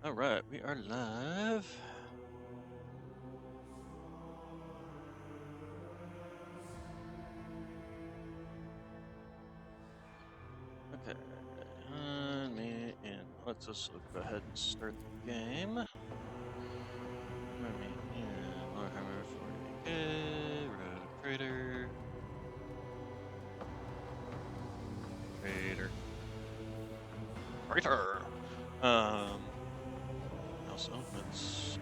All right, we are live. Okay, let's just go ahead and start the game. Warhammer 40K, Road Trader, Trader, Traitor. Also, let's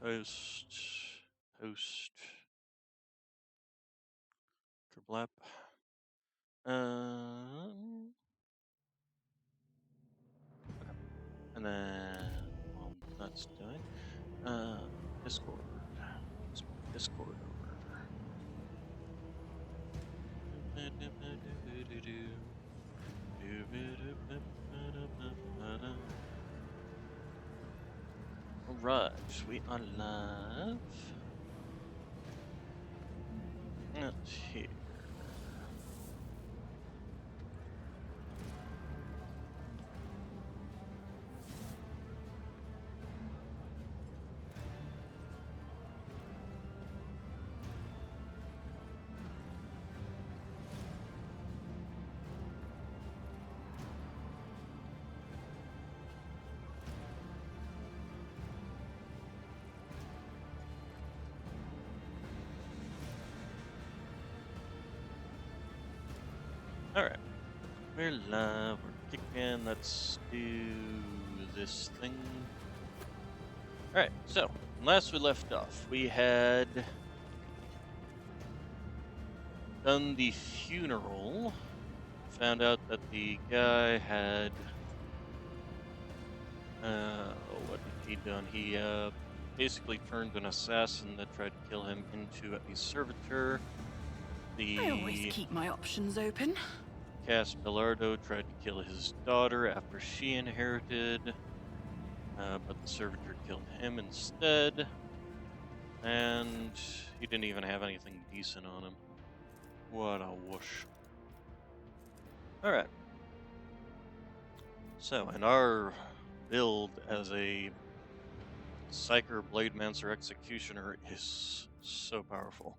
host, host, Kerblap. Okay. And then while that's doing, Discord. Let's move Discord over. Alright, we are live. Let's here. Alright, we're live, we're kicking, let's do this thing. Alright, so, last we left off, we had done the funeral, found out that the guy had, what had he done? He, basically turned an assassin that tried to kill him into a servitor. I always keep my options open. Cass Bellardo tried to kill his daughter after she inherited, but the servitor killed him instead. And he didn't even have anything decent on him. What a whoosh. Alright. So, in our build as a Psyker Blademancer Executioner is so powerful.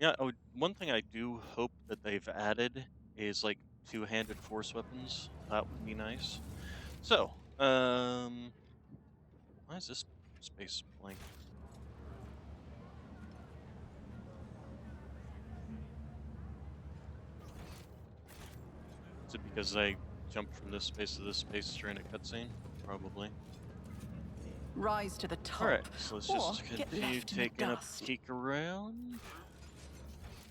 Yeah, one thing I do hope that they've added is like two-handed force weapons. That would be nice. So, why is this space blank? Is it because I jumped from this space to this space during a cutscene? Probably. Rise to the top. Alright, so let's just or get continue left in the taking a dust. peek around.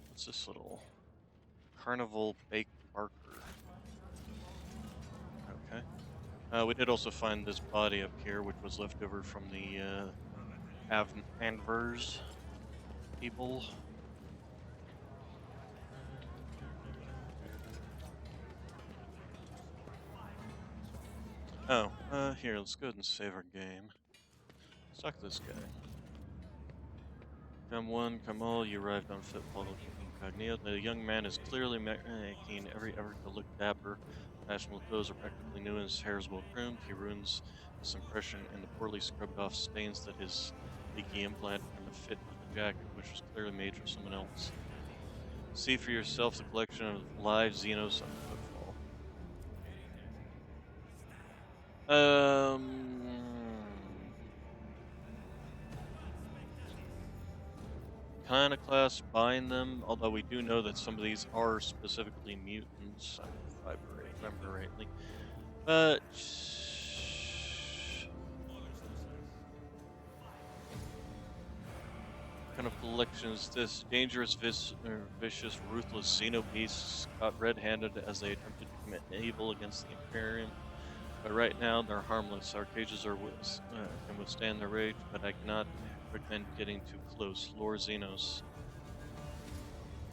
What's this little carnival baked barker? Okay. We did also find this body up here, which was left over from the Anvers people. Oh, here, let's go ahead and save our game. Suck this guy. Come one, come all, you arrived on footfall incognito. The young man is clearly making every effort to look dapper. Fashionable clothes are practically new and his hair is well groomed. He ruins this impression in the poorly scrubbed off stains that his leaky implant and the fit of the jacket, which was clearly made for someone else. See for yourself the collection of live Xenos on footfall. Iconoclasts bind them, although we do know that some of these are specifically mutants, if I remember rightly. But what kind of collection is this? Dangerous, vicious, ruthless xenobeasts caught red-handed as they attempted to commit evil against the Imperium. But right now, they're harmless. Our cages are can withstand their rage, but I cannot recommend getting too close. Lore Xenos.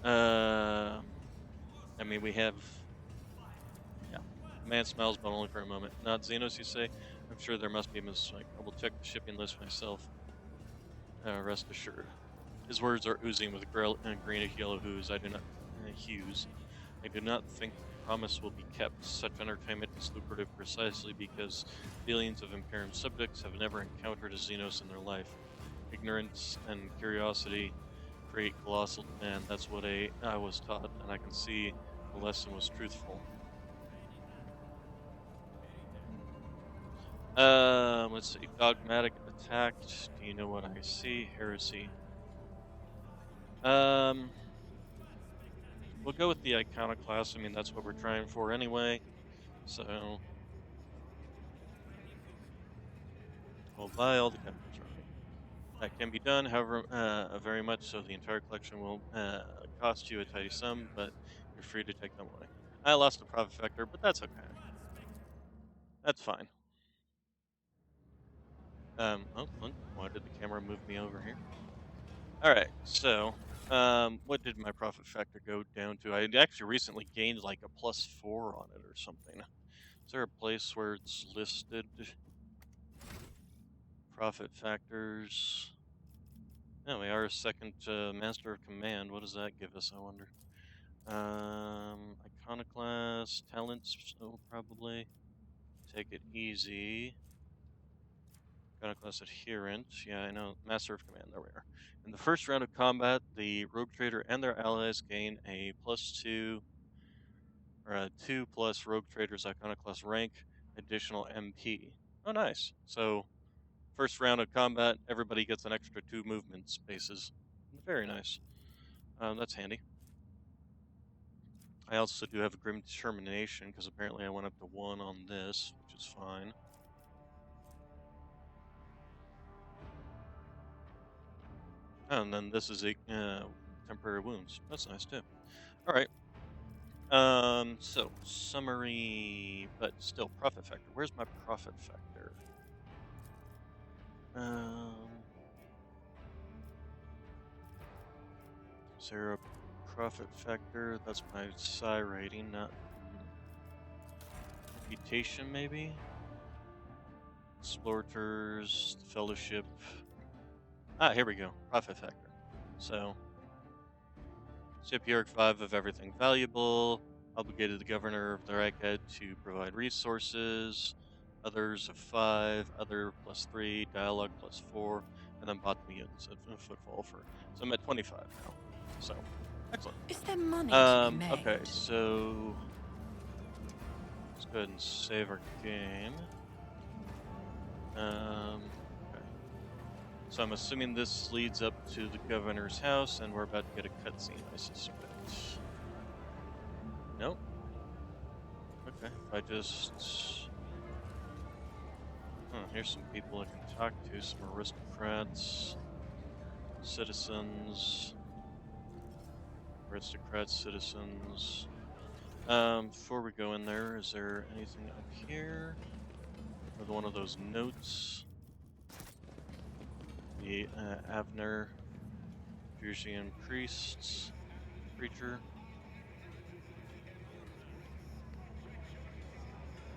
I mean, we have... Yeah. Man smiles, but only for a moment. Not Xenos, you say? I'm sure there must be a mistake. I will check the shipping list myself. Rest assured. His words are oozing with greenish yellow hues. I do not think the promise will be kept. Such entertainment is lucrative precisely because billions of Imperium subjects have never encountered a Xenos in their life. Ignorance and curiosity create colossal demand. That's what I was taught, and I can see the lesson was truthful. Let's see. Dogmatic attacked. Do you know what I see? Heresy. Um, we'll go with the iconoclast. I mean, that's what we're trying for anyway. So we'll buy all the chemicals from me. That can be done, however, very much so. The entire collection will cost you a tidy sum, but you're free to take them away. I lost the profit factor, but that's okay. That's fine. Why did the camera move me over here? All right, so what did my profit factor go down to? I had actually recently gained like a +4 on it or something. Is there a place where it's listed? Profit factors. Oh, we are a second master of command. What does that give us, I wonder? Iconoclast, talents, so probably. Take it easy. Iconoclast adherent. Yeah, I know. Master of command. There we are. In the first round of combat, the rogue trader and their allies gain a +2 or a 2 plus rogue trader's iconoclast rank, additional MP. Oh, nice. So, first round of combat, everybody gets an extra 2 movement spaces. Very nice. That's handy. I also do have a Grim Determination, because apparently I went up to 1 on this, which is fine. Oh, and then this is a temporary wounds. That's nice too. All right. So summary, but still profit factor. Where's my profit factor? Um, is there a profit factor? That's my psi rating, not reputation, maybe. Explorators, fellowship. Ah, here we go. Profit factor. So, Shipyard 5 of everything valuable. Obligated the governor of the Reichhead to provide resources. Others of 5. Other +3. Dialogue +4. And then bought the mutants at Footfall for. So I'm at 25 now. So, excellent. Is there money to be made? Okay, so let's go ahead and save our game. Okay. So I'm assuming this leads up to the governor's house, and we're about to get a cutscene, I suspect. Nope. Okay, if I just... here's some people I can talk to, some aristocrats, citizens, citizens. Before we go in there, is there anything up here? Another one of those notes. The Avner Drusian priests, preacher.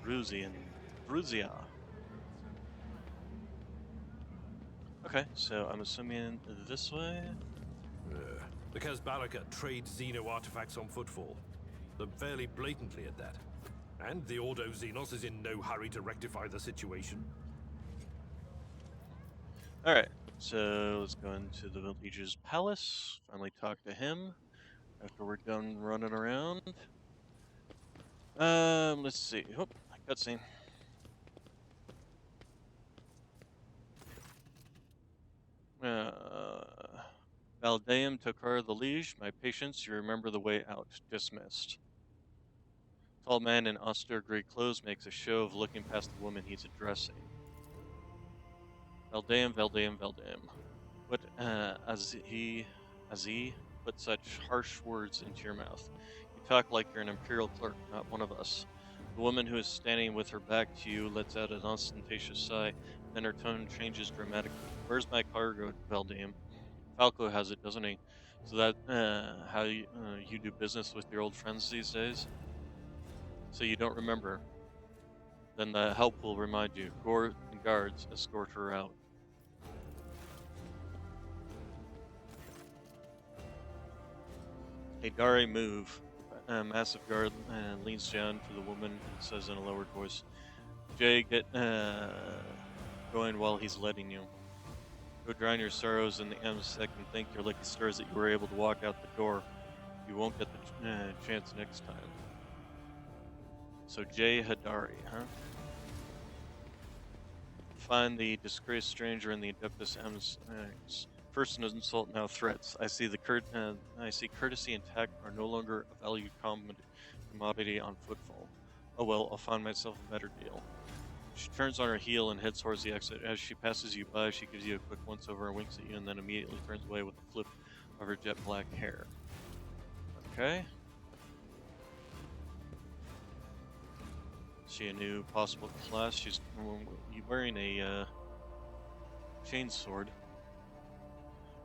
Bruzia. Okay, so I'm assuming this way. The Kazbaraka trade Xenoartifacts on footfall. They're fairly blatantly at that. And the Ordo Xenos is in no hurry to rectify the situation. Alright, so let's go into the Liege's palace. Finally talk to him after we're done running around. Let's see. Oh, cutscene. Valdeum Tokar the Liege, my patience, you remember the way out. Dismissed. Tall man in austere gray clothes makes a show of looking past the woman he's addressing. Valdeum, Valdeum, Valdeum. What, Azi put such harsh words into your mouth? You talk like you're an imperial clerk, not one of us. The woman who is standing with her back to you lets out an ostentatious sigh, then her tone changes dramatically. Where's my cargo, Valdeum? Falco has it, doesn't he? So that, how you do business with your old friends these days? So you don't remember. Then the help will remind you. Gore and guards escort her out. A Dare move. A massive guard leans down to the woman and says in a lowered voice, Jay, get going while he's letting you. Go drown your sorrows in the Msec and thank your lucky stars that you were able to walk out the door. You won't get the chance next time. So Jay Hadari, huh? Find the disgraced stranger in the Adeptus M's. First an insult, now threats. I see courtesy and tact are no longer a valued commodity on footfall. Oh well, I'll find myself a better deal. She turns on her heel and heads towards the exit. As she passes you by, she gives you a quick once-over and winks at you, and then immediately turns away with a flip of her jet black hair. Okay. See a new possible class. She's wearing a chainsword.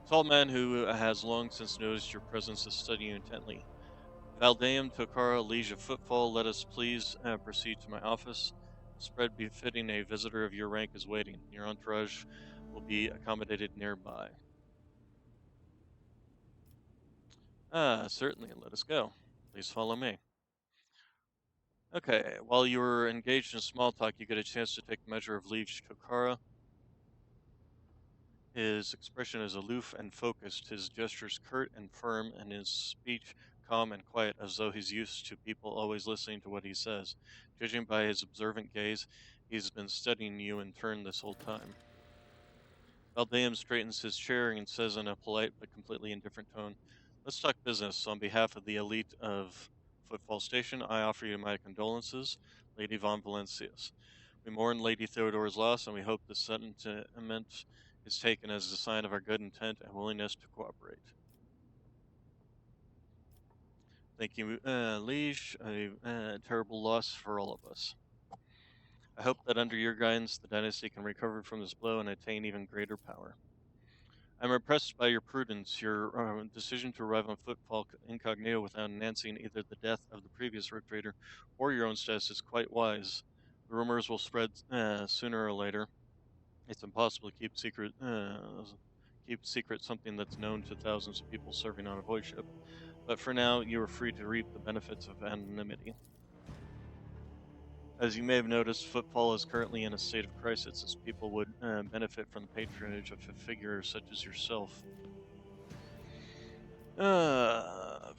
Tall man who has long since noticed your presence is studying you intently. Valdeum, Tokara, Liege of Footfall, let us please proceed to my office. A spread befitting a visitor of your rank is waiting. Your entourage will be accommodated nearby. Certainly, let us go. Please follow me. Okay, while you were engaged in small talk, you get a chance to take measure of Liege Tokara. His expression is aloof and focused, his gestures curt and firm, and his speech calm and quiet, as though he's used to people always listening to what he says. Judging by his observant gaze, he's been studying you in turn this whole time. Valdeum straightens his chair and says in a polite but completely indifferent tone, Let's talk business. On behalf of the elite of Footfall Station, I offer you my condolences, Lady von Valencius. We mourn Lady Theodore's loss, and we hope this sentiment is taken as a sign of our good intent and willingness to cooperate. Thank you, Liege. A terrible loss for all of us. I hope that under your guidance, the dynasty can recover from this blow and attain even greater power. I'm impressed by your prudence. Your decision to arrive on Footfall incognito without announcing either the death of the previous rogue trader or your own status is quite wise. The rumors will spread sooner or later. It's impossible to keep secret something that's known to thousands of people serving on a void ship. But for now, you are free to reap the benefits of anonymity. As you may have noticed, Footfall is currently in a state of crisis, as people would benefit from the patronage of a figure such as yourself. I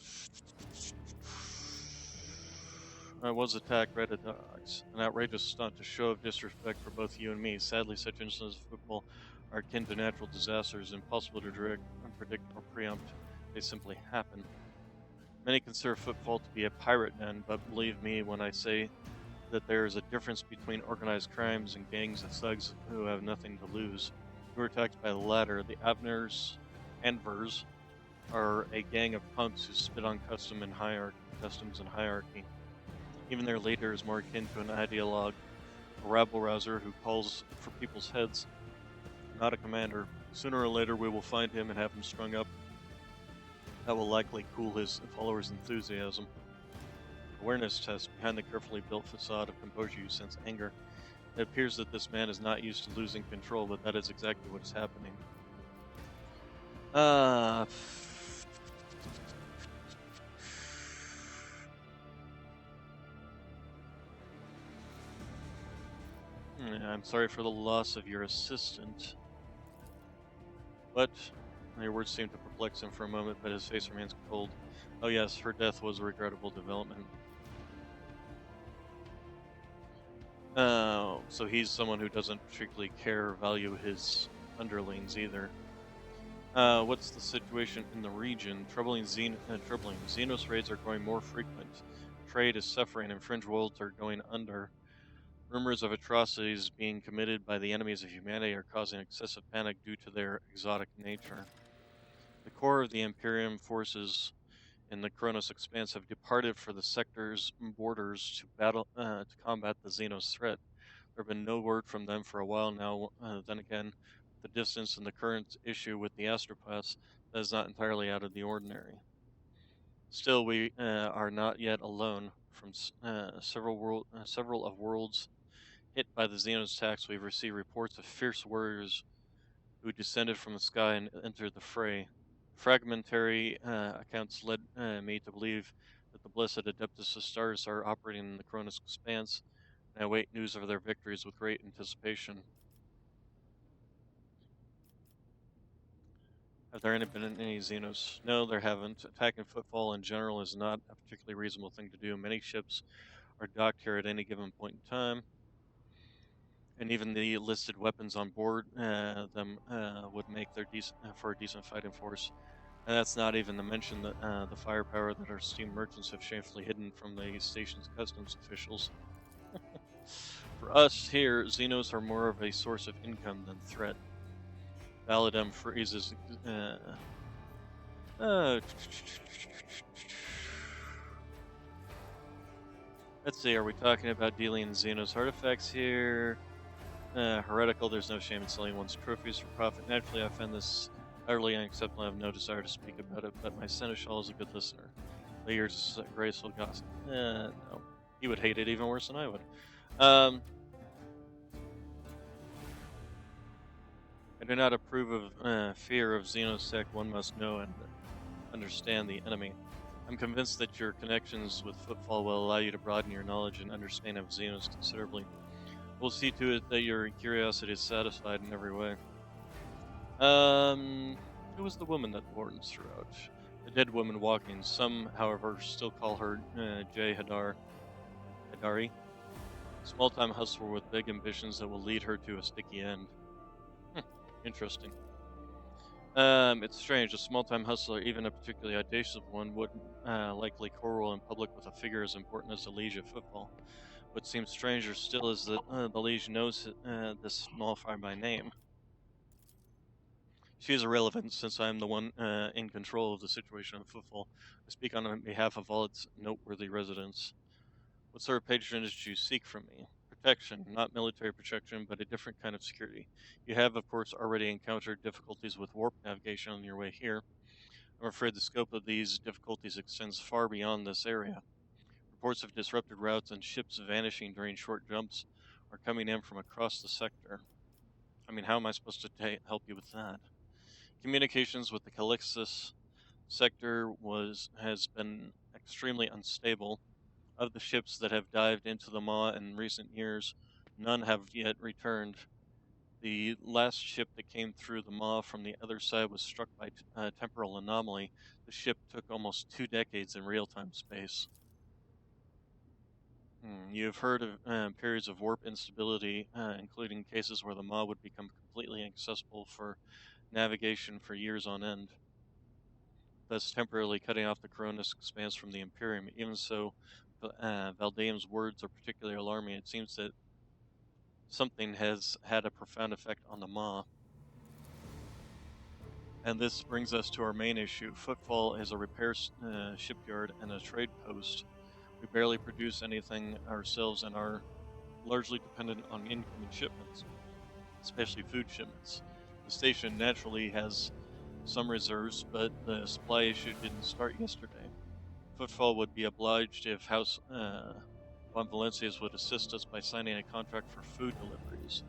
was attacked right at dogs. An outrageous stunt, a show of disrespect for both you and me. Sadly, such instances of football are akin to natural disasters, impossible to direct, predict, or preempt. They simply happen. Many consider Footfall to be a pirate den, but believe me when I say that there is a difference between organized crimes and gangs of thugs who have nothing to lose. You were attacked by the latter. The Anvers are a gang of punks who spit on customs and hierarchy. Even their leader is more akin to an ideologue, a rabble-rouser who calls for people's heads, not a commander. Sooner or later we will find him and have him strung up. That will likely cool his followers' enthusiasm. Awareness test. Behind the carefully built facade of composure you sense anger. It appears that this man is not used to losing control, but that is exactly what is happening. I'm sorry for the loss of your assistant. What? Your words seem to perplex him for a moment, but his face remains cold. Oh yes, her death was a regrettable development. Oh, so he's someone who doesn't particularly care or value his underlings either. What's the situation in the region? Troubling. Xenos raids are growing more frequent. Trade is suffering and fringe worlds are going under. Rumors of atrocities being committed by the enemies of humanity are causing excessive panic due to their exotic nature. The core of the Imperium forces in the Kronos Expanse have departed for the sector's borders to combat the Xenos threat. There have been no word from them for a while now. Then again, the distance and the current issue with the astropaths, that is not entirely out of the ordinary. Still, we are not yet alone. From several of worlds hit by the Xenos attacks, we've received reports of fierce warriors who descended from the sky and entered the fray. Fragmentary accounts led me to believe that the blessed Adeptus Astartes are operating in the Cronus expanse, and I await news of their victories with great anticipation. Have there been any Xenos? No, there haven't. Attacking Footfall in general is not a particularly reasonable thing to do. Many ships are docked here at any given point in time, and even the listed weapons on board them would make their for a decent fighting force. And that's not even to mention the firepower that our steam merchants have shamefully hidden from the station's customs officials. For us here, Xenos are more of a source of income than threat. Validem freezes. Uh, let's see, are we talking about dealing in Xenos artifacts here? Heretical, there's no shame in selling one's trophies for profit. Naturally, I find this utterly unacceptable. I have no desire to speak about it, but my seneschal is a good listener. Layers graceful gossip. No. He would hate it even worse than I would. I do not approve of fear of Xenosec. One must know and understand the enemy. I'm convinced that your connections with Footfall will allow you to broaden your knowledge and understanding of Xenos considerably. We'll see to it that your curiosity is satisfied in every way. Who was the woman that the Wardens threw out? The dead woman walking. Some, however, still call her Jay Hadari. Small-time hustler with big ambitions that will lead her to a sticky end. Interesting. It's strange. A small-time hustler, even a particularly audacious one, would likely quarrel in public with a figure as important as the Liege of Football. What seems stranger still is that the Liege knows this small fry by name. She is irrelevant since I am the one in control of the situation of Football. I speak on behalf of all its noteworthy residents. What sort of patronage do you seek from me? Protection, not military protection, but a different kind of security. You have, of course, already encountered difficulties with warp navigation on your way here. I'm afraid the scope of these difficulties extends far beyond this area. Reports of disrupted routes and ships vanishing during short jumps are coming in from across the sector. I mean, how am I supposed to help you with that? Communications with the Calixtus sector has been extremely unstable. Of the ships that have dived into the Maw in recent years, none have yet returned. The last ship that came through the Maw from the other side was struck by a temporal anomaly. The ship took almost 2 decades in real-time space. You've heard of periods of warp instability, including cases where the Maw would become completely inaccessible for navigation for years on end, thus temporarily cutting off the Cronus expanse from the Imperium. Even so, Valdeum's words are particularly alarming. It seems that something has had a profound effect on the Maw. And this brings us to our main issue. Footfall is a repair shipyard and a trade post. We barely produce anything ourselves and are largely dependent on incoming shipments, especially food shipments. The station naturally has some reserves, but the supply issue didn't start yesterday. Footfall would be obliged if House Von Valencias would assist us by signing a contract for food deliveries.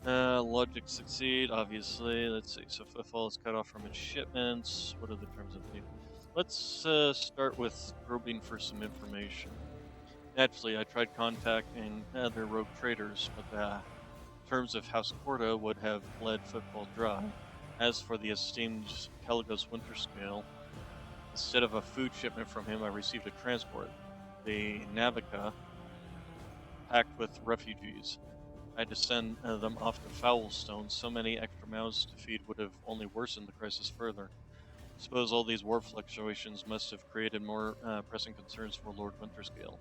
Logic succeed, obviously. Let's see. So Footfall is cut off from its shipments. What are the terms of the deal? Let's start with probing for some information. Naturally, I tried contacting other rogue traders, but the terms of House Corda would have bled Football dry. As for the esteemed Caligos Winterscale, instead of a food shipment from him, I received a transport, the Navica, packed with refugees. I had to send them off to Foulstone. So many extra mouths to feed would have only worsened the crisis further. I suppose all these war fluctuations must have created more pressing concerns for Lord Winterscale.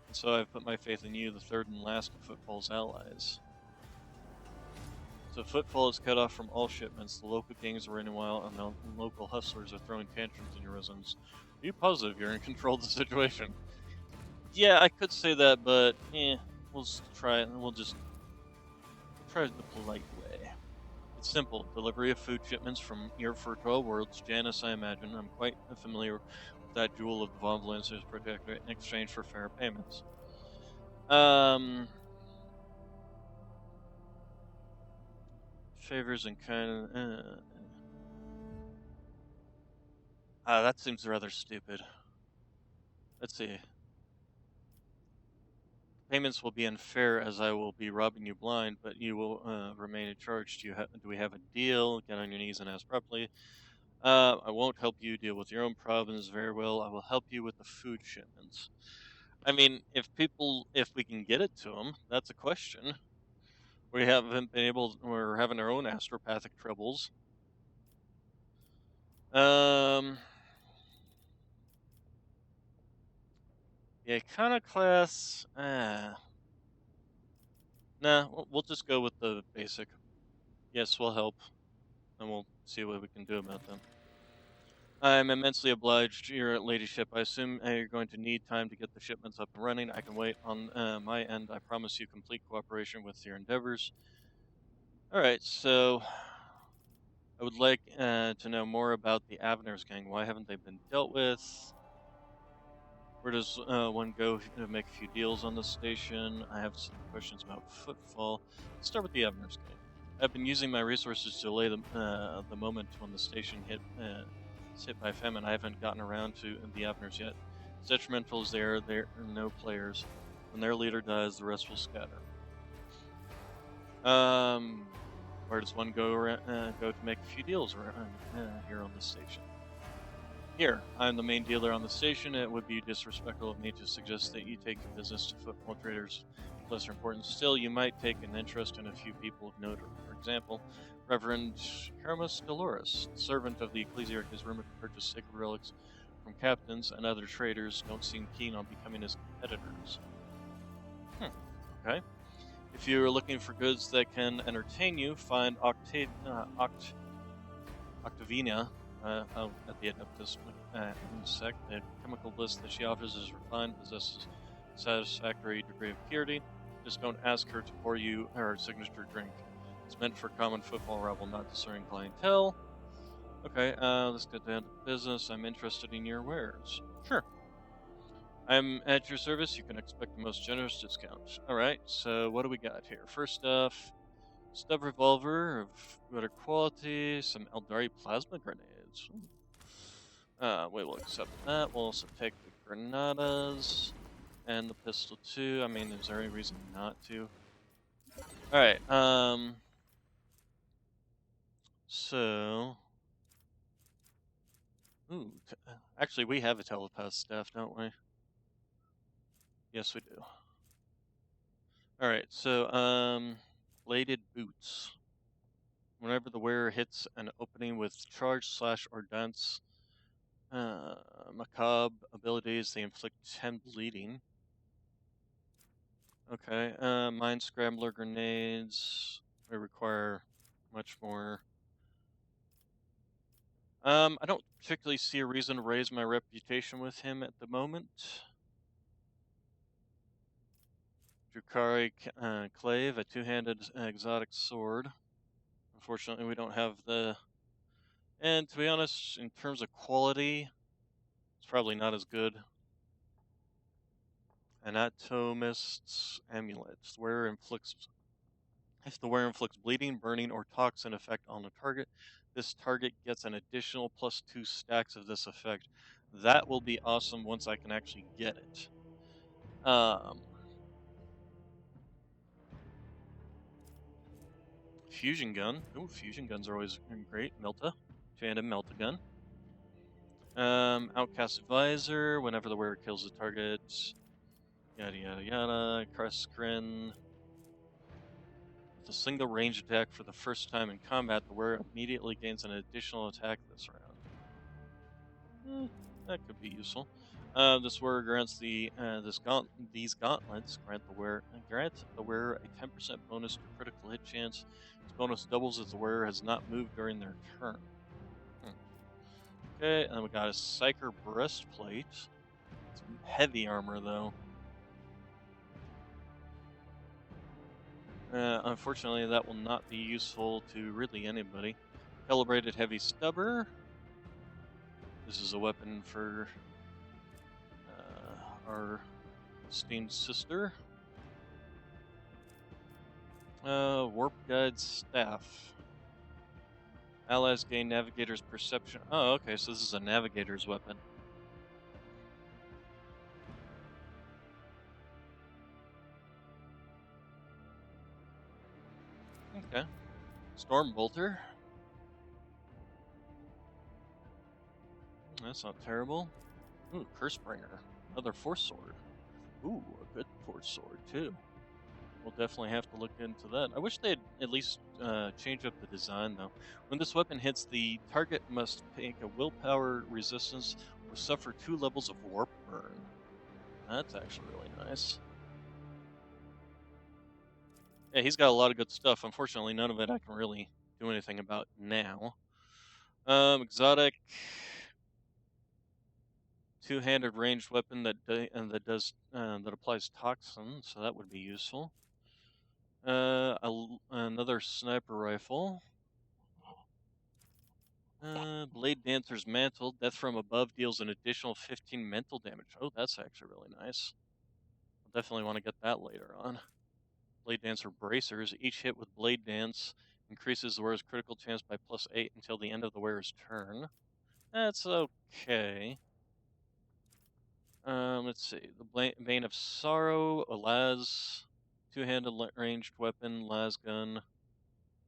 And so I've put my faith in you, the third and last of Footfall's allies. So Footfall is cut off from all shipments. The local gangs are running wild, and the local hustlers are throwing tantrums in your residence. Are you positive you're in control of the situation? Yeah, I could say that, but we'll just try it, and we'll try it the polite way. It's simple. Delivery of food shipments from your fertile worlds, Janus, I imagine. I'm quite familiar with that jewel of the Von Valencia's Protectorate in exchange for fair payments. favors and kind of. That seems rather stupid. Let's see. Payments will be unfair as I will be robbing you blind, but you will remain in charge. Do we have a deal? Get on your knees and ask properly. I won't help you deal with your own problems very well. I will help you with the food shipments. I mean, if we can get it to them, that's a question. We haven't been able. We're having our own astropathic troubles. Um, the iconoclasts. Nah, we'll just go with the basic. Yes, we'll help, and we'll see what we can do about them. I'm immensely obliged, your ladyship. I assume you're going to need time to get the shipments up and running. I can wait on my end. I promise you complete cooperation with your endeavors. All right, so I would like to know more about the Avner's gang. Why haven't they been dealt with? Where does one go to make a few deals on the station? I have some questions about footfall. Let's start with the Avner's gang. I've been using my resources to delay the moment when the station is hit by famine. I haven't gotten around to the Avners yet. As detrimental as there are no players. When their leader dies, the rest will scatter. Where does one go to make a few deals around here on the station? Here, I'm the main dealer on the station. It would be disrespectful of me to suggest that you take your business to football traders of lesser importance. Still, you might take an interest in a few people of note. For example, Reverend Hieronymus Dolores, servant of the Ecclesiarch, is rumored to purchase sacred relics from captains, and other traders don't seem keen on becoming his competitors. Okay. If you're looking for goods that can entertain you, find Octavina at the end of this insect. The chemical bliss that she offers is refined, possesses a satisfactory degree of purity. Just don't ask her to pour you her signature drink. It's meant for common football rabble, not discerning clientele. Okay, let's get down to business. I'm interested in your wares. Sure. I'm at your service. You can expect the most generous discount. Alright, so what do we got here? First off, stub revolver of better quality, some Eldari plasma grenades. We will accept that. We'll also take the granadas and the pistol too. I mean, is there any reason not to? Alright, so... Ooh, actually we have a telepath staff, don't we? Yes, we do. Alright, so, bladed boots. Whenever the wearer hits an opening with charge/or dance, macabre abilities, they inflict 10 bleeding. Okay, Mind Scrambler grenades, they require much more. I don't particularly see a reason to raise my reputation with him at the moment. Drukari Clave, a two-handed exotic sword. Unfortunately, we don't have the... And to be honest, in terms of quality, it's probably not as good. Anatomist's amulet. If the wearer inflicts bleeding, burning, or toxin effect on the target, this target gets an additional +2 stacks of this effect. That will be awesome once I can actually get it. Fusion gun. Ooh, fusion guns are always great. Melta. Two-handed Melta gun. Outcast advisor. Whenever the wearer kills the target. Yada yada yada. Kreskrin. With a single range attack for the first time in combat, the wearer immediately gains an additional attack this round. That could be useful. This wearer grants these gauntlets grant the wearer a 10% bonus to critical hit chance. This bonus doubles if the wearer has not moved during their turn. Okay, and we got a Psyker breastplate. It's heavy armor though. Unfortunately, that will not be useful to really anybody. Calibrated heavy stubber. This is a weapon for our esteemed sister. Warp guide staff. Allies gain navigator's perception. Oh, okay, so this is a navigator's weapon. Okay. Storm bolter. That's not terrible. Ooh, Cursebringer. Another force sword. Ooh, a good force sword, too. We'll definitely have to look into that. I wish they'd at least change up the design, though. When this weapon hits, the target must take a willpower resistance or suffer 2 levels of warp burn. That's actually really nice. Yeah, he's got a lot of good stuff. Unfortunately, none of it I can really do anything about now. Exotic, two-handed ranged weapon that applies toxin, so that would be useful. Another sniper rifle. Blade Dancer's Mantle. Death from above deals an additional 15 mental damage. Oh, that's actually really nice. I'll definitely want to get that later on. Blade Dancer Bracers. Each hit with Blade Dance increases the wearer's critical chance by +8 until the end of the wearer's turn. That's okay. Let's see. The Bane of Sorrow, a las, two-handed ranged weapon, las gun.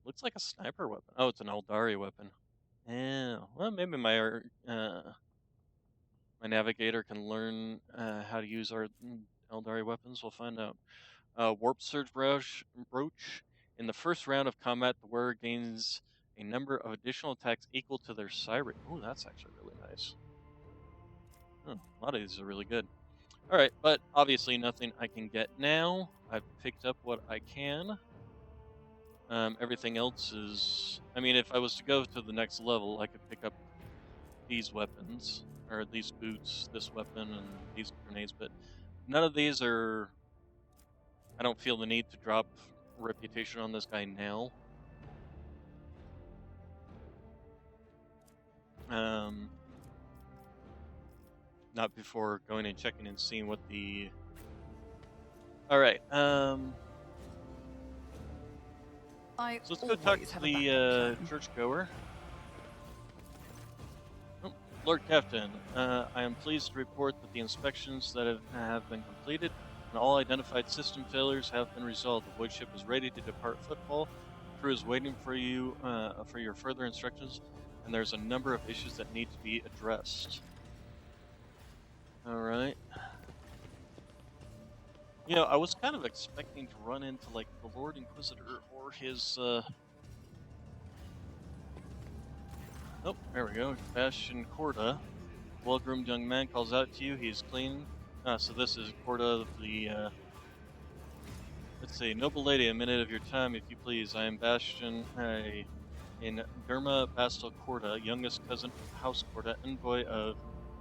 Looks like a sniper weapon. Oh, it's an Eldari weapon. Yeah. Well, maybe my navigator can learn how to use our Eldari weapons. We'll find out. Warp Surge Brooch. In the first round of combat, the wearer gains a number of additional attacks equal to their Siren. Oh, that's actually really nice. A lot of these are really good. All right, but obviously nothing I can get now. I've picked up what I can. Everything else is... I mean, if I was to go to the next level, I could pick up these weapons, or these boots, this weapon, and these grenades, but none of these are... I don't feel the need to drop reputation on this guy now. Not before going and checking and seeing what the... Alright, so let's go talk to the churchgoer. Oh, Lord Captain, I am pleased to report that the inspections that have been completed and all identified system failures have been resolved. The void ship is ready to depart Footfall. The crew is waiting for you for your further instructions, and there's a number of issues that need to be addressed. Alright. You know, I was kind of expecting to run into, like, the Lord Inquisitor or his, Oh, there we go. Bastion Corda. Well-groomed young man calls out to you. He's clean. So this is Corda, the, let's see. Noble lady, a minute of your time, if you please. I am Bastion, in Derma Bastel Corda, youngest cousin of House Corda, envoy of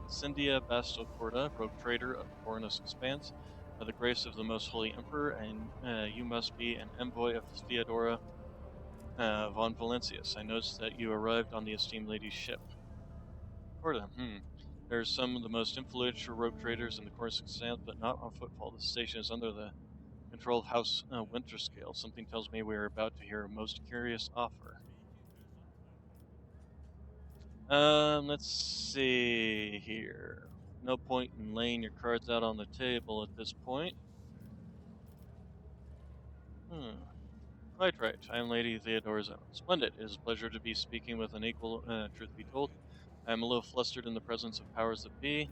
Cyndia Bastel Corda, rogue trader of Cornus Expanse. By the grace of the Most Holy Emperor, and you must be an envoy of Theodora von Valentius. I noticed that you arrived on the esteemed lady's ship. Corda, There's some of the most influential rogue traders in the Cornus Expanse, but not on Footfall. The station is under the control of House Winterscale. Something tells me we are about to hear a most curious offer. Let's see here. No point in laying your cards out on the table at this point. Quite right. I am Lady Theodora's own. Splendid. It is a pleasure to be speaking with an equal, truth be told. I am a little flustered in the presence of powers that be.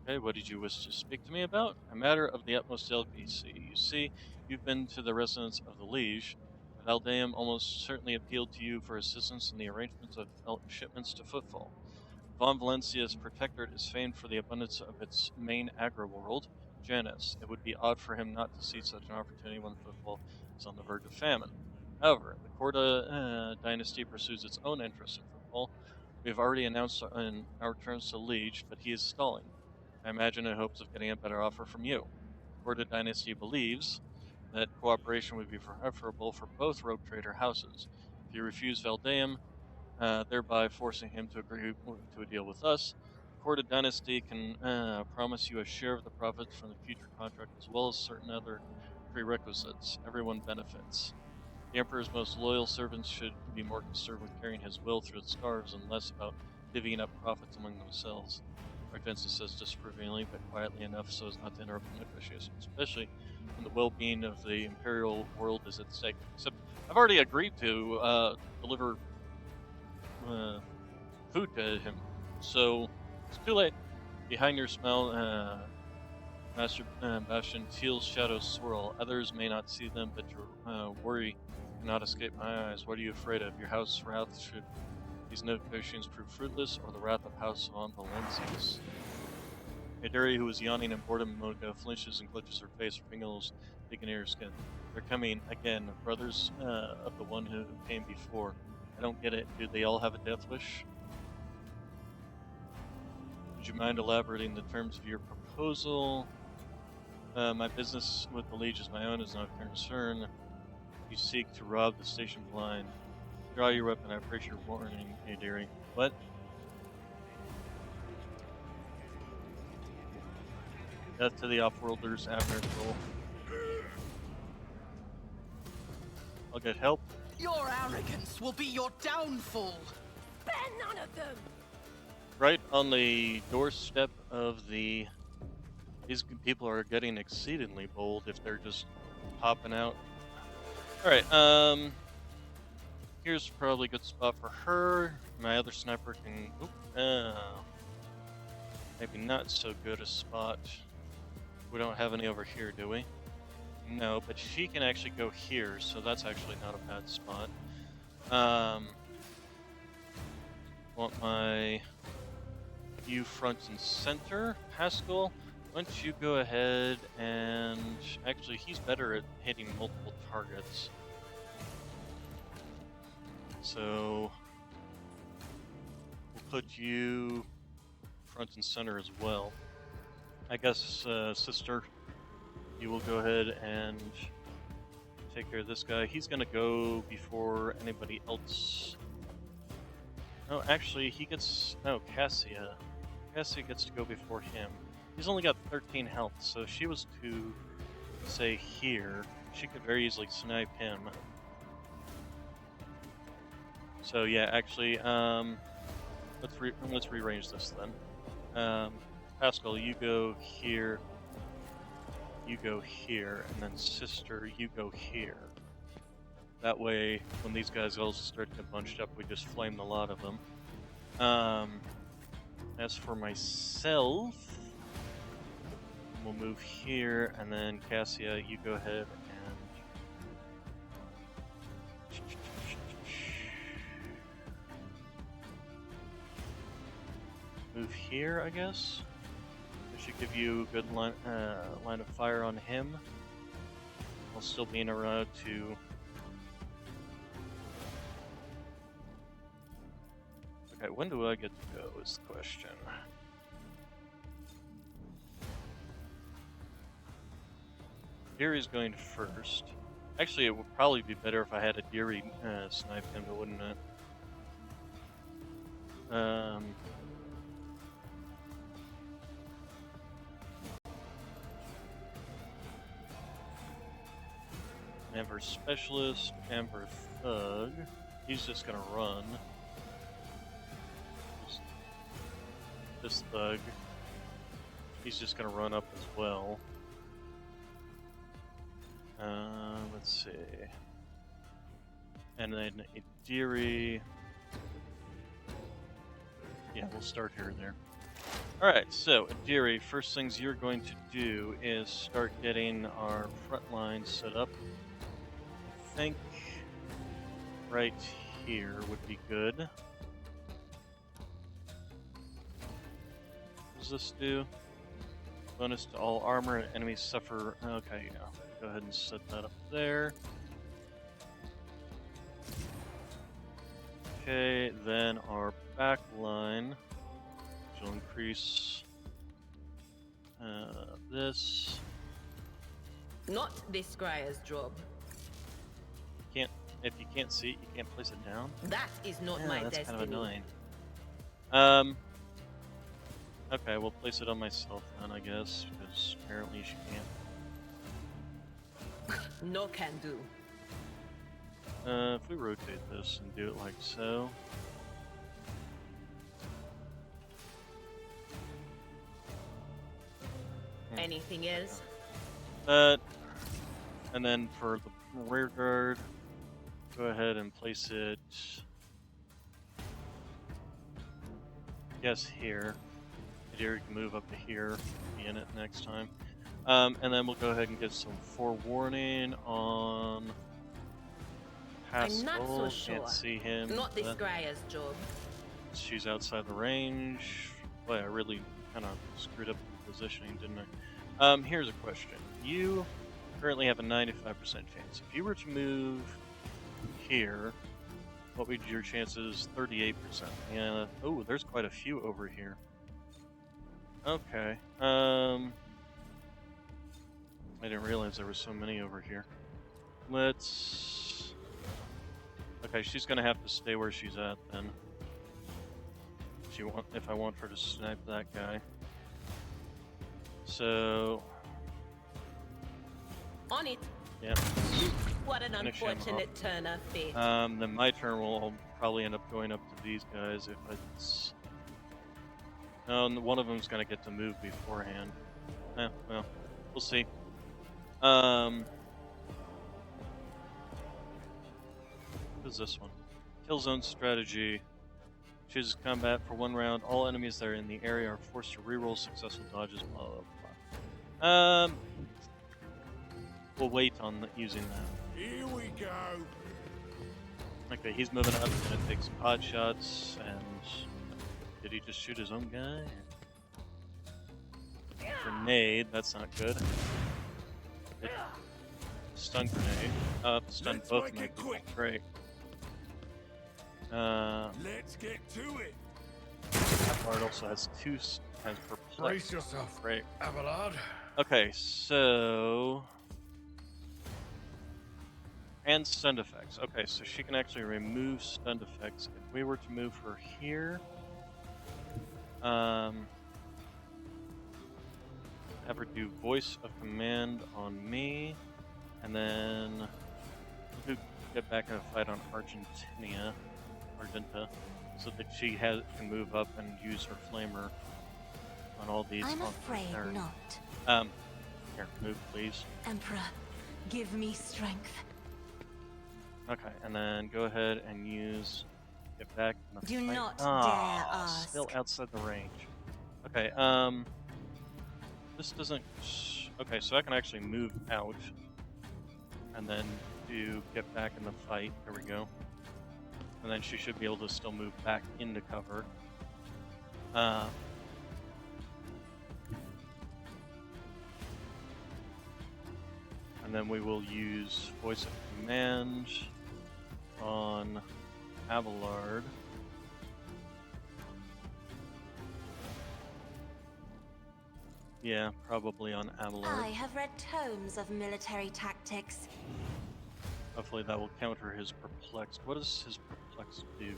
Okay, what did you wish to speak to me about? A matter of the utmost delicacy. You see, you've been to the residence of the Liege. Valdeum almost certainly appealed to you for assistance in the arrangements of shipments to Footfall. Von Valencia's protectorate is famed for the abundance of its main agri-world, Janus. It would be odd for him not to see such an opportunity when Footfall is on the verge of famine. However, the Corda dynasty pursues its own interests in Footfall. We have already announced our terms to Liege, but he is stalling. I imagine in hopes of getting a better offer from you. The Corda dynasty believes that cooperation would be preferable for both rogue trader houses. If you refuse Valdeum, thereby forcing him to agree to a deal with us, the Corda dynasty can promise you a share of the profits from the future contract as well as certain other prerequisites. Everyone benefits. The Emperor's most loyal servants should be more concerned with carrying his will through the scars and less about divvying up profits among themselves. Argensis says disapprovingly, but quietly enough so as not to interrupt the negotiations, especially when the well-being of the Imperial world is at stake. Except, I've already agreed to deliver food to him, so it's too late. Behind your smile, Master Bastion, Teal's shadows swirl. Others may not see them, but your worry cannot escape my eyes. What are you afraid of? Your house wrath should these negotiations prove fruitless, or the wrath of House on Valencius? Hidari, who was yawning in boredom a moment ago, flinches and clutches her face, her fingernails digging in her skin. They're coming again, brothers of the one who came before. I don't get it. Do they all have a death wish? Would you mind elaborating the terms of your proposal? My business with the Liege is my own, is not a concern. You seek to rob the station blind. Draw your weapon, I appreciate your warning, Hidari. What? Death to the off-worlders, Admiral. I'll get help. Your arrogance will be your downfall. Spare none of them. Right on the doorstep of the... These people are getting exceedingly bold if they're just popping out. Alright, here's probably a good spot for her. My other sniper can... maybe not so good a spot. We don't have any over here, do we? No, but she can actually go here, so that's actually not a bad spot. Want my... You front and center. Pascal, why don't you go ahead and... Actually, he's better at hitting multiple targets. So... We'll put you front and center as well. I guess, sister, you will go ahead and take care of this guy. He's gonna go before anybody else. No, actually, he gets... No, Cassia. Cassia gets to go before him. He's only got 13 health, so if she was to, say, here, she could very easily snipe him. So yeah, actually, let's rearrange this then. Pascal, you go here, you go here, and then sister, you go here. That way, when these guys all start to get bunched up, we just flame the lot of them. As for myself, we'll move here, and then Cassia, you go ahead and... move here, I guess? I should give you a good line of fire on him, while still being around to... Okay, when do I get to go is the question. Deary's going first. Actually, it would probably be better if I had a Deary snipe him, wouldn't it? Amber Specialist, Amber Thug. He's just gonna run. This Thug. He's just gonna run up as well. Let's see. And then a Deary. Yeah, we'll start here and there. Alright, so Deary, first things you're going to do is start getting our front line set up. I think right here would be good. What does this do? Bonus to all armor and enemies suffer. Okay, yeah. Go ahead and set that up there. Okay, then our back line, which will increase this. Not this Squire's job. If you can't see it, you can't place it down. That is not Yeah, my that's destiny. kind of annoying. Okay, we'll place it on myself then, I guess, because apparently she can't. No can do. If we rotate this and do it like so. Anything else? That, and then for the rear guard, go ahead and place it, I guess here. Here you can move up to here, be in it next time. And then we'll go ahead and get some forewarning on Pascal. I'm not so sure. Can't see him. Not this Graya's job. She's outside the range. Boy, I really kind of screwed up the positioning, didn't I? Here's a question. You currently have a 95% chance. If you were to move here, what would your chances? 38%. Yeah. Oh, there's quite a few over here. Okay. I didn't realize there were so many over here. Let's... Okay, she's gonna have to stay where she's at then. If I want her to snipe that guy. So... On it. Yeah. What an Finish him unfortunate turn of fate. Then my turn will probably end up going up to these guys if it's... No, one of them's gonna get to move beforehand. Well, we'll see. Who's this one? Killzone strategy. Chooses combat for 1 round. All enemies that are in the area are forced to reroll successful dodges. Blah blah blah. We'll wait on using that. Here we go. Okay, he's moving up. He's gonna take some pot shots. And did he just shoot his own guy? Grenade. That's not good. Stun grenade. Stun Let's both make my it people. quick. Great. Let's get to it. Bard also has 2 has perplex. Brace yourself, Great. Abelard. Okay, so and stun effects. Okay, so she can actually remove stun effects. If we were to move her here, have her do voice of command on me, and then we'll get back in a fight on Argenta, so that she can move up and use her flamer on all these. I'm afraid not. Here, move please. Emperor, give me strength. Okay, and then go ahead and get back in the Do fight. not Ah, dare ask. Still outside the range. Okay, this doesn't... Okay, so I can actually move out, and then get back in the fight. There we go. And then she should be able to still move back into cover. And then we will use voice of command on Abelard. Yeah, probably on Abelard. I have read tomes of military tactics. Hopefully that will counter his perplexed. What does his perplexed do?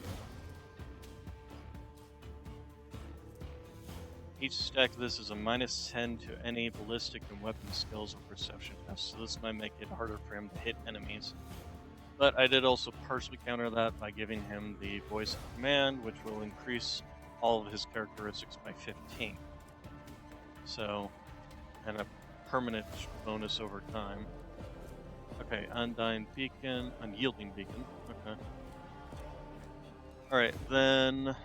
Each stack of this is a -10 to any ballistic and weapon skills or perception tests, so this might make it harder for him to hit enemies. But I did also partially counter that by giving him the voice of command, which will increase all of his characteristics by 15. So, and a permanent bonus over time. Okay, Undying Beacon, Unyielding Beacon, okay. Alright, then...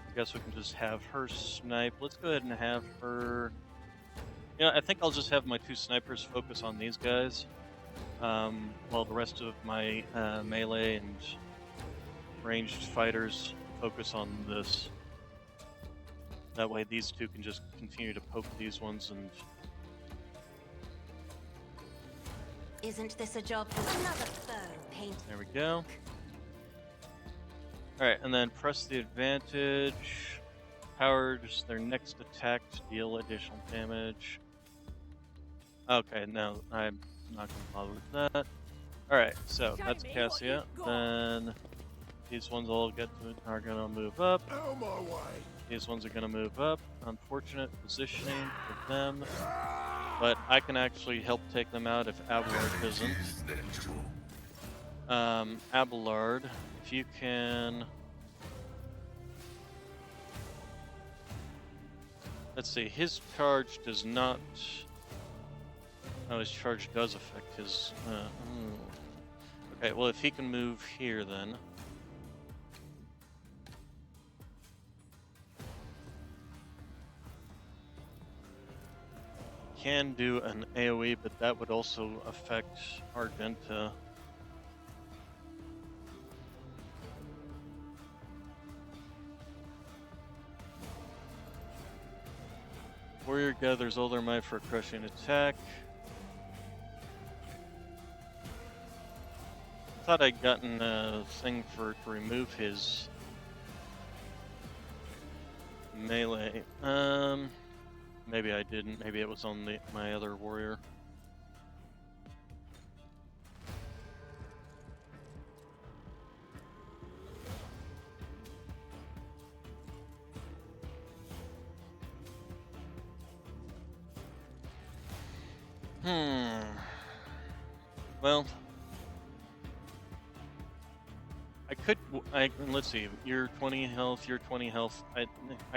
I guess we can just have her snipe. Let's go ahead and have her... You know, I think I'll just have my 2 snipers focus on these guys, while the rest of my melee and ranged fighters focus on this. That way these 2 can just continue to poke these ones and... Isn't this a job for another foe paint? There we go. Alright, and then press the advantage. Power just their next attack to deal additional damage. Okay, no, I'm not gonna bother with that. Alright, so that's Cassia. Then these ones all are gonna move up. Out of my way. These ones are gonna move up. Unfortunate positioning for them. But I can actually help take them out if Abelard doesn't. Abelard, if you can... Let's see, his charge does not... Oh, his charge does affect his... Okay, well, if he can move here, then... Can do an AoE, but that would also affect Argenta. Warrior gathers all their might for a crushing attack. I thought I'd gotten a thing to remove his melee. Maybe I didn't. Maybe it was on my other warrior. Well, let's see. You're 20 health. You're 20 health. I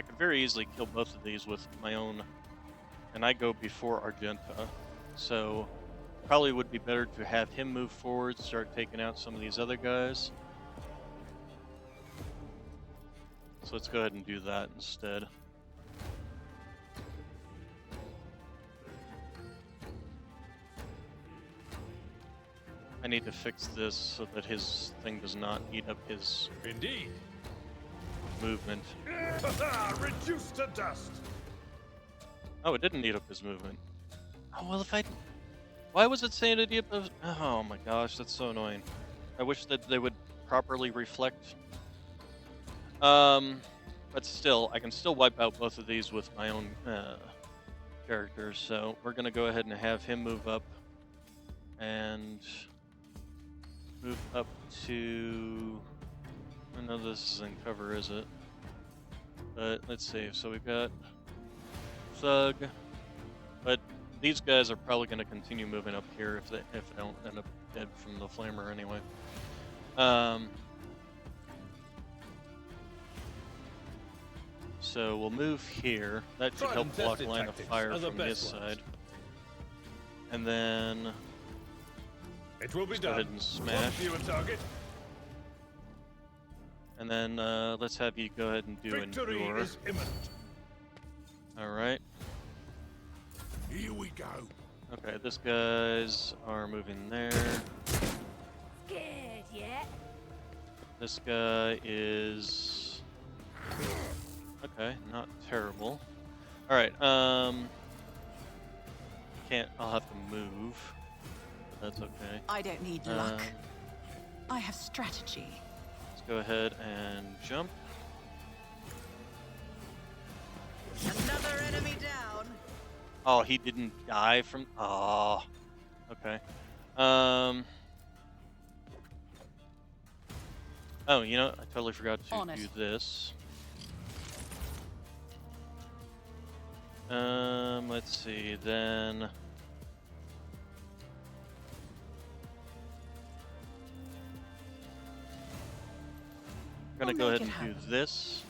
could very easily kill both of these with my own, and I go before Argenta. So, probably would be better to have him move forward, start taking out some of these other guys. So let's go ahead and do that instead. I need to fix this so that his thing does not eat up his Indeed. movement. Reduced to dust. Oh, it didn't eat up his movement. Oh, well, if I... Why was it saying it eat up his... Oh my gosh, that's so annoying. I wish that they would properly reflect. But still, I can still wipe out both of these with my own characters. So we're going to go ahead and have him move up. And... move up to... I know this isn't cover, is it? But let's see. So we've got Thug, but these guys are probably going to continue moving up here if they don't end up dead from the flamer anyway. So we'll move here. That should help block line of fire from this side. And then it will be go ahead and smash. Target. And then let's have you go ahead and do Victory endure. is imminent. All right. Here we go. Okay, this guys are moving there. Scared yet? This guy is okay, not terrible. All right, I'll have to move. But that's okay. I don't need luck. I have strategy. Let's go ahead and jump. Another enemy down. Oh, he didn't die from. Oh, okay. Oh, you know, I totally forgot to do this. Let's see, then. We're gonna go ahead and do this,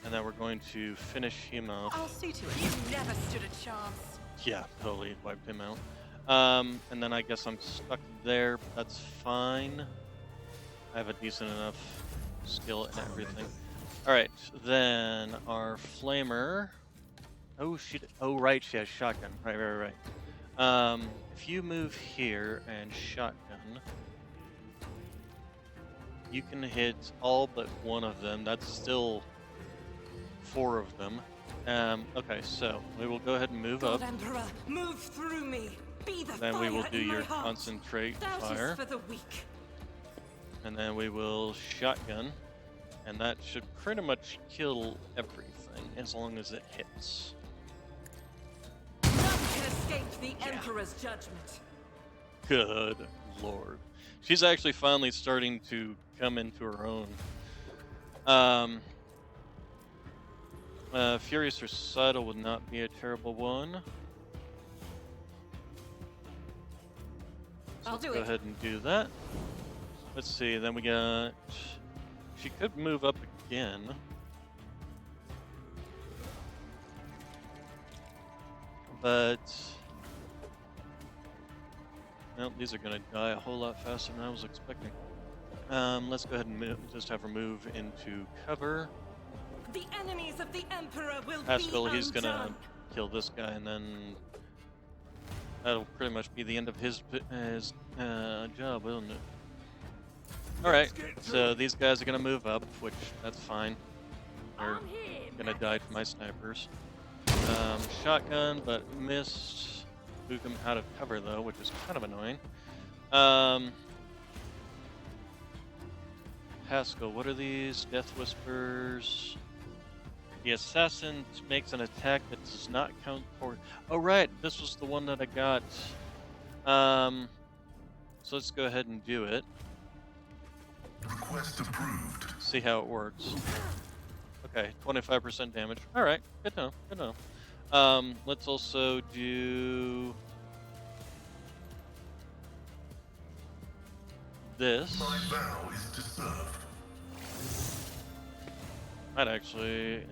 and then we're going to finish him off. I'll see to it. You never stood a chance. Yeah, totally wiped him out. And then I guess I'm stuck there, but that's fine. I have a decent enough skill and everything. Alright, then our flamer. Oh, oh, right, she has shotgun. Right. If you move here and shotgun, you can hit all but one of them. That's still 4 of them. Okay, so we will go ahead and move up. Emperor, move through me. Be the Then we will fire do in my your heart. concentrate Doubt is fire. for the weak. And then we will shotgun. And that should pretty much kill everything as long as it hits. None can escape the Emperor's judgment. Good lord. She's actually finally starting to come into her own. Furious Recital would not be a terrible one. So I'll let's do go it. ahead and do that. Let's see, then we got... She could move up again. But... No, these are going to die a whole lot faster than I was expecting. Let's go ahead and just have her move into cover. The enemies of the Emperor will Haskell, be he's going to undone. kill this guy, and then that'll pretty much be the end of his job, won't it? Alright, so these guys are going to move up, which that's fine. They're going to die to my snipers. Shotgun, but missed. Spook him out of cover, though, which is kind of annoying. Haskell, what are these? Death Whispers. The assassin makes an attack that does not count toward... Oh, right, this was the one that I got. So let's go ahead and do it. Request approved. See how it works. Okay, 25% damage. Alright, good to know, good to know. Let's also do... this. My vow is to serve. Might actually,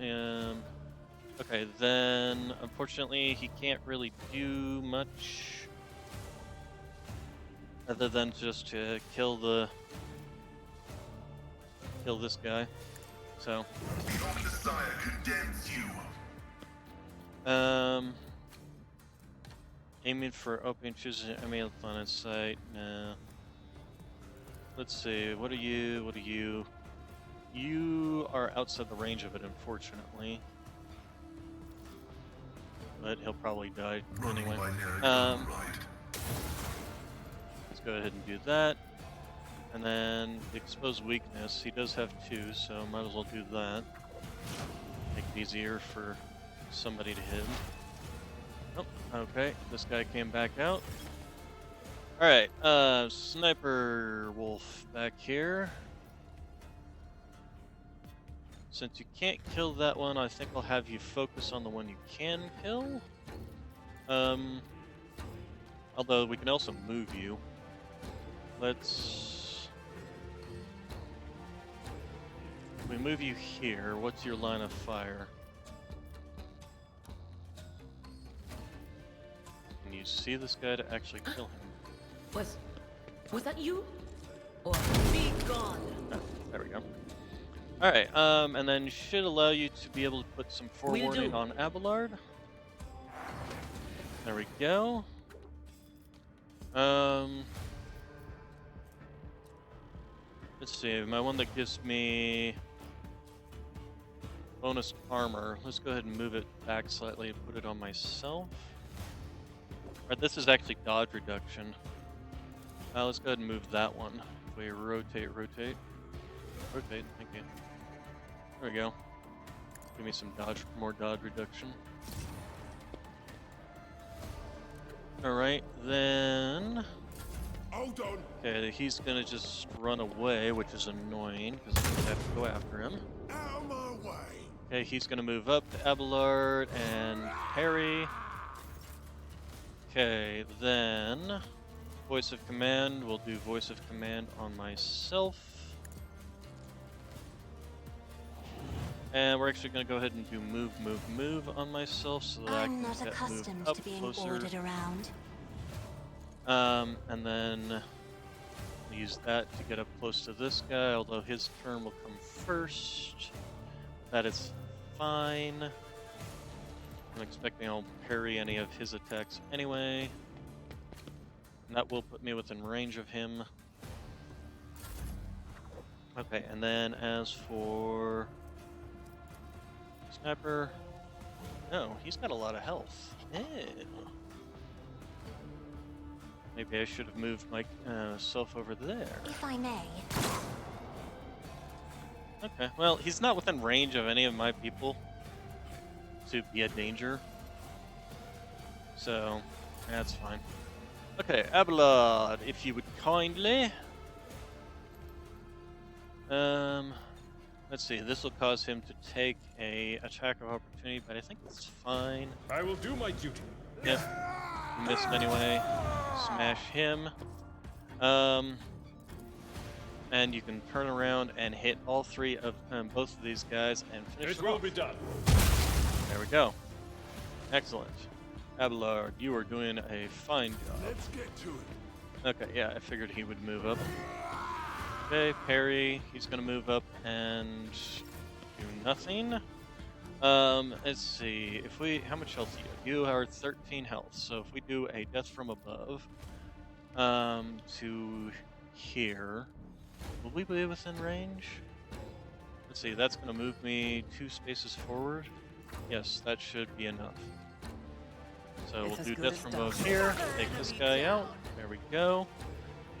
okay, then unfortunately he can't really do much other than just to kill this guy. So, Your Messiah condemns you. aiming for opening, choosing enemy on its site. No. Let's see. What are you? What are you? You are outside the range of it, unfortunately. But he'll probably die Running anyway. binary Let's override. go ahead and do that. And then the exposed weakness, he does have 2, so might as well do that. Make it easier for somebody to hit him. Oh, okay. This guy came back out. Alright, Sniper Wolf back here. Since you can't kill that one, I think I'll have you focus on the one you can kill. Although we can also move you. Let's... If we move you here, what's your line of fire? Can you see this guy to actually kill him? Was that you? Or be gone. Oh, there we go. Alright, and then should allow you to be able to put some forewarning on Abelard. There we go. Let's see, my one that gives me bonus armor. Let's go ahead and move it back slightly and put it on myself. Alright, this is actually dodge reduction. Let's go ahead and move that one. If we rotate. Rotate, thank you. There we go. Give me some more dodge reduction. Alright, then... Hold on. Okay, he's gonna just run away, which is annoying, because I'm gonna have to go after him. Out of my way. Okay, he's gonna move up to Abelard and parry. Okay, then... Voice of Command, we'll do Voice of Command on myself. And we're actually going to go ahead and do move on myself so that I I'm can not get accustomed moved up to being closer. ordered around. And then use that to get up close to this guy, although his turn will come first. That is fine. I'm expecting I'll parry any of his attacks anyway. And that will put me within range of him. Okay, and then as for... Sniper... No, he's got a lot of health. Ew. Maybe I should have moved myself over there. If I may. Okay, well, he's not within range of any of my people to be a danger. So, that's fine. Okay, Abelard, if you would kindly. Let's see, this will cause him to take a attack of opportunity, but I think it's fine. I will do my duty. Yep, missed anyway. Smash him. Um, and you can turn around and hit all three of both of these guys and finish It them will off. be done. There we go. Excellent. Abelard, you are doing a fine job. Let's get to it. Okay, yeah, I figured he would move up. Okay, Perry, he's gonna move up and do nothing. Let's see, if we, how much health do you have? You are 13 health, so if we do a death from above, to here, will we be within range? Let's see, that's gonna move me 2 spaces forward. Yes, that should be enough. So we'll do death from above here, take this guy out, there we go.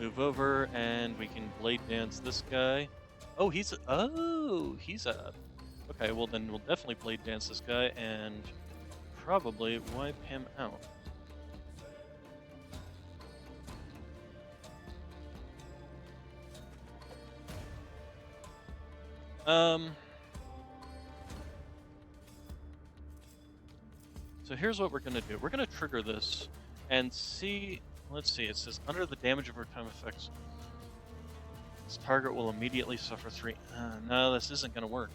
Move over, and we can blade dance this guy. Oh, he's a, okay, well then we'll definitely blade dance this guy, and probably wipe him out. So here's what we're gonna do. We're gonna trigger this and see, let's see, it says under the damage of time effects, this target will immediately suffer 3. No, this isn't gonna work.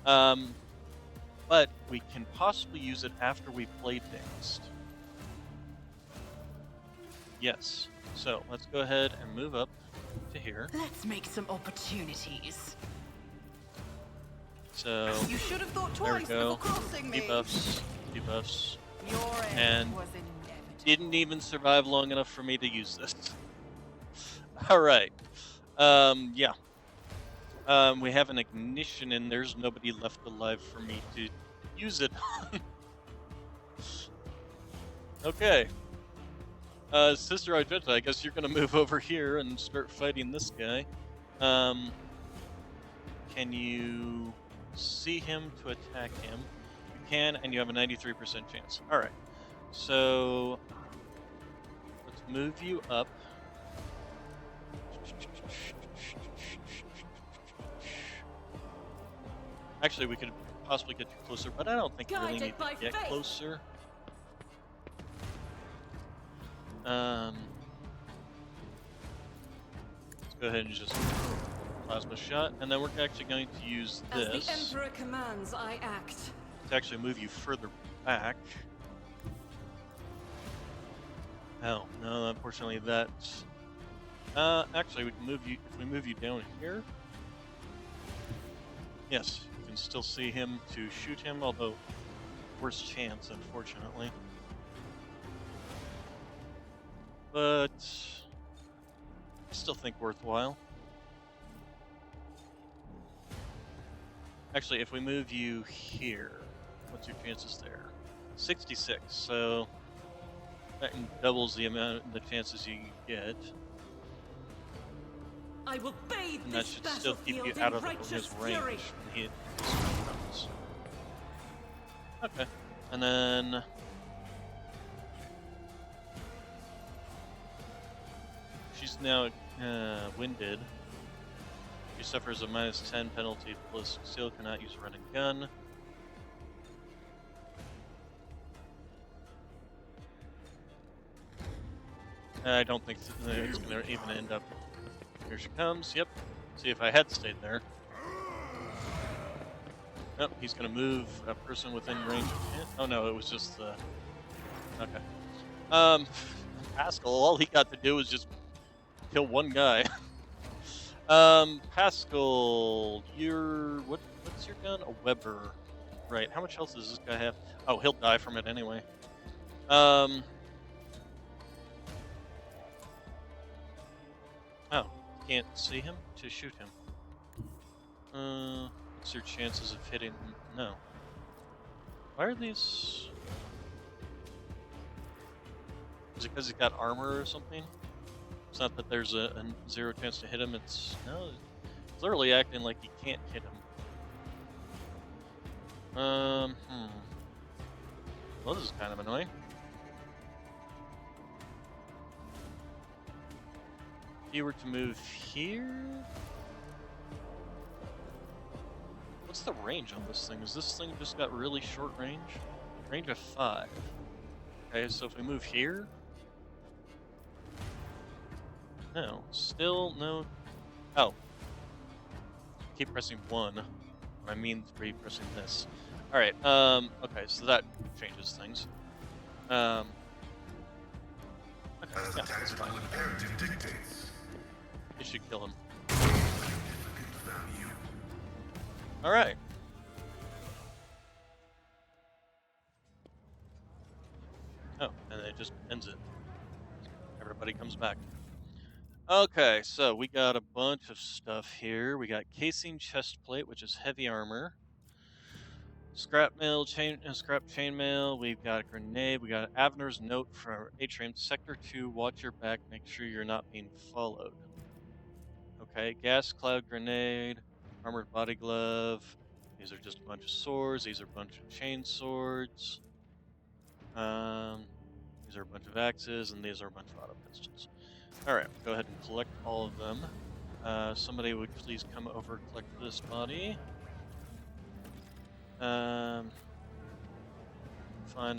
But we can possibly use it after we blade danced. Yes. So let's go ahead and move up to here. Let's make some opportunities. So You should have thought there we twice go. before crossing me. Debuffs, debuffs. Your end And was inevitable. Didn't even survive long enough for me to use this. All right. Yeah. We have an ignition and there's nobody left alive for me to use it. Okay. Sister Argenta, I guess you're gonna move over here and start fighting this guy. Can you see him to attack him? You can, and you have a 93% chance. Alright. So let's move you up. Actually, we could possibly get you closer, but I don't think we really Guided need by to get faith. closer. Let's go ahead and just plasma shot, and then we're actually going to use As this the Emperor commands, I act. to actually move you further back. Oh, no, unfortunately that's... actually, we can move you, if we move you down here. Yes, you can still see him to shoot him, although worse chance, unfortunately. But I still think worthwhile. Actually, if we move you here, what's your chances there? 66, so that doubles the amount, the chances you get. I will bathe And that this should still keep you battlefield out in of righteous his range fury. when he comes. Okay, and then she's now winded. She suffers a -10 penalty. Plus, still cannot use a running gun. I don't think it's going to even end up. Here she comes. Yep. See, if I had stayed there. Nope, he's going to move a person within range of hit. Oh no, it was just the... Okay. Pascal, all he got to do was just kill one guy. Pascal, what's your gun? A Weber. Right, how much health does this guy have? Oh, he'll die from it anyway. Oh, can't see him to shoot him. What's your chances of hitting him? No. Why are these... Is it because he's got armor or something? It's not that there's a 0 chance to hit him, it's... No, it's literally acting like he can't hit him. Well, this is kind of annoying. If you were to move here... What's the range on this thing? Is this thing just got really short range? Range of 5. Okay, so if we move here... No, still no. Oh, keep pressing 1. I mean 3 pressing this. Alright, okay, so that changes things. Okay, yeah, that's fine. You should kill him. Alright. Oh, and it just ends it. Everybody comes back. Okay, so we got a bunch of stuff here. We got casing chest plate, which is heavy armor. Scrap chainmail. We've got a grenade. We got Avner's note for Atrium Sector 2. Watch your back. Make sure you're not being followed. Okay, gas cloud grenade, armored body glove. These are just a bunch of swords. These are a bunch of chain swords. These are a bunch of axes, and these are a bunch of auto pistols. All right, go ahead and collect all of them. Somebody would please come over collect this body. Find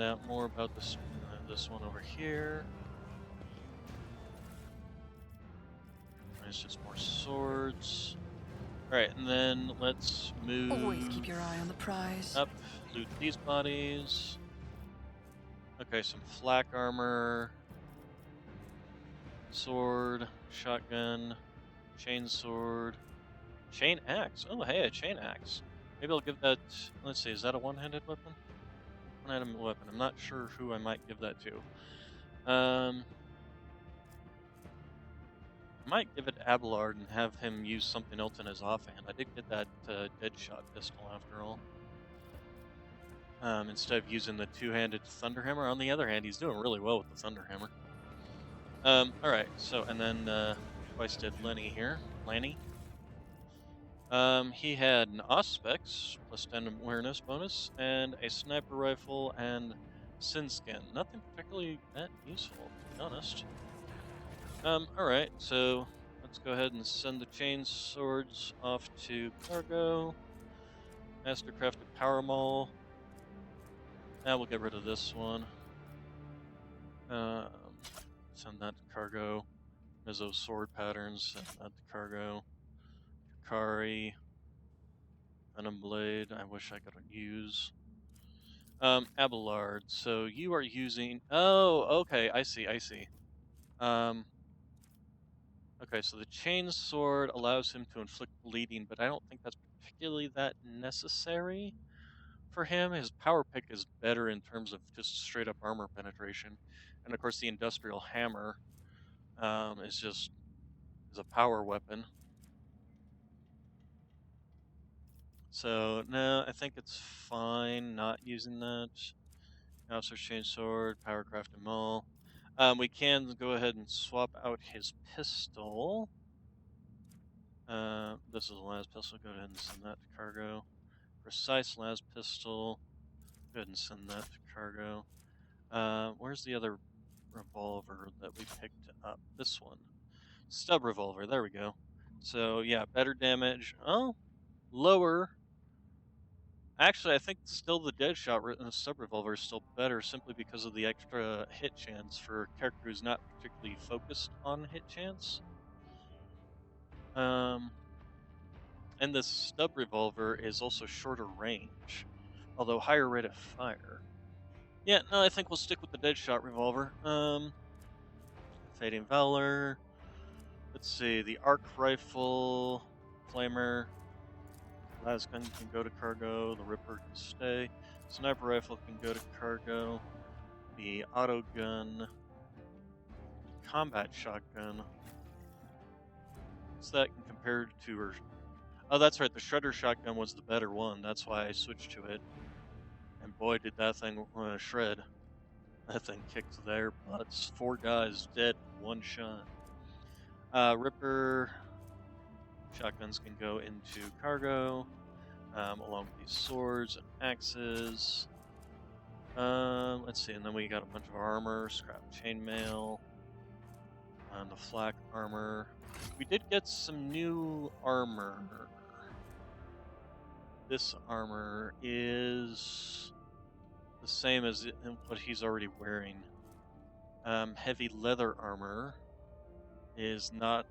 out more about this this one over here. It's just more swords. All right, and then let's move. Always keep your eye on the prize. Up, loot these bodies. Okay, some flak armor, sword, shotgun, chain sword, chain axe. Oh, hey, a chain axe. Maybe I'll give that. Let's see, is that a one-handed weapon? One-handed weapon. I'm not sure who I might give that to. I might give it to Abelard and have him use something else in his offhand. I did get that Deadshot pistol after all. Instead of using the two-handed Thunderhammer. On the other hand, he's doing really well with the Thunderhammer. Alright, so, and then, twice did Lenny here. Lanny. He had an Auspex, plus 10 awareness bonus, and a sniper rifle and Sin Skin. Nothing particularly that useful, to be honest. Alright, so let's go ahead and send the chain swords off to cargo. Mastercrafted Power Maul. Now we'll get rid of this one. Send that to cargo. There's those sword patterns, send that to cargo. Kari. Venom Blade, I wish I could use. Abelard, so you are using... Oh, okay, I see. Okay, so the chain sword allows him to inflict bleeding, but I don't think that's particularly that necessary for him. His power pick is better in terms of just straight up armor penetration. And of course the industrial hammer is a power weapon. So no, I think it's fine not using that. Officer's chain sword, powercraft and maul. We can go ahead and swap out his pistol. This is the last pistol. Go ahead and send that to cargo. Precise las pistol. Go ahead and send that to cargo. Where's the other revolver that we picked up? This one. Stub revolver. There we go. So yeah, better damage. Oh, lower. Actually, I think still the Deadshot Stub revolver is still better simply because of the extra hit chance for a character who's not particularly focused on hit chance. And the Stub revolver is also shorter range, although higher rate of fire. Yeah, no, I think we'll stick with the Deadshot revolver. Fading Valor. Let's see, the Arc Rifle, Flamer. Lasgun can go to cargo, the Ripper can stay. Sniper Rifle can go to cargo. The Auto Gun. Combat Shotgun. What's that compared to her? Oh, that's right, the Shredder Shotgun was the better one. That's why I switched to it. And boy, did that thing shred. That thing kicked their butts. 4 guys dead, 1 shot. Ripper. Shotguns can go into cargo, along with these swords and axes. Let's see, and then we got a bunch of armor, scrap chainmail, and the flak armor. We did get some new armor. This armor is the same as what he's already wearing. Heavy leather armor. is not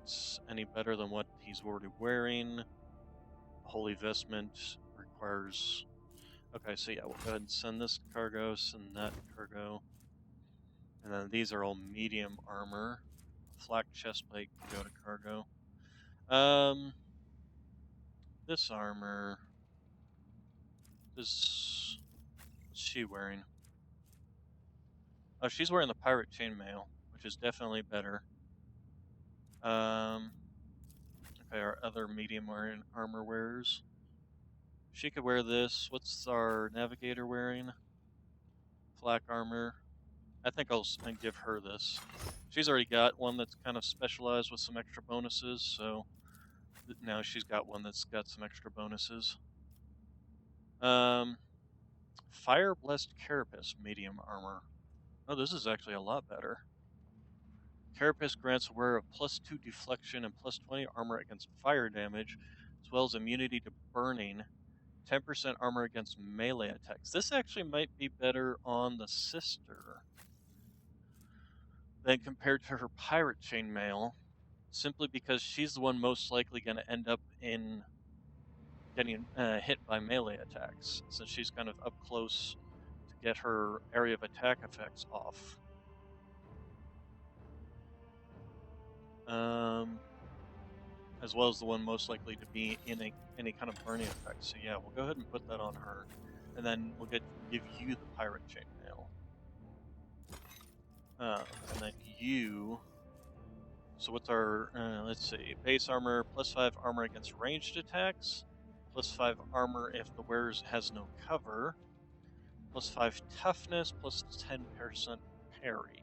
any better than what he's already wearing. Holy Vestment requires... Okay, so yeah, we'll go ahead and send this cargo, send that cargo. And then these are all medium armor. Flak chestplate can go to cargo. This armor is... What's she wearing? Oh, she's wearing the pirate chainmail, which is definitely better. Okay, our other medium wearing armor wearers. She could wear this. What's our navigator wearing? Flak armor. I think I'll give her this. She's already got one that's kind of specialized with some extra bonuses, so now she's got one that's got some extra bonuses. Fire Blessed Carapace medium armor. Oh, this is actually a lot better. Carapace grants a wearer of +2 deflection and +20 armor against fire damage, as well as immunity to burning, 10% armor against melee attacks. This actually might be better on the sister than compared to her pirate chainmail, simply because she's the one most likely going to end up in getting hit by melee attacks, since she's kind of up close to get her area of attack effects off. As well as the one most likely to be in any kind of burning effect. So yeah, we'll go ahead and put that on her, and then we'll give you the pirate chainmail. And then you... So what's our, let's see, base armor, +5 armor against ranged attacks, +5 armor if the wearer has no cover, +5 toughness, +10% parry.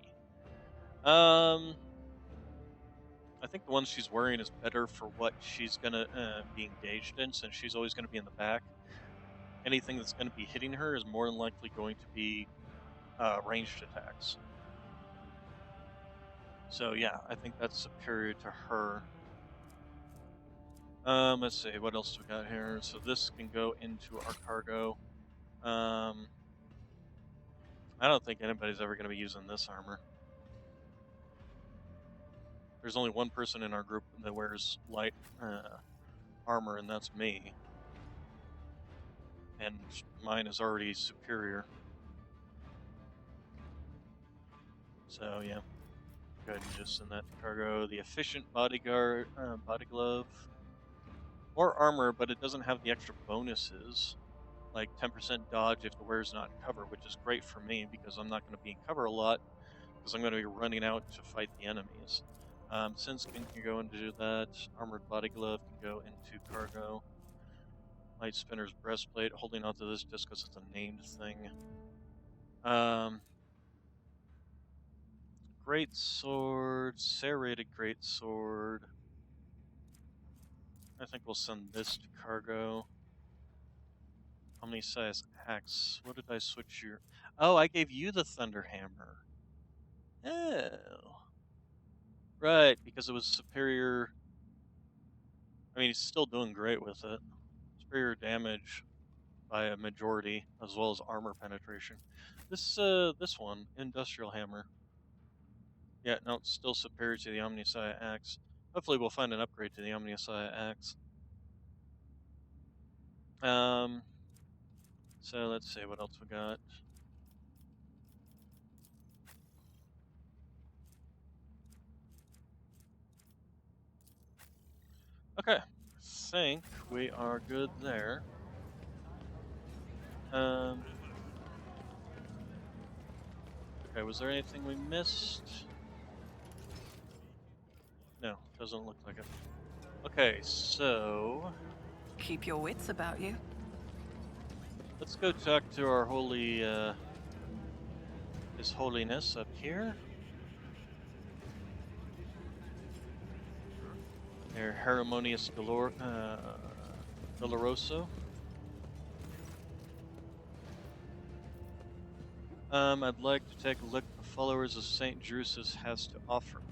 I think the one she's wearing is better for what she's gonna be engaged in, since she's always gonna be in the back. Anything that's gonna be hitting her is more than likely going to be ranged attacks. So yeah, I think that's superior to her. Let's see, what else do we got here? So this can go into our cargo. I don't think anybody's ever going to be using this armor. There's only one person in our group that wears light armor, and that's me. And mine is already superior. So yeah, go ahead and just send that to cargo. The efficient bodyguard, body glove. More armor, but it doesn't have the extra bonuses, like 10% dodge if the wearer's not in cover, which is great for me because I'm not going to be in cover a lot because I'm going to be running out to fight the enemies. Sinskin can go into that. Armored body glove can go into cargo. Light spinner's breastplate, holding onto this just because it's a named thing. Great sword, serrated great sword. I think we'll send this to cargo. Omni-size axe. What did I switch your... Oh, I gave you the Thunder Hammer. Oh. Right, because it was superior... I mean, he's still doing great with it. Superior damage by a majority, as well as armor penetration. This one, Industrial Hammer. Yeah, no, it's still superior to the Omni-size axe. Hopefully we'll find an upgrade to the Omni-size axe. So let's see what else we got. Okay, I think we are good there. Okay, was there anything we missed? No, doesn't look like it. Okay, so Keep your wits about you. let's go talk to our holy, His Holiness up here. Their Harmonious Doloroso. I'd like to take a look at the followers of St. Drusus has to offer me.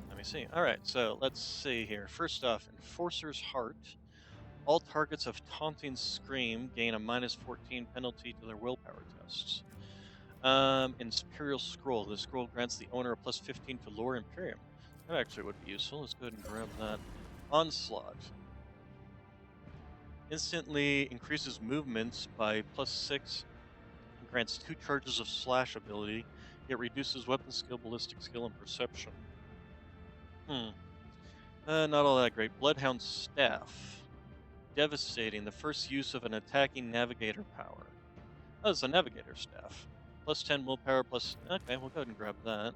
Let me see. Alright, so let's see here. First off, Enforcer's Heart. All targets of Taunting Scream gain a -14 penalty to their willpower tests. Imperial Scroll. The scroll grants the owner a plus 15 to Lore Imperium. That actually would be useful. Let's go ahead and grab that. Onslaught. Instantly increases movements by plus 6 and grants 2 charges of slash ability. It reduces weapon skill, ballistic skill, and perception. Not all that great. Bloodhound Staff. Devastating. The first use of an attacking navigator power. Oh, it's a navigator staff. Plus 10 willpower, plus... Okay, we'll go ahead and grab that.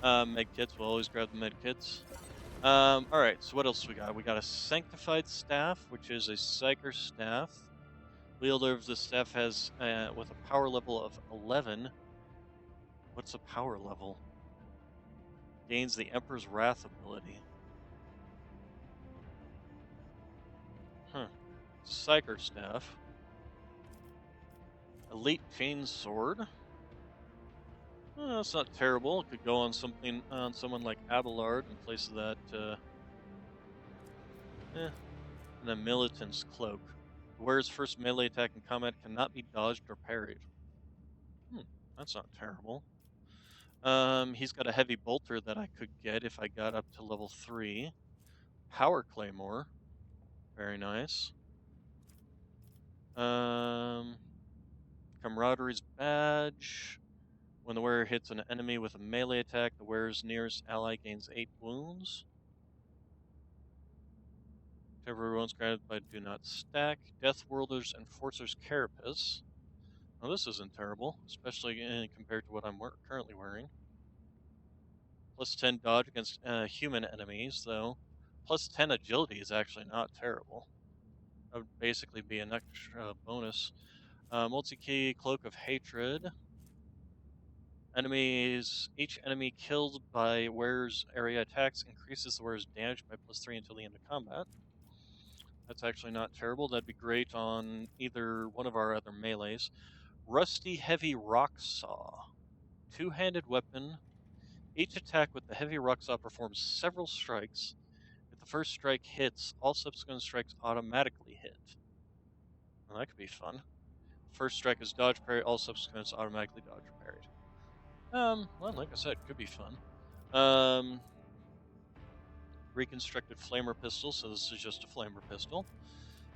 Medkits, we'll always grab the medkits. Alright, so what else we got? We got a Sanctified Staff, which is a Psyker Staff. Wielder of the staff has, with a power level of 11. What's a power level? Gains the Emperor's Wrath ability. Psyker Staff. Elite Chain Sword. That's not terrible. It could go on someone like Abelard in place of that. And a Militant's Cloak. Wears first melee attack in combat cannot be dodged or parried. That's not terrible. He's got a heavy bolter that I could get if I got up to level 3. Power Claymore. Very nice. Camaraderie's Badge. When the wearer hits an enemy with a melee attack, the wearer's nearest ally gains 8 wounds. Temporary wounds granted by Do Not Stack. Death Worlder's Enforcer's Carapace. Well, this isn't terrible, especially compared to what I'm currently wearing. Plus 10 dodge against human enemies, though. Plus 10 agility is actually not terrible. That would basically be an extra bonus. Multi-key Cloak of Hatred. Each enemy killed by wearer's area attacks increases the wearer's damage by plus 3 until the end of combat. That's actually not terrible. That'd be great on either one of our other melees. Rusty Heavy Rock Saw. Two-handed weapon. Each attack with the Heavy Rock Saw performs several strikes. If the first strike hits, all subsequent strikes automatically hit. Well, that could be fun. First strike is dodge parry, all subsequents automatically dodge or parried. Well, like I said, could be fun. Reconstructed flamer pistol, so this is just a flamer pistol.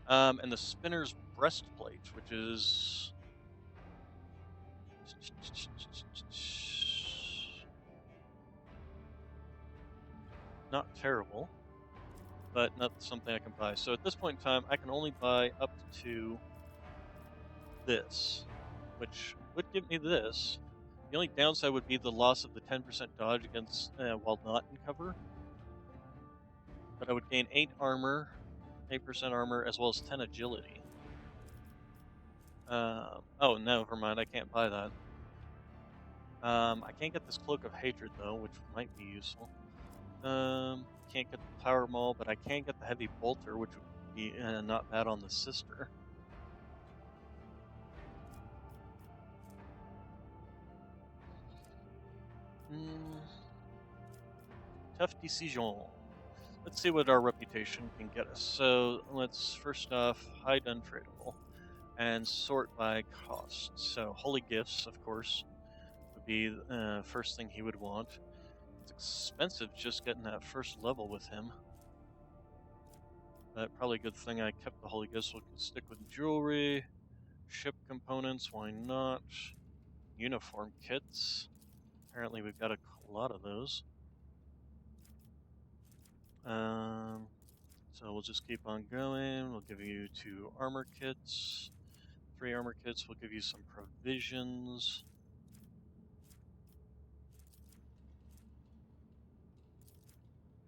And the Spinner's Breastplate, which is... not terrible, but not something I can buy. So at this point in time, I can only buy up to this, which would give me this. The only downside would be the loss of the 10% dodge against while not in cover. But I would gain 8 armor, 8% armor, as well as 10 agility. Oh, no, never mind. I can't buy that. I can't get this Cloak of Hatred, though, which might be useful. Can't get the Power Maul, but I can get the Heavy Bolter, which would be not bad on the Sister. Tough decision. Let's see what our reputation can get us. So let's first off hide untradeable and sort by cost. So Holy Gifts, of course, would be the first thing he would want. It's expensive just getting that first level with him. But probably a good thing I kept the Holy Gifts. We can stick with jewelry, ship components, why not? Uniform kits. Apparently we've got a lot of those. So we'll just keep on going. We'll give you 2 armor kits, 3 armor kits. We'll give you some provisions.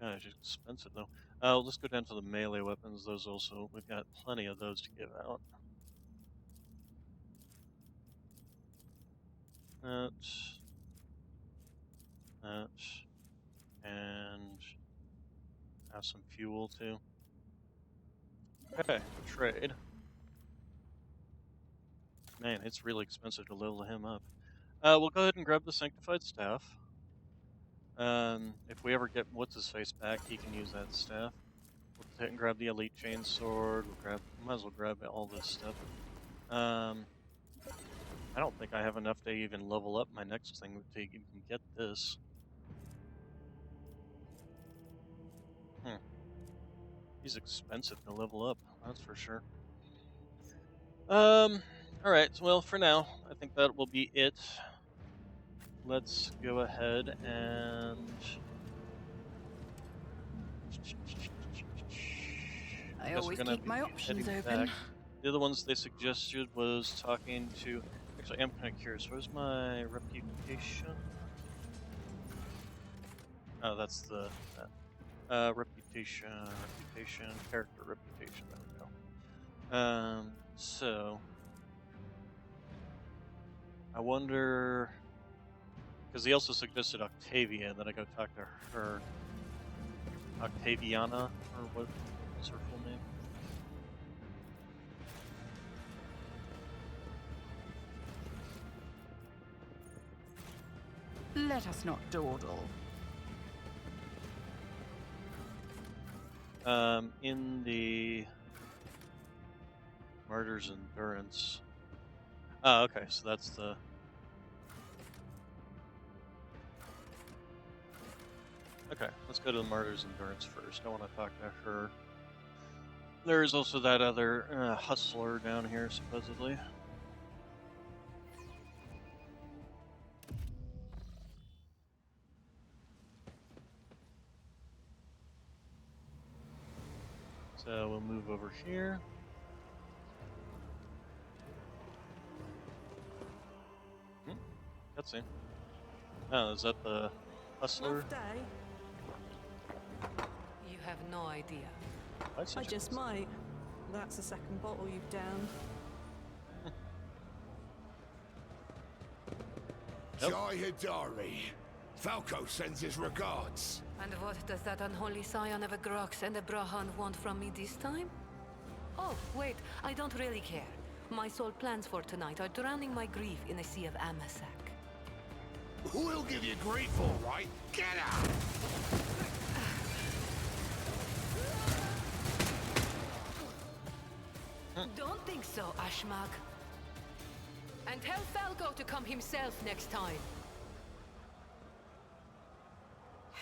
God, it's expensive though. Let's go down to the melee weapons. Those also, we've got plenty of those to give out. That, and have some fuel too. Okay, trade. Man, it's really expensive to level him up. We'll go ahead and grab the Sanctified Staff. If we ever get What's-His-Face back, he can use that staff. We'll go ahead and grab the Elite Chain Sword. Might as well grab all this stuff. I don't think I have enough to even level up my next thing to even get this. Hmm. He's expensive to level up, that's for sure. All right. Well, for now, I think that will be it. Let's go ahead and. I I guess we're always gonna keep be my options heading open. back. The other ones they suggested was talking to. Actually, I'm kind of curious. Where's my reputation? Oh, that's the reputation, character reputation. There we go. So I wonder because he also suggested Octavia that I go talk to her, Octaviana, or what was her full name? Let us not dawdle. In the Martyr's Endurance. Oh, okay, so that's the. Okay, let's go to the Martyr's Endurance first. I want to talk to her. There's also that other hustler down here, supposedly. So we'll move over here. Cutscene. Oh, is that the hustler? Rough day. You have no idea. Why I such a just cutscene? might. That's the second bottle you've downed. Yep. Jai Hidari. Falco sends his regards. And what does that unholy scion of a Grox and a Brahan want from me this time? Oh, wait, I don't really care. My sole plans for tonight are drowning my grief in a sea of Amasak. We'll give you grief, all right. Get out! Don't think so, Ashmak. And tell Falco to come himself next time.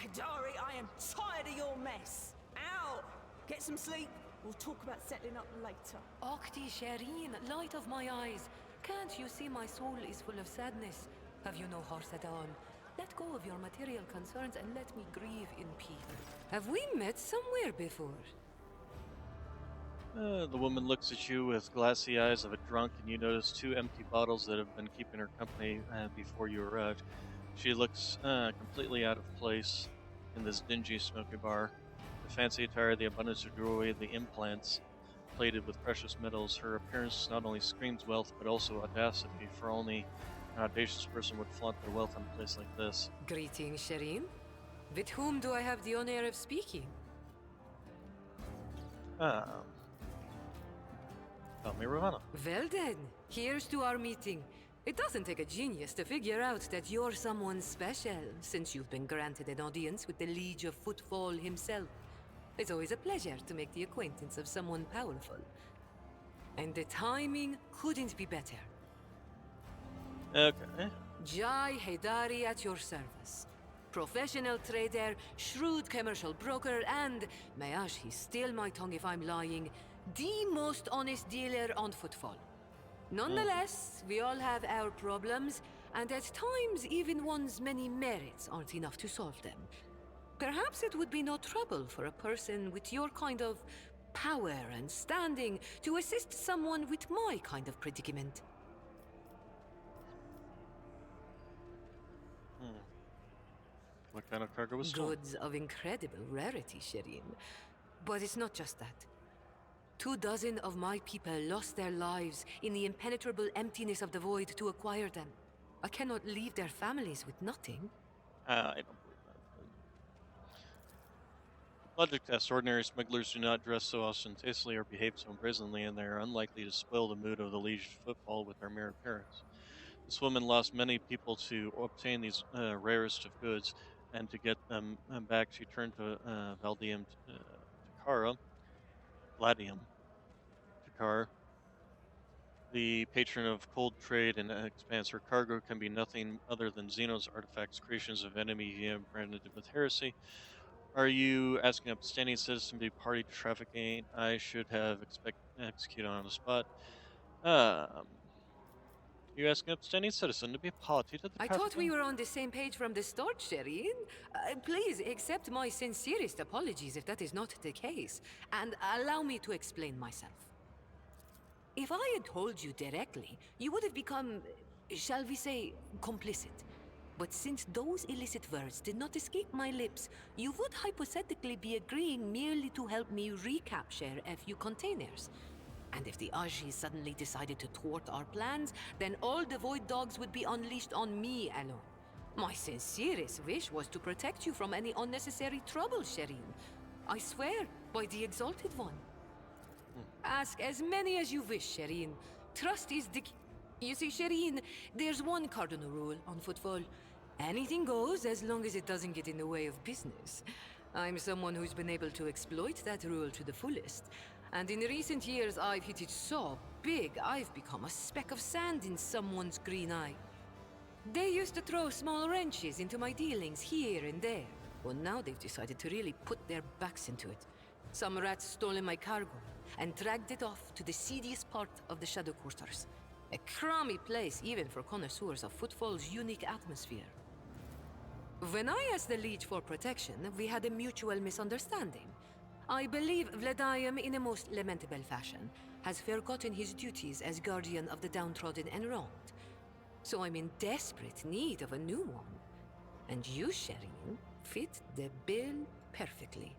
Hidari, I am tired of your mess. Out! Get some sleep. We'll talk about settling up later. Okti Shireen, light of my eyes. Can't you see my soul is full of sadness? Have you no horse at all? Let go of your material concerns and let me grieve in peace. Have we met somewhere before? The woman looks at you with glassy eyes of a drunk, and you notice two empty bottles that have been keeping her company before you arrived. She looks completely out of place in this dingy, smoky bar. The fancy attire, the abundance of jewelry, the implants plated with precious metals. Her appearance not only screams wealth, but also audacity, for only an audacious person would flaunt their wealth in a place like this. Greetings, Shireen. With whom do I have the honor of speaking? Tell me, Ravana. Well then, here's to our meeting. It doesn't take a genius to figure out that you're someone special, since you've been granted an audience with the Liege of Footfall himself. It's always a pleasure to make the acquaintance of someone powerful. And the timing couldn't be better. Okay. Jai Haidari at your service. Professional trader, shrewd commercial broker, and, may he steal my tongue if I'm lying, the most honest dealer on Footfall. Nonetheless, we all have our problems, and at times even one's many merits aren't enough to solve them. Perhaps it would be no trouble for a person with your kind of power and standing to assist someone with my kind of predicament. What kind of cargo was stolen? Goods of incredible rarity, Shireen. But it's not just that. 24 of my people lost their lives in the impenetrable emptiness of the void to acquire them. I cannot leave their families with nothing. I don't believe that. Logic test. Ordinary smugglers do not dress so ostentatiously or behave so brazenly, and they are unlikely to spoil the mood of the Liege Footfall with their mere appearance. This woman lost many people to obtain these rarest of goods, and to get them back, she turned to Valdium Takara, Gladium Takar, the patron of cold trade and expands her cargo, can be nothing other than Xenos artifacts, creations of enemy branded with heresy. Are you asking an upstanding citizen to be party to trafficking? I should have executed on the spot. Um, you asking an upstanding citizen to be a party to the I thought we trafficking? were on the same page from the start, Shireen. Please accept my sincerest apologies if that is not the case, and allow me to explain myself. If I had told you directly, you would have become, shall we say, complicit. But since those illicit words did not escape my lips, you would hypothetically be agreeing merely to help me recapture a few containers. And if the Aji suddenly decided to thwart our plans, then all the Void Dogs would be unleashed on me alone. My sincerest wish was to protect you from any unnecessary trouble, Shireen. I swear, by the Exalted One. Ask as many as you wish, Shireen. Trust is the key. You see, Shireen, there's one cardinal rule on footfall. Anything goes as long as it doesn't get in the way of business. I'm someone who's been able to exploit that rule to the fullest. And in recent years, I've hit it so big, I've become a speck of sand in someone's green eye. They used to throw small wrenches into my dealings here and there. Well, now they've decided to really put their backs into it. Some rats stolen my cargo and dragged it off to the seediest part of the Shadow Quarters. A crummy place even for connoisseurs of Footfall's unique atmosphere. When I asked the Liege for protection, we had a mutual misunderstanding. I believe Vladimir, in a most lamentable fashion, has forgotten his duties as guardian of the downtrodden and wronged. So I'm in desperate need of a new one. And you, Shireen, fit the bill perfectly.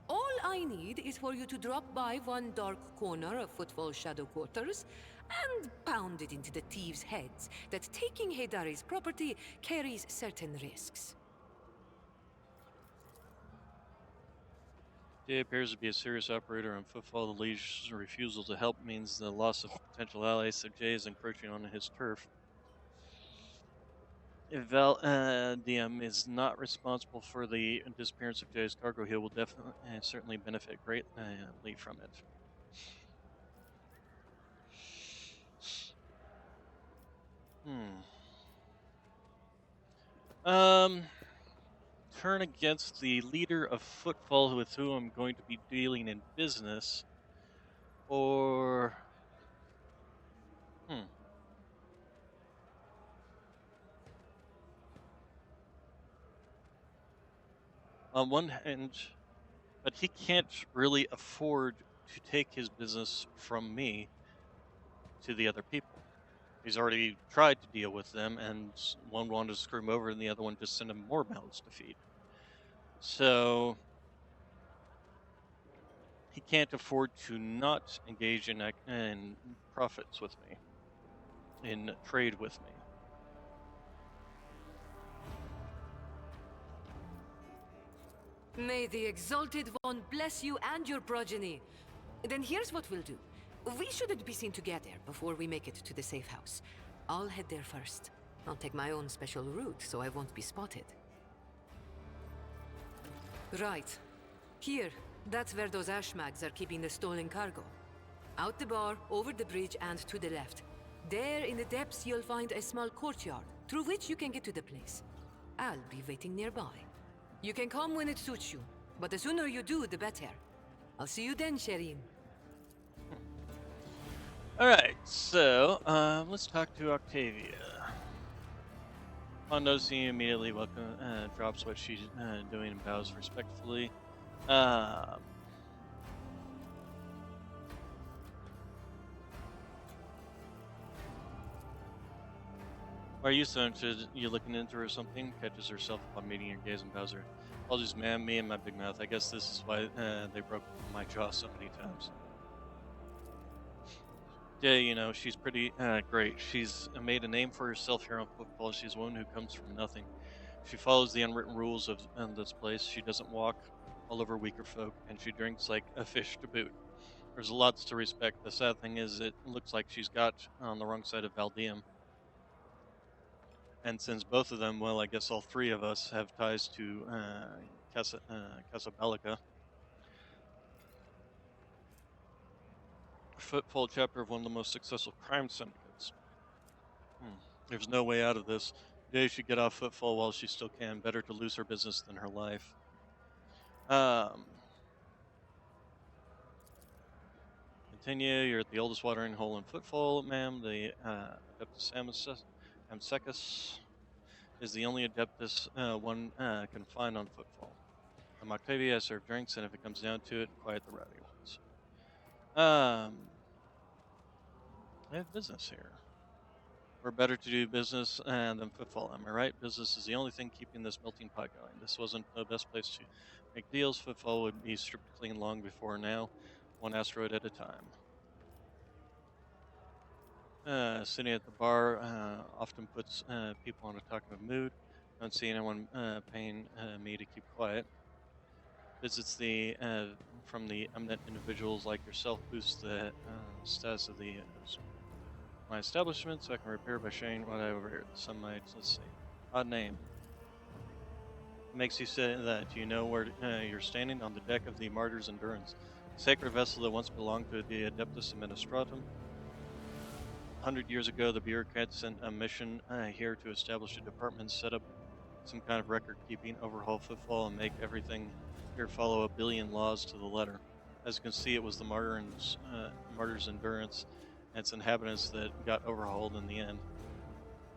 All I need is for you to drop by one dark corner of Footfall's Shadow Quarters and pound it into the thieves' heads that taking Heydari's property carries certain risks. Day appears to be a serious operator on footfall. The Liege's refusal to help means the loss of potential allies, so Jay is encroaching on his turf. If DM is not responsible for the disappearance of Jay's cargo, he will definitely certainly benefit greatly from it. Turn against the leader of Footfall with whom I'm going to be dealing in business, or on one hand, but he can't really afford to take his business from me to the other people. He's already tried to deal with them, and one wanted to screw him over, and the other one just sent him more mouths to feed. So he can't afford to not engage in profits with me, in trade with me. May the Exalted One bless you and your progeny. Then here's what we'll do. We shouldn't be seen together before we make it to the safe house. I'll head there first. I'll take my own special route so I won't be spotted. Right. Here, that's where those ashmags are keeping the stolen cargo. Out the bar, over the bridge, and to the left. There in the depths you'll find a small courtyard, through which you can get to the place. I'll be waiting nearby. You can come when it suits you, but the sooner you do, the better. I'll see you then, Shireen. Alright, so let's talk to Octavia. On noticing you immediately drops what she's doing and bows respectfully. Why are you so interested? You looking into her or something? Catches herself upon meeting your gaze and bows her. Apologies, ma'am, me and my big mouth. I guess this is why they broke my jaw so many times. Yeah, you know, she's pretty great. She's made a name for herself here on football. She's one who comes from nothing. She follows the unwritten rules of this place. She doesn't walk all over weaker folk, and she drinks like a fish to boot. There's lots to respect. The sad thing is, it looks like she's got on the wrong side of Valdium. And since both of them, well, I guess all three of us have ties to Casablanca. Footfall chapter of one of the most successful crime syndicates. There's no way out of this. Today should get off Footfall while she still can. Better to lose her business than her life. Continue. You're at the oldest watering hole in Footfall, ma'am. The Adeptus Amsecus is the only Adeptus one can find on Footfall. I'm Octavia. I serve drinks, and if it comes down to it, quiet the rowdy ones. I have business here. We're better to do business than Footfall, am I right? Business is the only thing keeping this melting pot going. This wasn't the best place to make deals. Footfall would be stripped clean long before now, one asteroid at a time. Sitting at the bar often puts people in a talkative mood. I don't see anyone paying me to keep quiet. Visits from the eminent individuals like yourself boosts the status of my establishment, so I can repair by sharing what I overheard. Some might, let's see, odd name. What makes you say that? Do you know where you're standing? On the deck of the Martyr's Endurance, a sacred vessel that once belonged to the Adeptus Administratum. 100 years ago, the bureaucrats sent a mission here to establish a department, set up some kind of record keeping, overhaul Footfall, and make everything here follow a billion laws to the letter. As you can see, it was the Martyr's Endurance and its inhabitants that got overhauled in the end.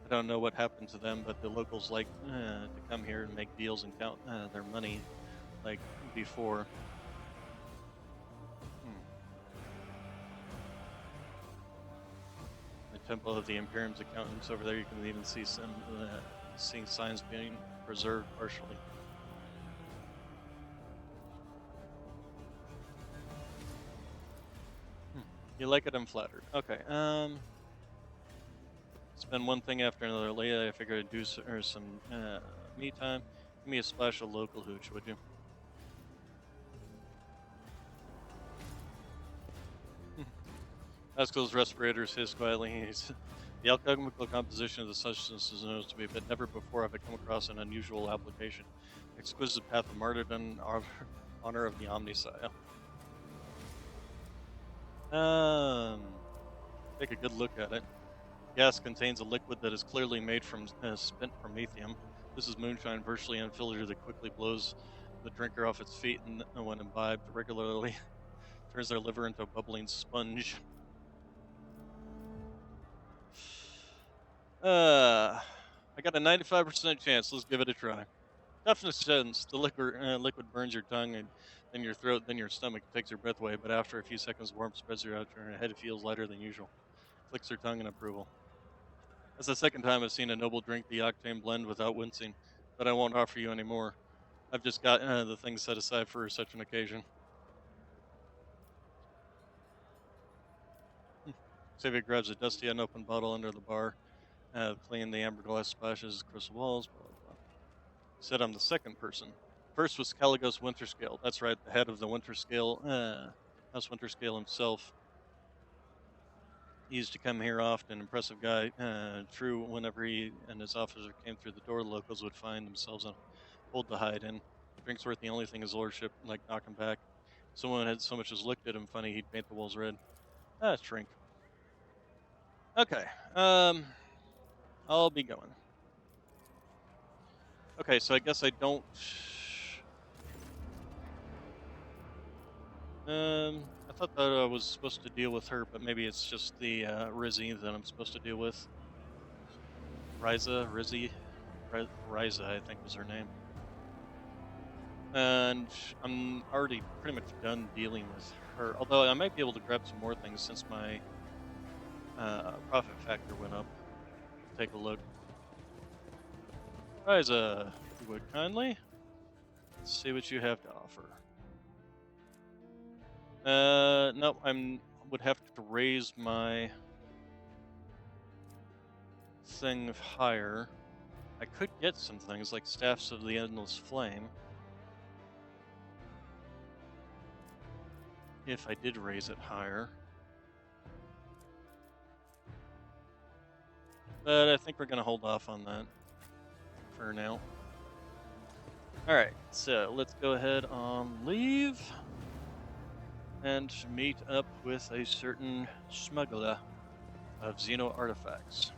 I don't know what happened to them, but the locals like to come here and make deals and count their money like before. The Temple of the Imperium's accountants over there, you can even see some seeing signs being preserved partially. You like it? I'm flattered. Okay. It's been one thing after another. Lately, I figured I'd do some me time. Give me a splash of local hooch, would you? Haskell's respirators hiss quietly. The alchemical composition of the substance is known to me, but never before have I come across an unusual application. Exquisite path of martyrdom, honor of the Omniscient. Take a good look at it. Gas contains a liquid that is clearly made from spent promethium. This is moonshine virtually unfiltered that quickly blows the drinker off its feet, and when imbibed regularly, turns their liver into a bubbling sponge. I got a 95% chance. Let's give it a try. Toughness sense. The liquid burns your tongue and then your throat, then your stomach, takes your breath away. But after a few seconds, warmth spreads throughout your head. It feels lighter than usual. Flicks her tongue in approval. That's the second time I've seen a noble drink the octane blend without wincing, but I won't offer you any more. I've just got the things set aside for such an occasion. Xavier grabs a dusty, unopened bottle under the bar, cleaning the amber glass splashes across the walls. Blah, blah, blah. Said I'm the second person. First was Caligos Winterscale. That's right, the head of the Winterscale, House Winterscale himself. He used to come here often. Impressive guy. True, whenever he and his officer came through the door, the locals would find themselves on hold to hide in. Drinks weren't the only thing his lordship like knocking back. Someone had so much as looked at him funny, he'd paint the walls red. Shrink. Okay. I'll be going. Okay, so I guess I don't. I thought that I was supposed to deal with her, but maybe it's just the Rizzy that I'm supposed to deal with. Riza, I think was her name. And I'm already pretty much done dealing with her. Although I might be able to grab some more things since my profit factor went up. Take a look. Riza, if you would kindly. Let's see what you have to offer. No, would have to raise my thing higher. I could get some things like Staffs of the Endless Flame. If I did raise it higher. But I think we're going to hold off on that for now. Alright, so let's go ahead on leave. and meet up with a certain smuggler of Xenoartifacts.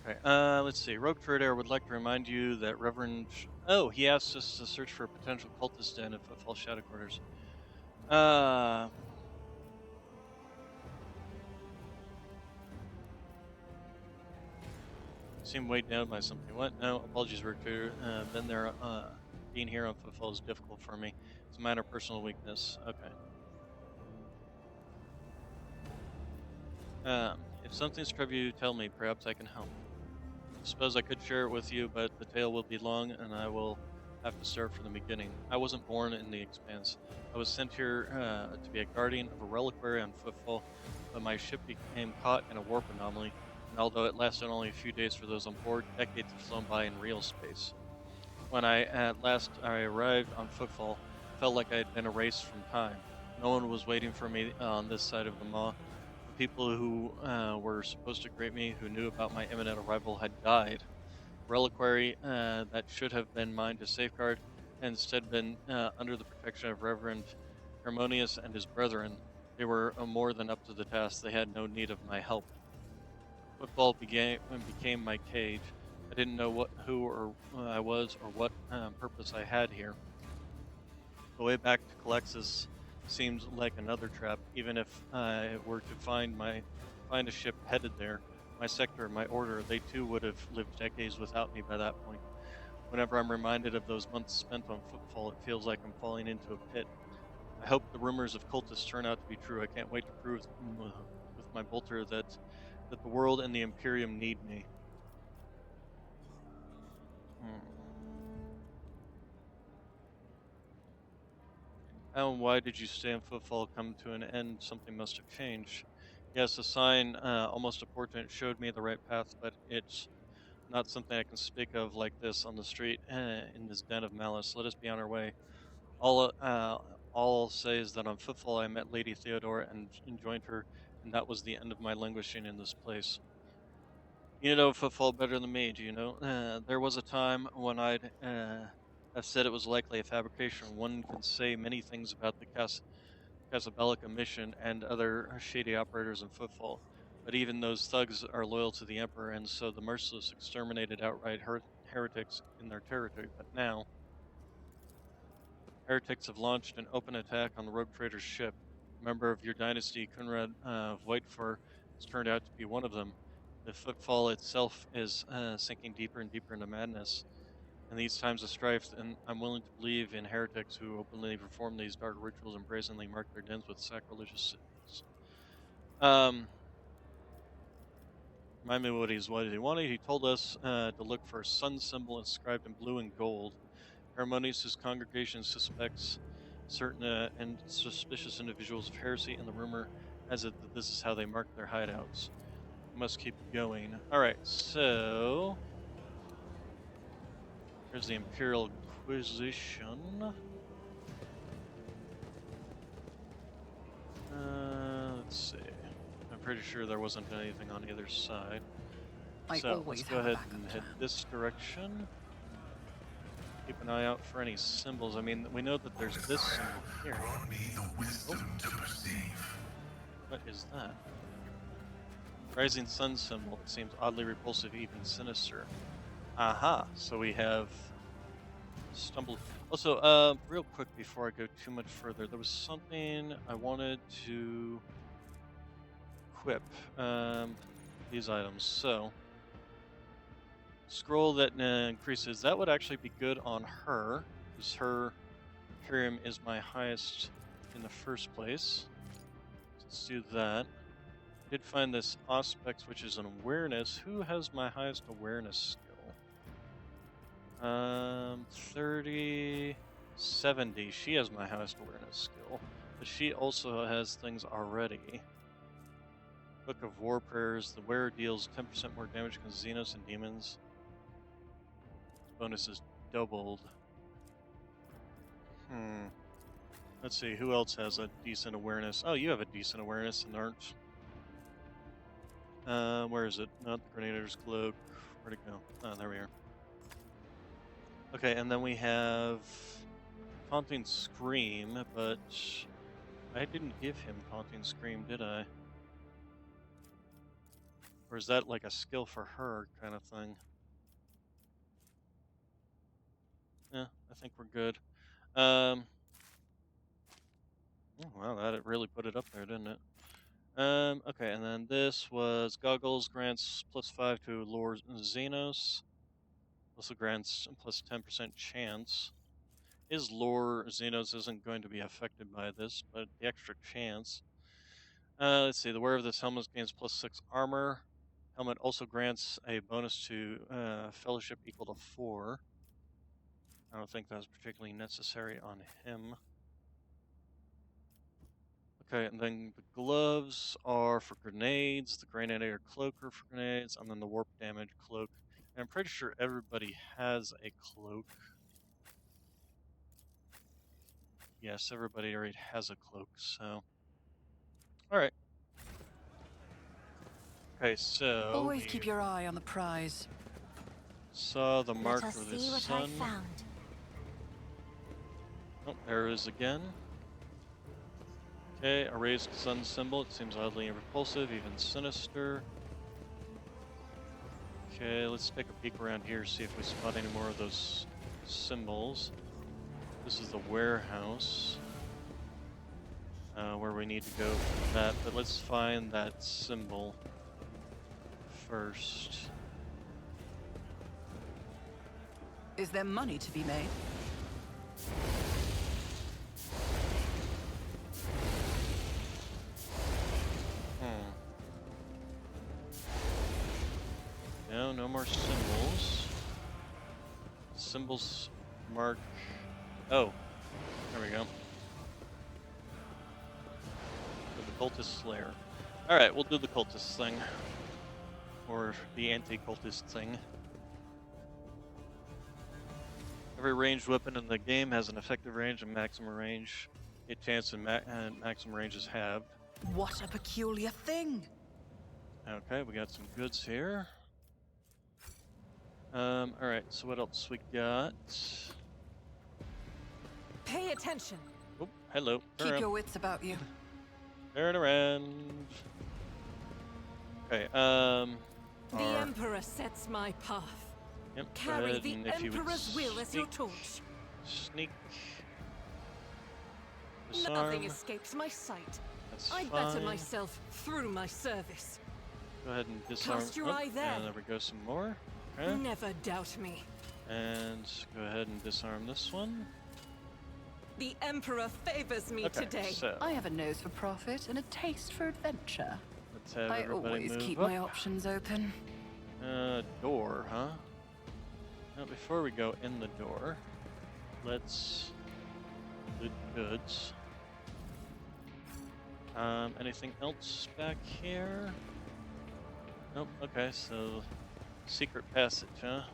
Okay, let's see. Rogue Trader would like to remind you that Reverend. Oh, he asked us to search for a potential cultist den at Footfall Shadow Quarters. Uh, seem weighed down by something. What? No, apologies, Rogue Trader. Been there. Being here on Footfall is difficult for me. It's a minor personal weakness. Okay. If something's trouble you, tell me. Perhaps I can help. Suppose I could share it with you, but the tale will be long, and I will have to start from the beginning. I wasn't born in the Expanse. I was sent here to be a guardian of a reliquary on Footfall, but my ship became caught in a warp anomaly, and although it lasted only a few days for those on board, decades have flown by in real space. When at last I arrived on Footfall, I felt like I had been erased from time. No one was waiting for me on this side of the Maw. The people who were supposed to greet me, who knew about my imminent arrival, had died. Reliquary that should have been mine to safeguard, had instead been under the protection of Reverend Harmonious and his brethren. They were more than up to the task. They had no need of my help. Football became my cage. I didn't know who or I was, or what purpose I had here. The way back to Calexis seemed like another trap. Even if I were to find a ship headed there, my sector, my order, they too would have lived decades without me by that point. Whenever I'm reminded of those months spent on Footfall, it feels like I'm falling into a pit. I hope the rumors of cultists turn out to be true. I can't wait to prove with my bolter that the world and the Imperium need me. How and why did you stay on Footfall come to an end? Something must have changed. Yes, a sign, almost a portent, showed me the right path, but it's not something I can speak of like this on the street in this den of malice. Let us be on our way. All I'll say is that on Footfall I met Lady Theodora and joined her, and that was the end of my languishing in this place. You know Footfall better than me, do you know? There was a time when I'd have said it was likely a fabrication. One can say many things about the Casabelica mission and other shady operators in Footfall, but even those thugs are loyal to the Emperor, and so the merciless exterminated outright heretics in their territory. But now, heretics have launched an open attack on the rogue trader's ship. A member of your dynasty, Kunrad Voigtfur, has turned out to be one of them. The Footfall itself is sinking deeper and deeper into madness. In these times of strife, and I'm willing to believe in heretics who openly perform these dark rituals and brazenly mark their dens with sacrilegious symbols. Remind me what he wanted. He told us to look for a sun symbol inscribed in blue and gold. Harmonious' congregation suspects certain and suspicious individuals of heresy, and the rumor has it that this is how they mark their hideouts. We must keep going. Alright, so here's the Imperial Inquisition. Let's see. I'm pretty sure there wasn't anything on either side. So let's go ahead and head this direction. Keep an eye out for any symbols. I mean, we know that there's this symbol here. What is that? Rising sun symbol. It seems oddly repulsive, even sinister. Aha! So we have stumbled. Also, real quick before I go too much further, there was something I wanted to equip these items. So, scroll that increases. That would actually be good on her, because her Imperium is my highest in the first place. Let's do that. I did find this Auspex, which is an awareness. Who has my highest awareness skill? 30, 70. She has my highest awareness skill. But she also has things already. Book of War Prayers. The wearer deals 10% more damage against Xenos and demons. Bonus is doubled. Let's see, who else has a decent awareness? Oh, you have a decent awareness and aren't. Where is it? Not the Grenadier's Cloak. Where'd it go? Oh, there we are. Okay, and then we have Taunting Scream, but I didn't give him Taunting Scream, did I? Or is that like a skill for her kind of thing? Yeah, I think we're good. Oh, wow, that really put it up there, didn't it? Okay, and then this was Goggles grants +5 to Lore Xenos. Also grants plus 10% chance. His Lore Xenos isn't going to be affected by this, but the extra chance. Let's see, the wearer of this helmet gains +6 armor. Helmet also grants a bonus to Fellowship equal to 4. I don't think that's particularly necessary on him. Okay, and then the gloves are for grenades, the Grenadier Cloak are for grenades, and then the Warp Damage Cloak. And I'm pretty sure everybody has a cloak. Yes, everybody already has a cloak, so... Alright. Okay, so Always we keep your eye on the prize. saw the Let mark us of the see what I sun. found. Oh, there it is again. Okay, a raised sun symbol. It seems oddly repulsive, even sinister. Okay, let's take a peek around here, see if we spot any more of those symbols. This is the warehouse, where we need to go for that, but let's find that symbol first. Is there money to be made? No, no more symbols. Symbols mark... Oh, there we go. For the Cultist Slayer. Alright, we'll do the Cultist thing. Or the anti-cultist thing. Every ranged weapon in the game has an effective range and maximum range. Hit chance and maximum range is halved. What a peculiar thing! Okay, we got some goods here. Alright, so what else we got? Pay attention. Oh, hello. Keep your wits about you. Turn around. Okay, The Emperor sets my path. Yep, go Carry ahead, the and if you would Emperor's will as your sneak- torch. Sneak. Nothing Disarm. escapes my sight. That's I better fine. myself through my service. Go ahead and disarm. Cast your eye there. And there we go, some more. Okay. Never doubt me. And go ahead and disarm this one. The Emperor favors me Okay, today. so I have a nose for profit and a taste for adventure. let's have I everybody always move keep up. my options open. Door, huh? Now, before we go in the door, let's loot goods. Anything else back here? Nope. Okay, so secret passage, huh? Let's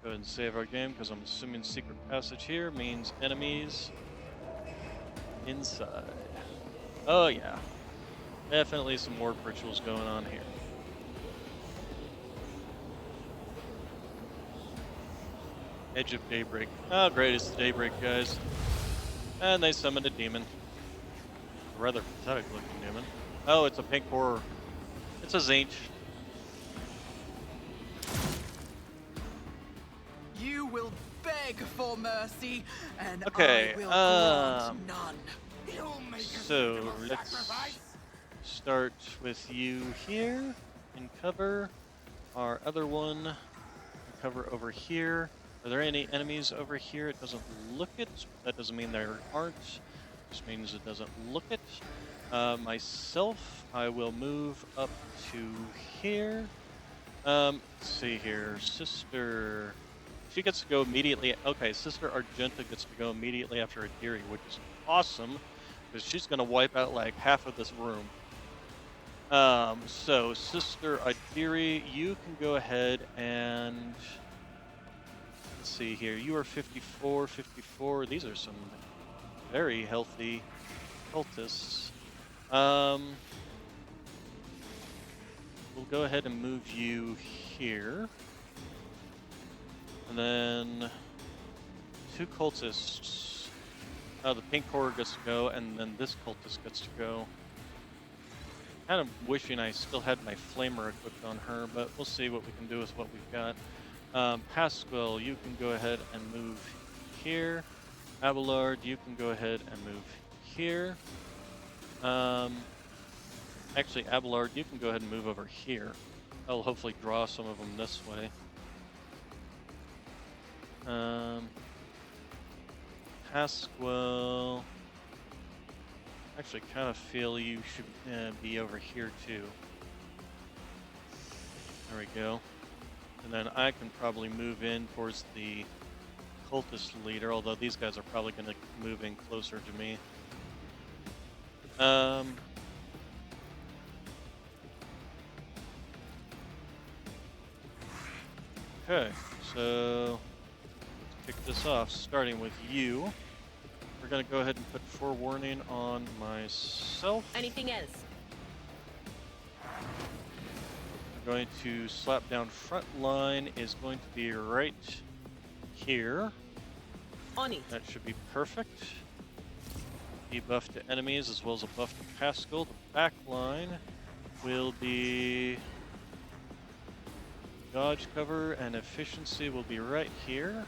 go ahead and save our game because I'm assuming secret passage here means enemies inside. Oh yeah, definitely some warp rituals going on here. Edge of Daybreak. Oh great, it's the Daybreak guys. And they summoned a demon. A rather pathetic looking demon. Oh, it's a pink horror. It's a Zinch. You will beg for mercy, and Okay, I will grant none. You'll make us So into a let's sacrifice. start with you here and cover our other one. Cover over here. Are there any enemies over here? It doesn't look it. That doesn't mean there aren't. Just means it doesn't look it. Myself, I will move up to here. Let's see here. Sister, she gets to go immediately. Okay, Sister Argenta gets to go immediately after Adiri, which is awesome. because she's gonna wipe out like half of this room. So Sister Idiri, you can go ahead and let's see here. You are 54, 54. These are some very healthy cultists. We'll go ahead and move you here. And then 2 cultists. Oh, the pink horror gets to go, and then this cultist gets to go. Kind of wishing I still had my flamer equipped on her, but we'll see what we can do with what we've got. Pasquale, you can go ahead and move here. Abelard, you can go ahead and move here. Actually, Abelard, you can go ahead and move over here. I'll hopefully draw some of them this way. Pasquale, actually kind of feel you should be over here too. There we go. And then I can probably move in towards the cultist leader, although these guys are probably going to move in closer to me. Okay, so let's kick this off, starting with you. We're going to go ahead and put forewarning on myself. Anything else? I'm going to slap down front line is going to be right here. On it. That should be perfect. Debuff to enemies as well as a buff to Pascal. The back line will be dodge cover and efficiency will be right here.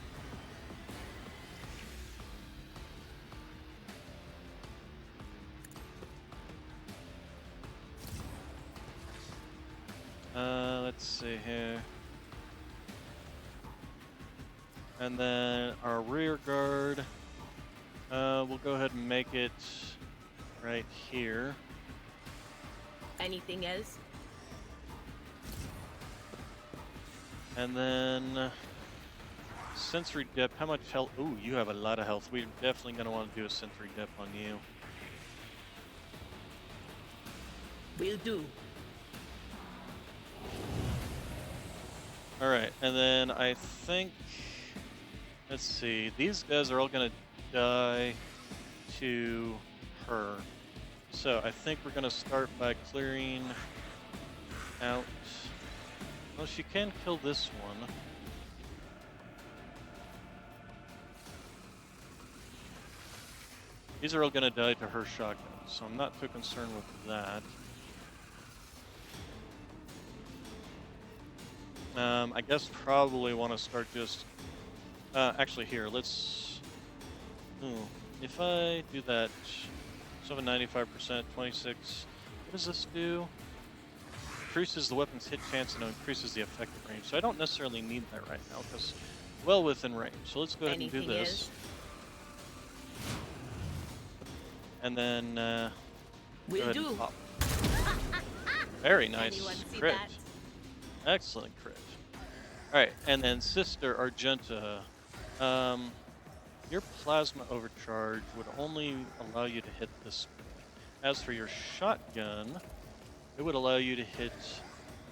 Let's see here. And then our rear guard, we'll go ahead and make it right here. Anything else? And then sensory dip, how much health? Ooh, you have a lot of health. We're definitely going to want to do a sensory dip on you. Will do. Alright, and then I think, let's see, these guys are all going to die to her. So I think we're going to start by clearing out. Well, she can kill this one. These are all going to die to her shotgun, so I'm not too concerned with that. I guess probably want to start just... actually here, let's... if I do that, 95%, 26, what does this do? Increases the weapon's hit chance and increases the effective range. So I don't necessarily need that right now because well within range. So let's go ahead and do this. And then go ahead and pop. Very nice crit. Excellent crit. Alright, and then Sister Argenta. Your plasma overcharge would only allow you to hit this. As for your shotgun, it would allow you to hit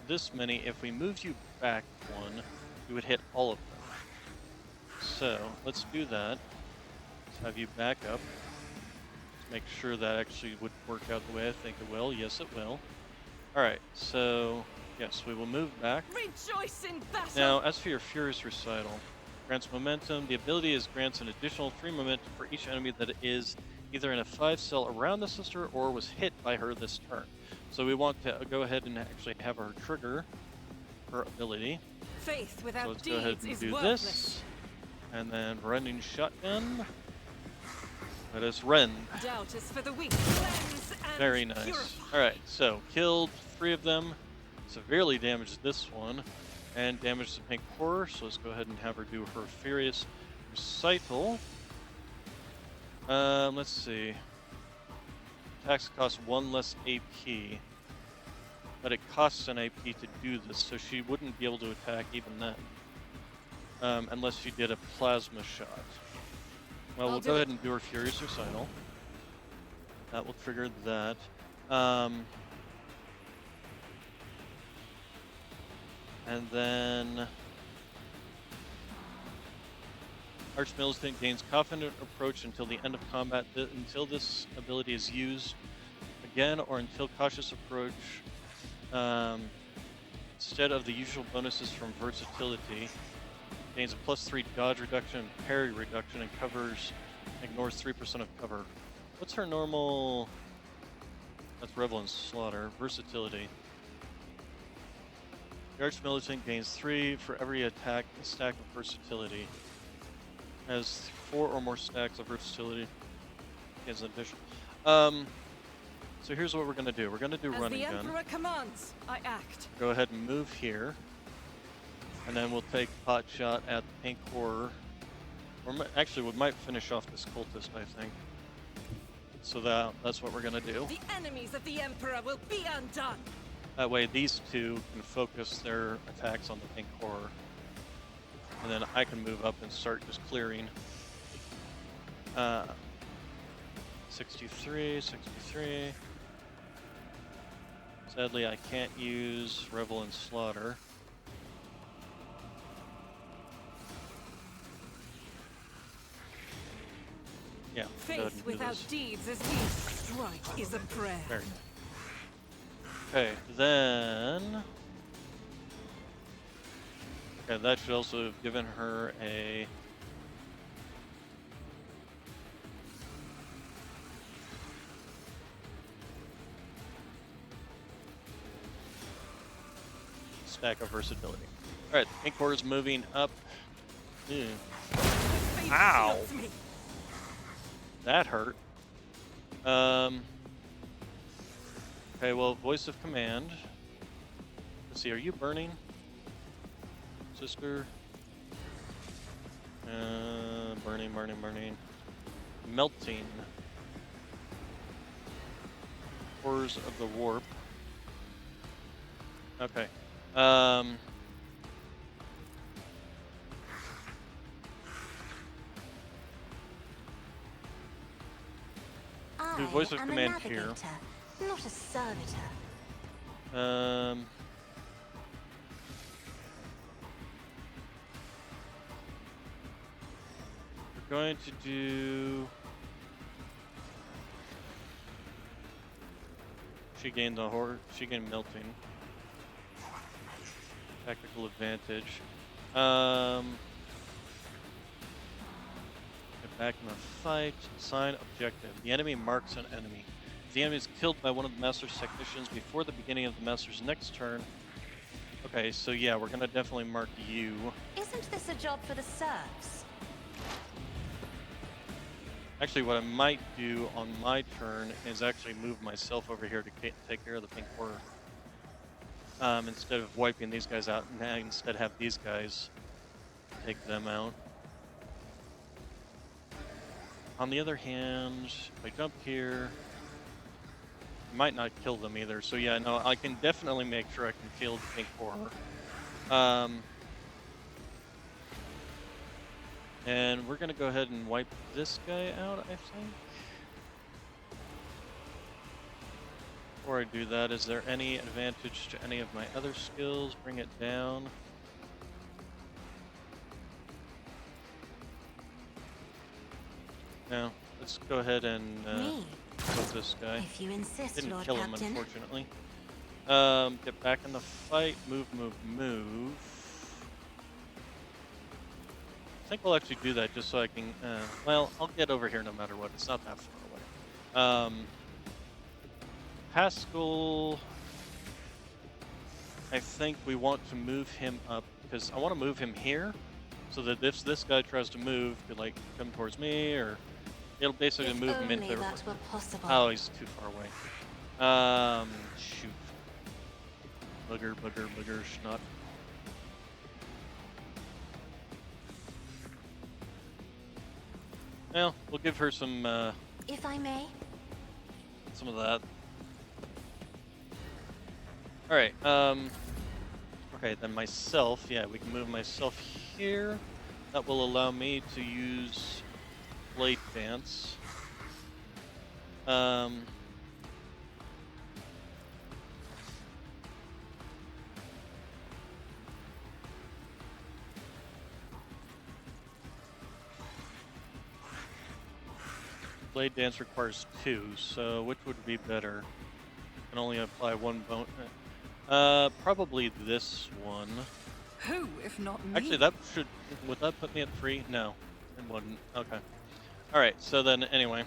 this many. If we moved you back one, you would hit all of them. So let's do that. Let's have you back up. Let's make sure that actually would work out the way I think it will. Yes, it will. Alright, so yes, we will move back. Rejoice in battle. Now, as for your Furious Recital, grants momentum. The ability grants an additional 3 momentum for each enemy that is either in a 5 cell around the sister or was hit by her this turn. So we want to go ahead and actually have her trigger her ability. Faith So without let's go ahead deeds and is do worthless. this. And then running shotgun. Let us run. Doubt is for the weak. Cleanse and Very nice. purify. Alright, so killed 3 of them. Severely damaged this one. And damaged the pink horror. So let's go ahead and have her do her Furious Recital. Let's see. Attacks cost 1 less AP. But it costs an AP to do this, so she wouldn't be able to attack even then. Unless she did a plasma shot. Well, we'll go ahead and do her Furious Recital. That will trigger that. And then Archmilitant gains confident approach until the end of combat. Until this ability is used again, or until cautious approach. Instead of the usual bonuses from versatility, gains a +3 dodge reduction and parry reduction, and ignores 3% of cover. What's her normal? That's Revel and Slaughter. Versatility. The Archmilitant gains 3 for every attack stack of versatility. Has 4 or more stacks of versatility. Gains an addition. So here's what we're gonna do. We're gonna do running gun. As the Emperor commands, I act. Go ahead and move here, and then we'll take pot shot at the pink horror. Or actually, we might finish off this cultist, I think. So that's what we're gonna do. The enemies of the Emperor will be undone. That way, these two can focus their attacks on the pink horror, and then I can move up and start just clearing. 63, 63. Sadly, I can't use Revel and Slaughter. Yeah. Faith without deeds as we strike is a prayer. Very good. Okay, then. Okay, that should also have given her a. Stack of versatility. Alright, the pink horror is moving up. Ew. Ow! That hurt. Okay, well, voice of command. Let's see, are you burning? Sister? Burning, burning, burning. Melting. Horrors of the warp. Okay. Do voice of command here. Not a servitor. We're going to do. She gained the horror. She gained melting. Tactical advantage. Get back in the fight. Assign objective. The enemy marks an enemy. If the enemy is killed by one of the Master's technicians before the beginning of the Master's next turn. Okay, so yeah, we're gonna definitely mark you. Isn't this a job for the serfs? Actually, what I might do on my turn is actually move myself over here to take care of the pink horror. Instead of wiping these guys out, and I instead have these guys take them out. On the other hand, if I jump here, I might not kill them either. So yeah, no, I can definitely make sure I can kill the pink horror. And we're gonna go ahead and wipe this guy out, I think. Before I do that, is there any advantage to any of my other skills? Bring it down. No, let's go ahead and kill this guy. If you insist, Didn't Lord kill him, Captain. unfortunately. Get back in the fight. Move, move, move. I think we'll actually do that just so I can. Well, I'll get over here no matter what. It's not that far away. Haskell. I think we want to move him up because I want to move him here, so that if this guy tries to move, to like come towards me, or it'll basically If move him only into. that were possible. Oh, he's too far away. Shoot. Booger, booger, booger, schnot. Well, we'll give her some, If I may. some of that. Alright, okay, then myself, yeah, we can move myself here. That will allow me to use Blade Dance. Um, Blade Dance requires 2, so which would be better? Can only apply 1 bone. Probably this one. Who, if not me? Actually, that should. Would that put me at 3? No, it wouldn't. Okay. All right. So then, anyway,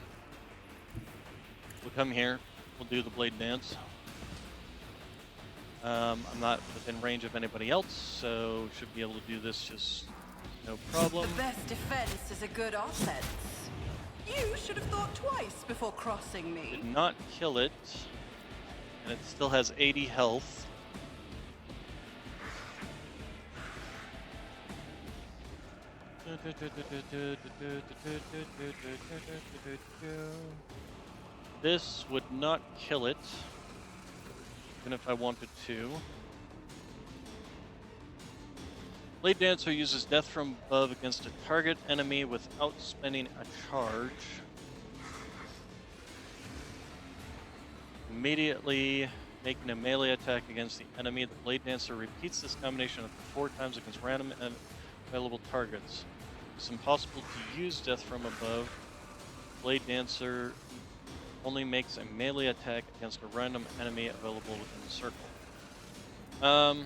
we'll come here. We'll do the Blade Dance. I'm not within range of anybody else, so should be able to do this just no problem. The best defense is a good offense. You should have thought twice before crossing me. Did not kill it, and it still has 80 health. This would not kill it, even if I wanted to. Blade Dancer uses death from above against a target enemy without spending a charge. Immediately making a melee attack against the enemy, the Blade Dancer repeats this combination up to 4 times against random and available targets. It's impossible to use death from above. Blade Dancer only makes a melee attack against a random enemy available within the circle. I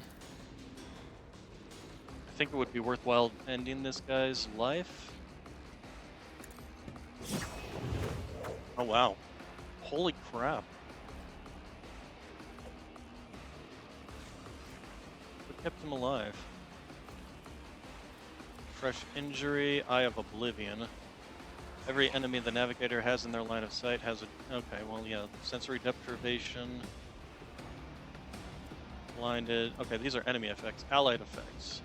think it would be worthwhile ending this guy's life. Oh wow. Holy crap. What kept him alive? Fresh injury, Eye of Oblivion. Every enemy the navigator has in their line of sight has a... Okay, well, yeah. Sensory deprivation. Blinded. Okay, these are enemy effects. Allied effects.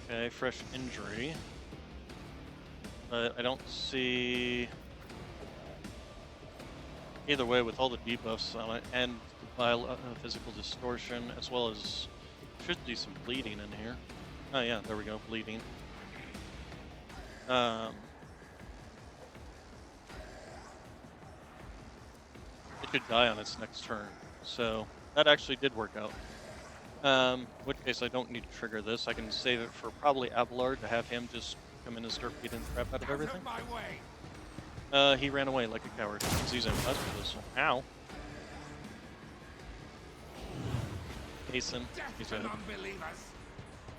Okay, fresh injury. But I don't see... Either way, with all the debuffs on it, and physical distortion, as well as... Should do some bleeding in here. Oh yeah, there we go, bleeding. It could die on its next turn, so that actually did work out. In which case I don't need to trigger this. I can save it for probably Abelard to have him just come in and start beating the crap out of everything. He ran away like a coward because he's untouchable. Ow. Hasten. He's dead.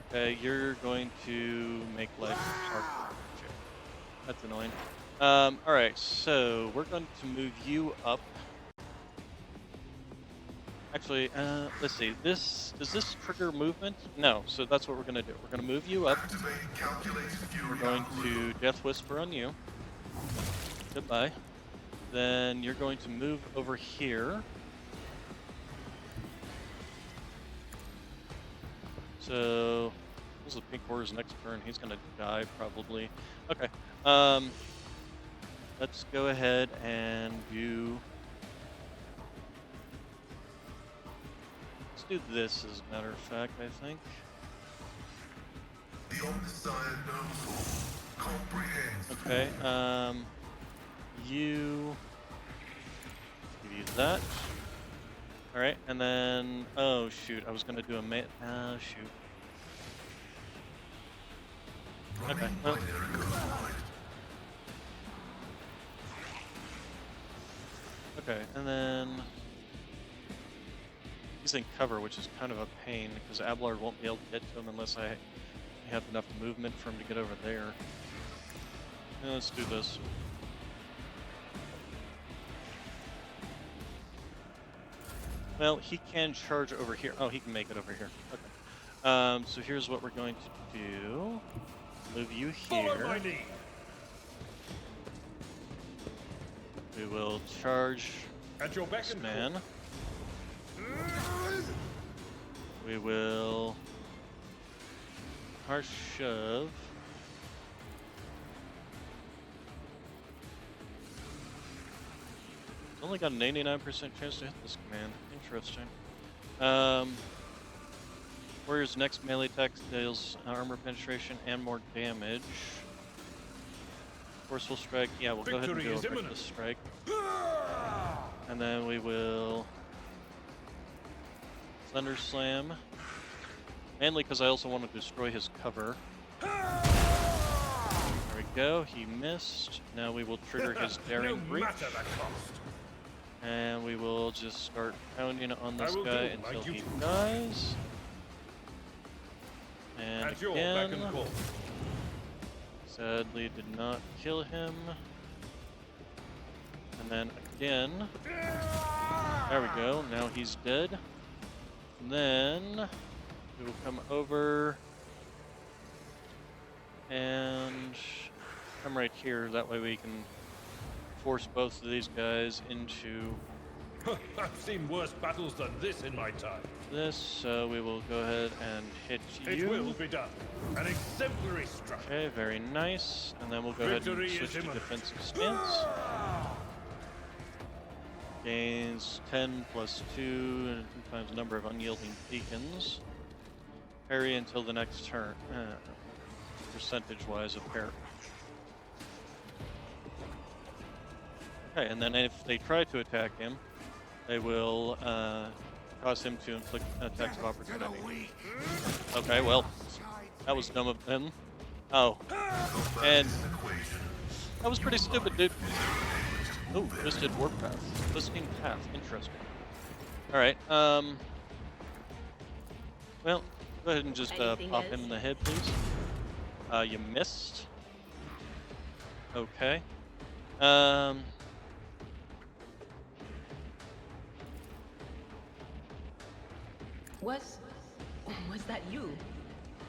Okay, you're going to make life hard. That's annoying. Alright, so we're going to move you up. Actually, let's see. Does this trigger movement? No, so that's what we're going to do. We're going to move you up. We're going to Death Whisper on you. Goodbye. Then you're going to move over here. So, this is Pink Horror's next turn. He's gonna die probably. Okay. Let's go ahead and do. Let's do this as a matter of fact, I think. The undesired knows comprehends. Okay. You. Give you that. Alright, and then, oh shoot, I was gonna do a shoot. Okay, well. Okay, and then he's in cover, which is kind of a pain, because Abelard won't be able to get to him unless I have enough movement for him to get over there. Yeah, let's do this. Well, he can charge over here. Oh, he can make it over here. Okay. So here's what we're going to do. Move you here. We will charge this man. We will harsh shove. It's only got an 89% chance to hit this command. Interesting. Warrior's next melee attack deals armor penetration and more damage. forceful strike. Yeah, we'll go ahead and Victory do a is imminent. reckless strike. And then we will Thunder Slam. Mainly because I also want to destroy his cover. There we go, he missed. Now we will trigger his Daring no Breach. matter the cost. And we will just start pounding on I this will guy do my until he duty. dies. And At your beck again, and call. sadly did not kill him. And then again, there we go, now he's dead. And then we will come over and come right here, that way we can force both of these guys into I've seen worse battles than this in my time. this, so we will go ahead and hit It you. will be done. An exemplary strike. Okay, very nice. And then we'll go ahead Victory and is switch to imminent. defensive stance. Gains 10 plus 2 and 2 times the number of unyielding beacons. Parry until the next turn. Percentage-wise of parry. Okay, and then if they try to attack him, they will cause him to inflict attacks of opportunity. Okay, well, that was dumb of them. Oh, and that was pretty stupid, dude. Oh, twisted warpath, twisting path, interesting. All right, well, go ahead and just pop him in the head, please. You missed. Okay. Was that you?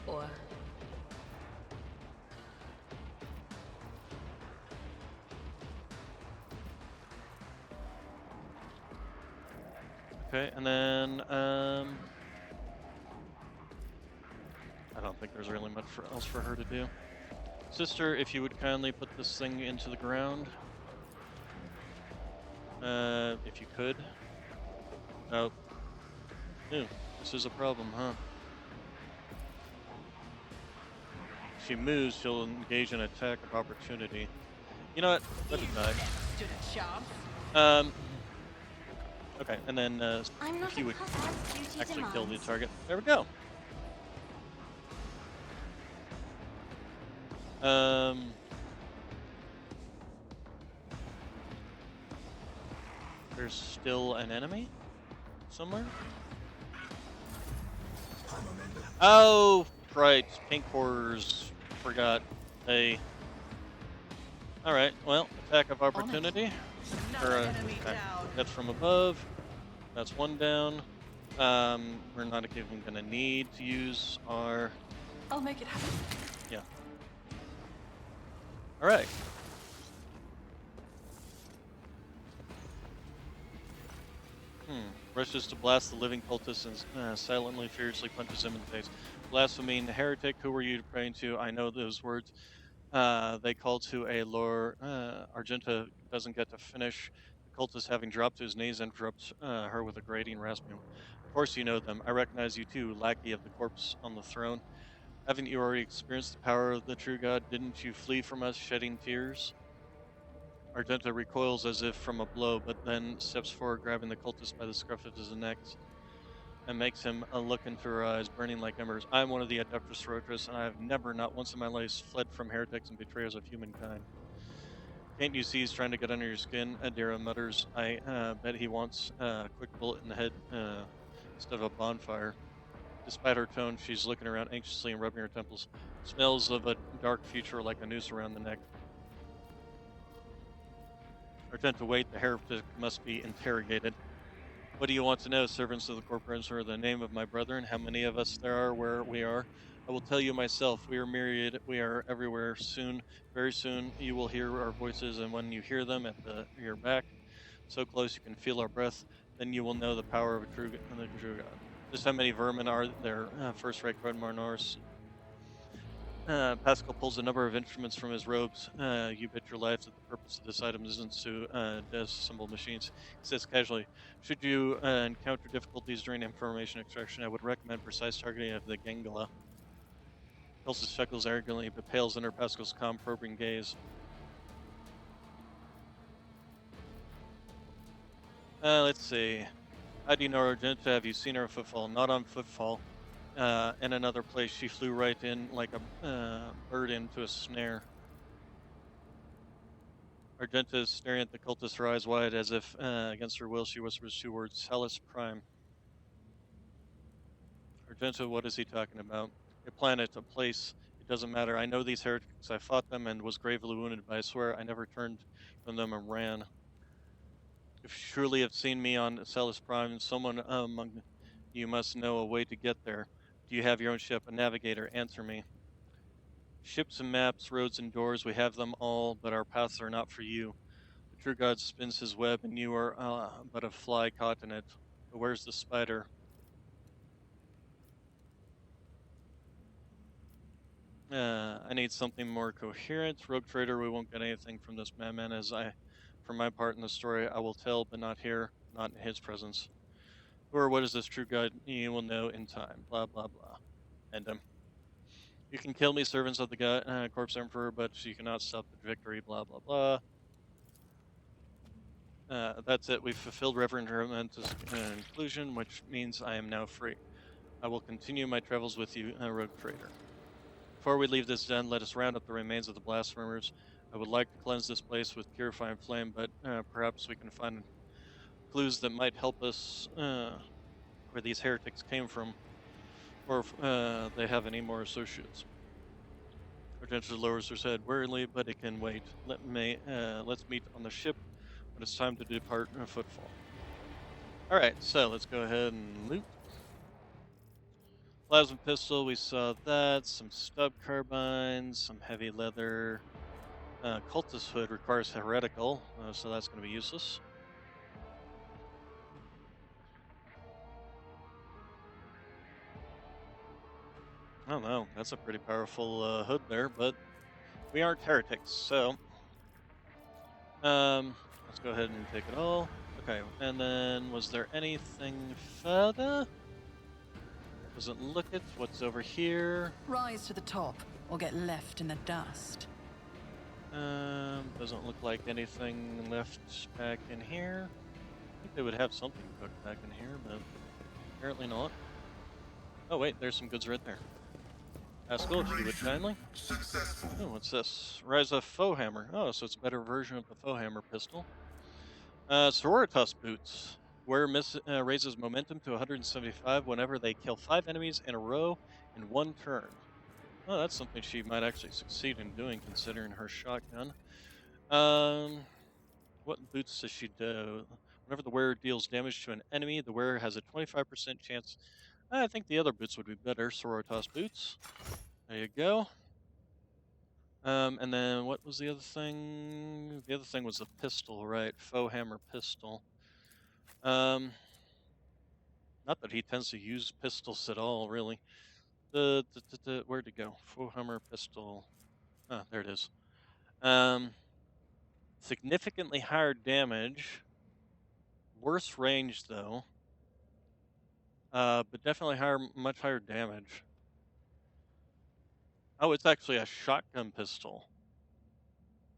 Or... Okay, and then I don't think there's really much else for her to do. Sister, if you would kindly put this thing into the ground. If you could. Oh. Ew, this is a problem, huh? If she moves, she'll engage in attack of opportunity. You know what? Let it die. Stood a chance. Okay, and then I'm not if you a would puzzle as duty actually kill the demands. target. There we go. There's still an enemy somewhere. Oh, right, pink horrors. Forgot. Hey. All right. Well, attack of opportunity. Another enemy Okay. down. That's from above. That's one down. We're not even gonna need to use our. I'll make it happen. Yeah. All right. Rushes to blast the living cultist and silently, furiously punches him in the face. Blaspheming heretic, who were you praying to? I know those words. They call to a lore. Argenta doesn't get to finish. The cultist, having dropped to his knees, interrupts her with a grating, rasping. Of course you know them. I recognize you too, lackey of the corpse on the throne. Haven't you already experienced the power of the true God? Didn't you flee from us, shedding tears? Argenta recoils as if from a blow, but then steps forward, grabbing the cultist by the scruff of his neck, and makes him look into her eyes, burning like embers. I am one of the Adeptus Sororitas, and I have never, not once in my life, fled from heretics and betrayers of humankind. Can't you see he's trying to get under your skin? Adira mutters. I bet he wants a quick bullet in the head instead of a bonfire. Despite her tone, she's looking around anxiously and rubbing her temples. Smells of a dark future like a noose around the neck. Argenta, wait, the heretic must be interrogated. What do you want to know, servants of the corporation, or the name of my brethren? How many of us there are where we are? I will tell you myself. We are myriad. We are everywhere. Soon, very soon, you will hear our voices, and when you hear them at your back, so close you can feel our breath, then you will know the power of the true God. Just how many vermin are there? First-rate Crodmarnors. Pascal pulls a number of instruments from his robes. You bet your life that the purpose of this item isn't to disassemble machines. He says casually, should you encounter difficulties during information extraction, I would recommend precise targeting of the Gangala. Elsa chuckles arrogantly, but pales under Pascal's calm, probing gaze. Let's see. How do you know Argenta? Have you seen her on footfall? Not on footfall. In another place, she flew right in like a bird into a snare. Argenta is staring at the cultist, her eyes wide, as if against her will. She whispers two words: Hellas Prime. Argenta, what is he talking about? A planet, a place. It doesn't matter. I know these heretics. I fought them and was gravely wounded, but I swear I never turned from them and ran. If you truly have seen me on Celis Prime, someone among you must know a way to get there. Do you have your own ship, a navigator? Answer me. Ships and maps, roads and doors, we have them all, but our paths are not for you. The true God spins his web, and you are but a fly caught in it. But where's the spider? I need something more coherent. Rogue trader, we won't get anything from this madman. For my part in the story, I will tell, but not here, not in his presence. Or what is this true God? You will know in time. Blah blah blah. And you can kill me, servants of the corpse emperor, but you cannot stop the victory. Blah blah blah. That's it. We've fulfilled Reverend Herman's inclusion, which means I am now free. I will continue my travels with you, rogue trader. Before we leave this den, let us round up the remains of the blasphemers. I would like to cleanse this place with purifying flame, but perhaps we can find clues that might help us where these heretics came from, or if they have any more associates. Argenta lowers her head wearily, but it can wait. Let's meet on the ship when it's time to depart on footfall. All right, so let's go ahead and loot. Plasma pistol, we saw that. Some stub carbines, some heavy leather. Cultist hood requires heretical, so that's going to be useless. I don't know. That's a pretty powerful hood there, but we aren't heretics, so let's go ahead and take it all. Okay, and then was there anything further? Doesn't look it. What's over here? Rise to the top, or get left in the dust. Doesn't look like anything left back in here. I think they would have something cooked back in here, but apparently not. Oh wait, there's some goods right there. Haskell, if you would kindly. Oh, what's this? Rise of Foe Hammer. Oh, so it's a better version of the Foe Hammer pistol. Sororitas boots. Raises momentum to 175 whenever they kill 5 enemies in a row in one turn. Oh, that's something she might actually succeed in doing, considering her shotgun. What boots does she do? Whenever the wearer deals damage to an enemy, the wearer has a 25% chance. I think the other boots would be better. Sororitas boots. There you go. And then what was the other thing? The other thing was the pistol, right? Foe hammer pistol. Not that he tends to use pistols at all, really. Where'd it go? Foe hammer pistol. Ah, there it is. Significantly higher damage. Worse range though. But definitely much higher damage. Oh, it's actually a shotgun pistol.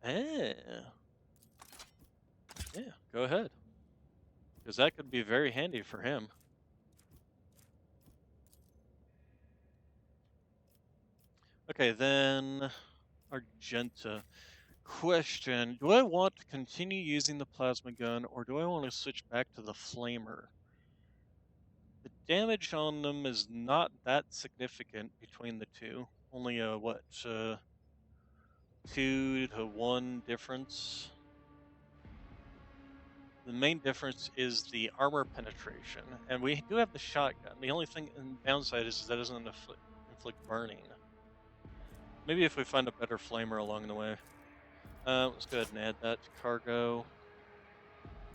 Yeah. Yeah, go ahead. Because that could be very handy for him. Okay, then Argenta. Question, do I want to continue using the plasma gun, or do I want to switch back to the flamer? The damage on them is not that significant between the two. Only a, 2 to 1 difference. The main difference is the armor penetration, and we do have the shotgun. The only thing and downside is that it doesn't inflict burning. Maybe if we find a better flamer along the way. Let's go ahead and add that to cargo.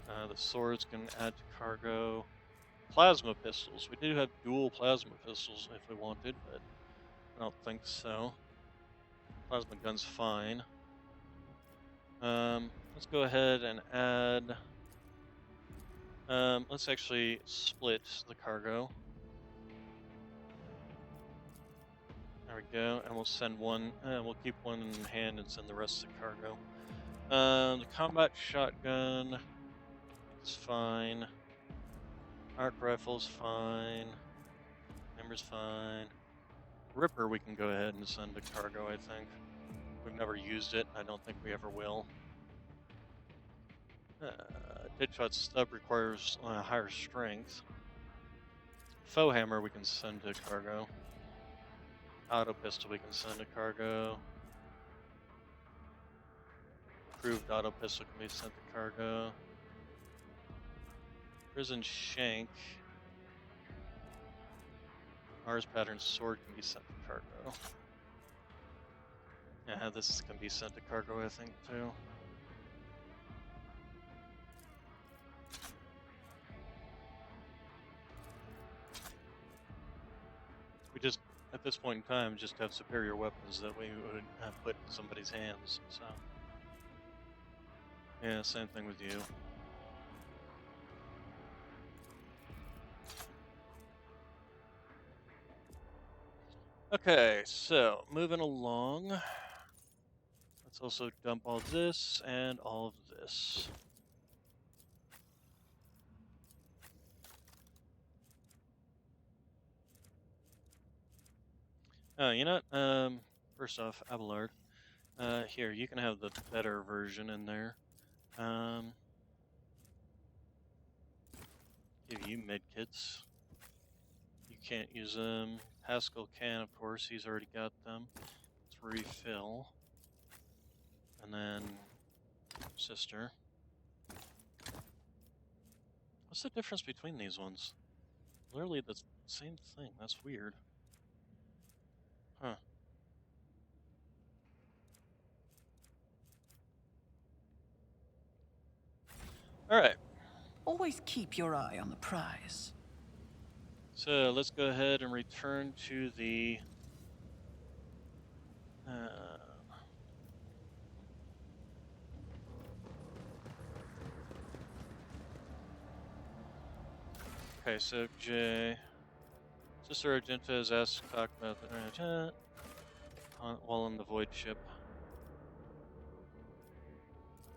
The swords can add to cargo. Plasma pistols. We do have dual plasma pistols if we wanted, but I don't think so. Plasma gun's fine. Let's go ahead and add. Let's actually split the cargo. There we go, and we'll send one. We'll keep one in hand and send the rest of the cargo. The combat shotgun. It's fine. Arc rifle's fine. Hammer's fine. Ripper we can go ahead and send to cargo, I think. We've never used it. I don't think we ever will. Deadshot stub requires higher strength. Foe hammer we can send to cargo. Auto pistol we can send to cargo. Improved auto pistol can be sent to cargo. Prison shank. Mars pattern sword can be sent to cargo. Yeah, this can be sent to cargo, I think, too. We just, at this point in time, just have superior weapons that we would put in somebody's hands, so. Yeah, same thing with you. Okay, so moving along. Let's also dump all this and all of this. Oh, you know what? First off, Abelard. Here, you can have the better version in there. Give you medkits. You can't use them. Haskell can, of course. He's already got them. Let's refill. And then sister. What's the difference between these ones? Literally the same thing. That's weird. Huh. Alright. Always keep your eye on the prize. So let's go ahead and return to the okay, so Jay, Sister Argenta has asked to talk about the while on the Void ship.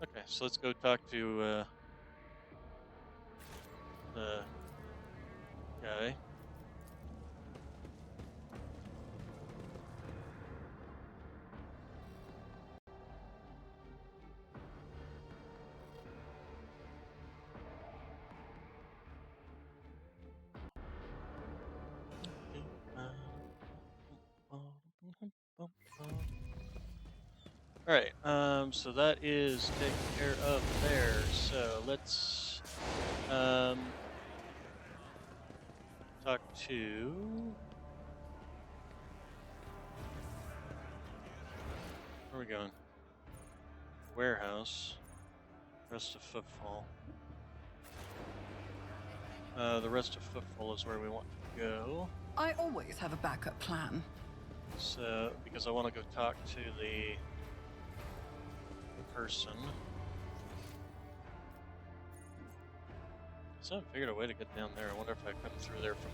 Okay, so let's go talk to the guy. Alright, so that is taken care of there. So let's talk to where are we going? Warehouse. Rest of Footfall. The rest of Footfall is where we want to go. I always have a backup plan. So, because I want to go talk to the person. So I figured a way to get down there. I wonder if I come through there from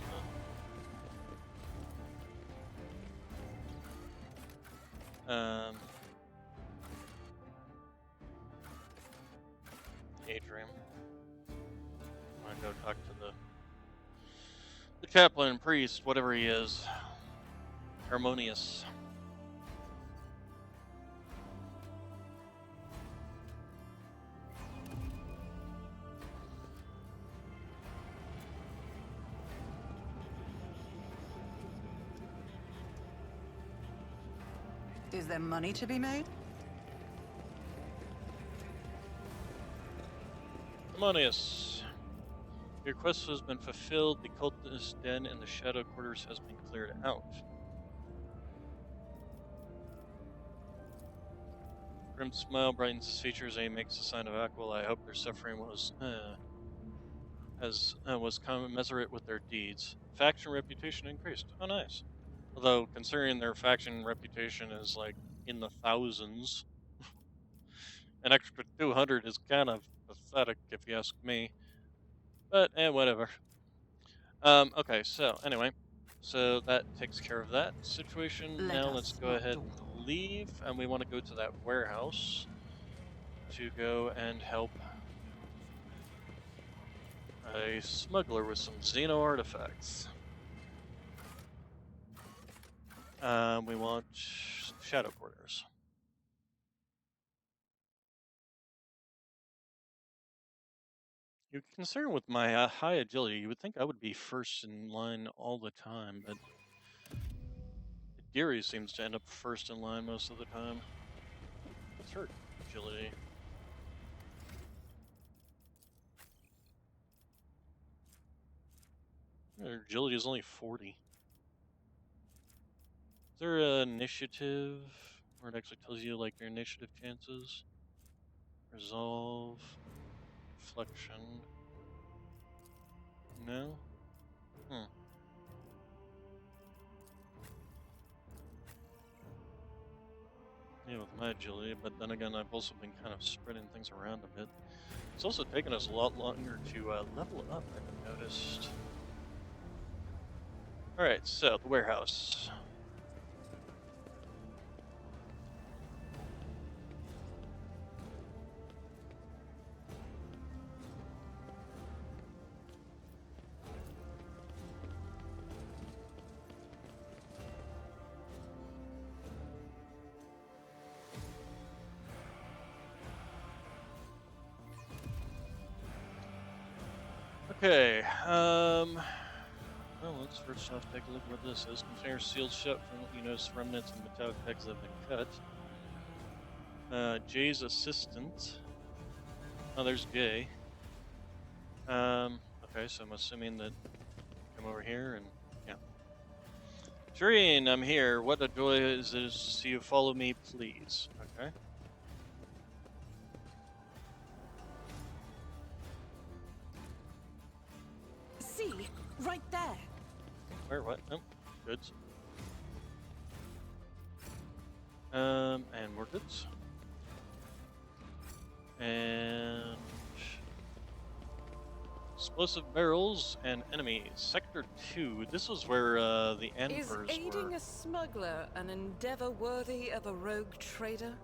the atrium. I want to go talk to the chaplain, priest, whatever he is. Harmonious. Is there money to be made? Harmonious. Your quest has been fulfilled. The cultist den in the shadow quarters has been cleared out. Grim smile brightens his features and he makes a sign of Aquil. I hope their suffering was commensurate with their deeds. Faction reputation increased. Oh, nice. Although, considering their faction reputation is like in the thousands, an extra 200 is kind of pathetic, if you ask me. But whatever. Okay. So anyway, so that takes care of that situation. Let now us let's go not ahead dawdle. and leave, and we want to go to that warehouse to go and help A smuggler with some Xenoartifacts. We want shadow quarters. You're concerned with my high agility. You would think I would be first in line all the time, but Deary seems to end up first in line most of the time. What's her agility? Her agility is only 40. Is there an initiative where it actually tells you like your initiative chances? Resolve, reflection. No? Hmm. Yeah, with my agility, but then again, I've also been kind of spreading things around a bit. It's also taken us a lot longer to level up, I've noticed. Alright, so the warehouse. Okay, well, let's first off take a look at what this is. Container sealed shut from what you notice remnants and metallic pegs that have been cut. Jay's assistant. Oh, there's Jay. Okay, so I'm assuming that come over here and, yeah. Shireen, I'm here. What a joy is it to see you. Follow me, please. Okay. See, right there. Where, what? Nope. Goods. And more goods. And explosive barrels and enemies. Sector 2. This was where the Is Anvers aiding were. a smuggler an endeavor worthy of a rogue trader?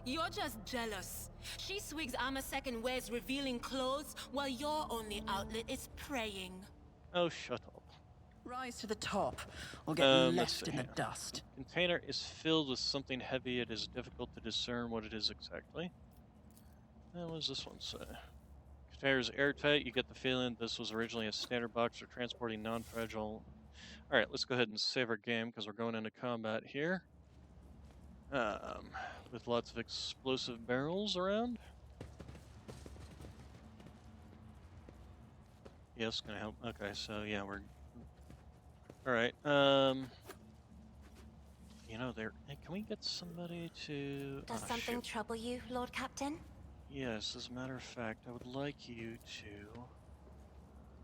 You're just jealous. She swigs Amasek and wears revealing clothes, while your only outlet is praying. Oh, shut up. Rise to the top, or get Let's left see in the here. dust. Container is filled with something heavy. It is difficult to discern what it is exactly. What does this one say? Container is airtight. You get the feeling this was originally a standard box for transporting non-fragile. Alright, let's go ahead and save our game because we're going into combat here. With lots of explosive barrels around. Yes, gonna help. Okay, so yeah, we're... Alright, you know, hey, can we get somebody to... Does oh, something shoot. trouble you, Lord Captain? Yes, as a matter of fact, I would like you to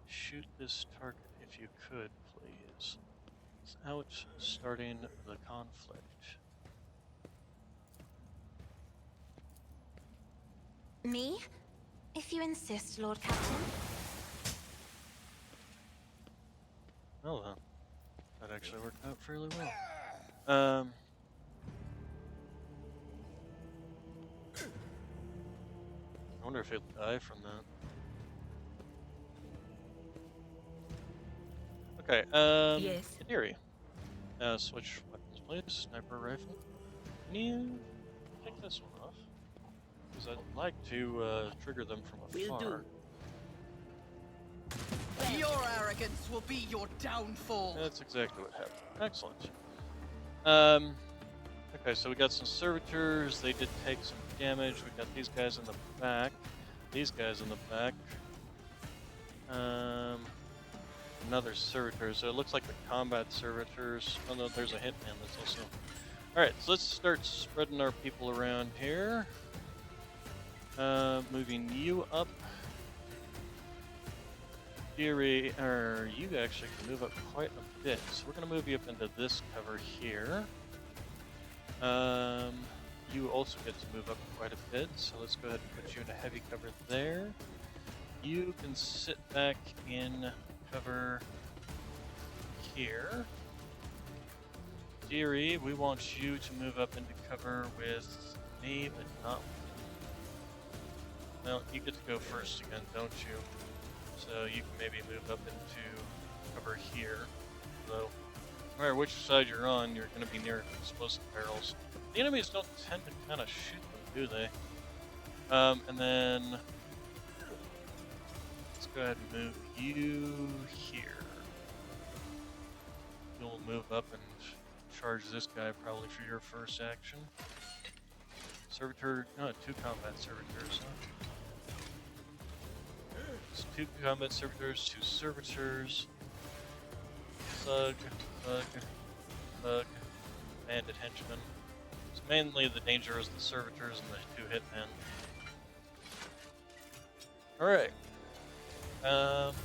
shoot this target if you could, please. Without starting the conflict. Me? If you insist, Lord Captain. Oh, well. That actually worked out fairly well. I wonder if he'll die from that. Okay, Yes. Kadiri. Switch weapons, please. Sniper rifle. Can you take this one off? Because I'd like to trigger them from afar. Your arrogance will be your downfall. That's exactly what happened. Excellent. Okay, so we got some servitors. They did take some damage. We got these guys in the back. These guys in the back. Another servitor. So it looks like the combat servitors. Oh no, there's a hitman that's also... Alright, so let's start spreading our people around here. Moving you up. You actually can move up quite a bit. So we're going to move you up into this cover here. You also get to move up quite a bit, so let's go ahead and put you in a heavy cover there. You can sit back in cover here. Deary, we want you to move up into cover with me, but not... Well, you get to go first again, don't you? So you can maybe move up into cover here. Though, no matter which side you're on, you're going to be near explosive barrels. The enemies don't tend to kind of shoot them, do they? And then let's go ahead and move you here. You'll move up and charge this guy probably for your first action. Servitor, no, 2 combat servitors, huh? It's 2 combat servitors, 2 servitors. Thug, thug, thug, bandit henchmen. So mainly the danger is the servitors and the 2 hitmen. Alright. Let's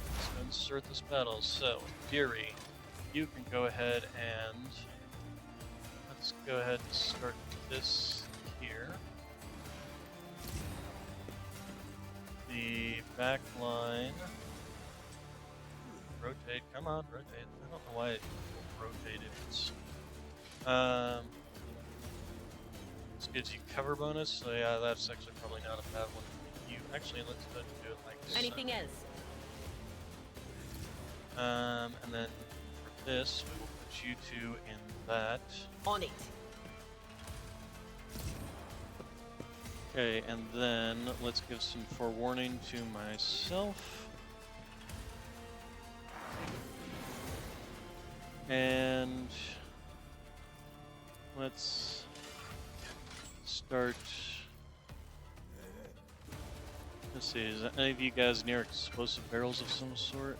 insert this battle. So, in theory, you can go ahead and let's go ahead and start this here. The back line. Rotate, come on, rotate. I don't know why it rotated. This gives you cover bonus, so yeah, that's actually probably not a bad one. You actually let's go do it like this. Anything else? And then for this, we will put you 2 in that. On it. Okay, and then let's give some forewarning to myself. And let's start. Let's see, is any of you guys near explosive barrels of some sort?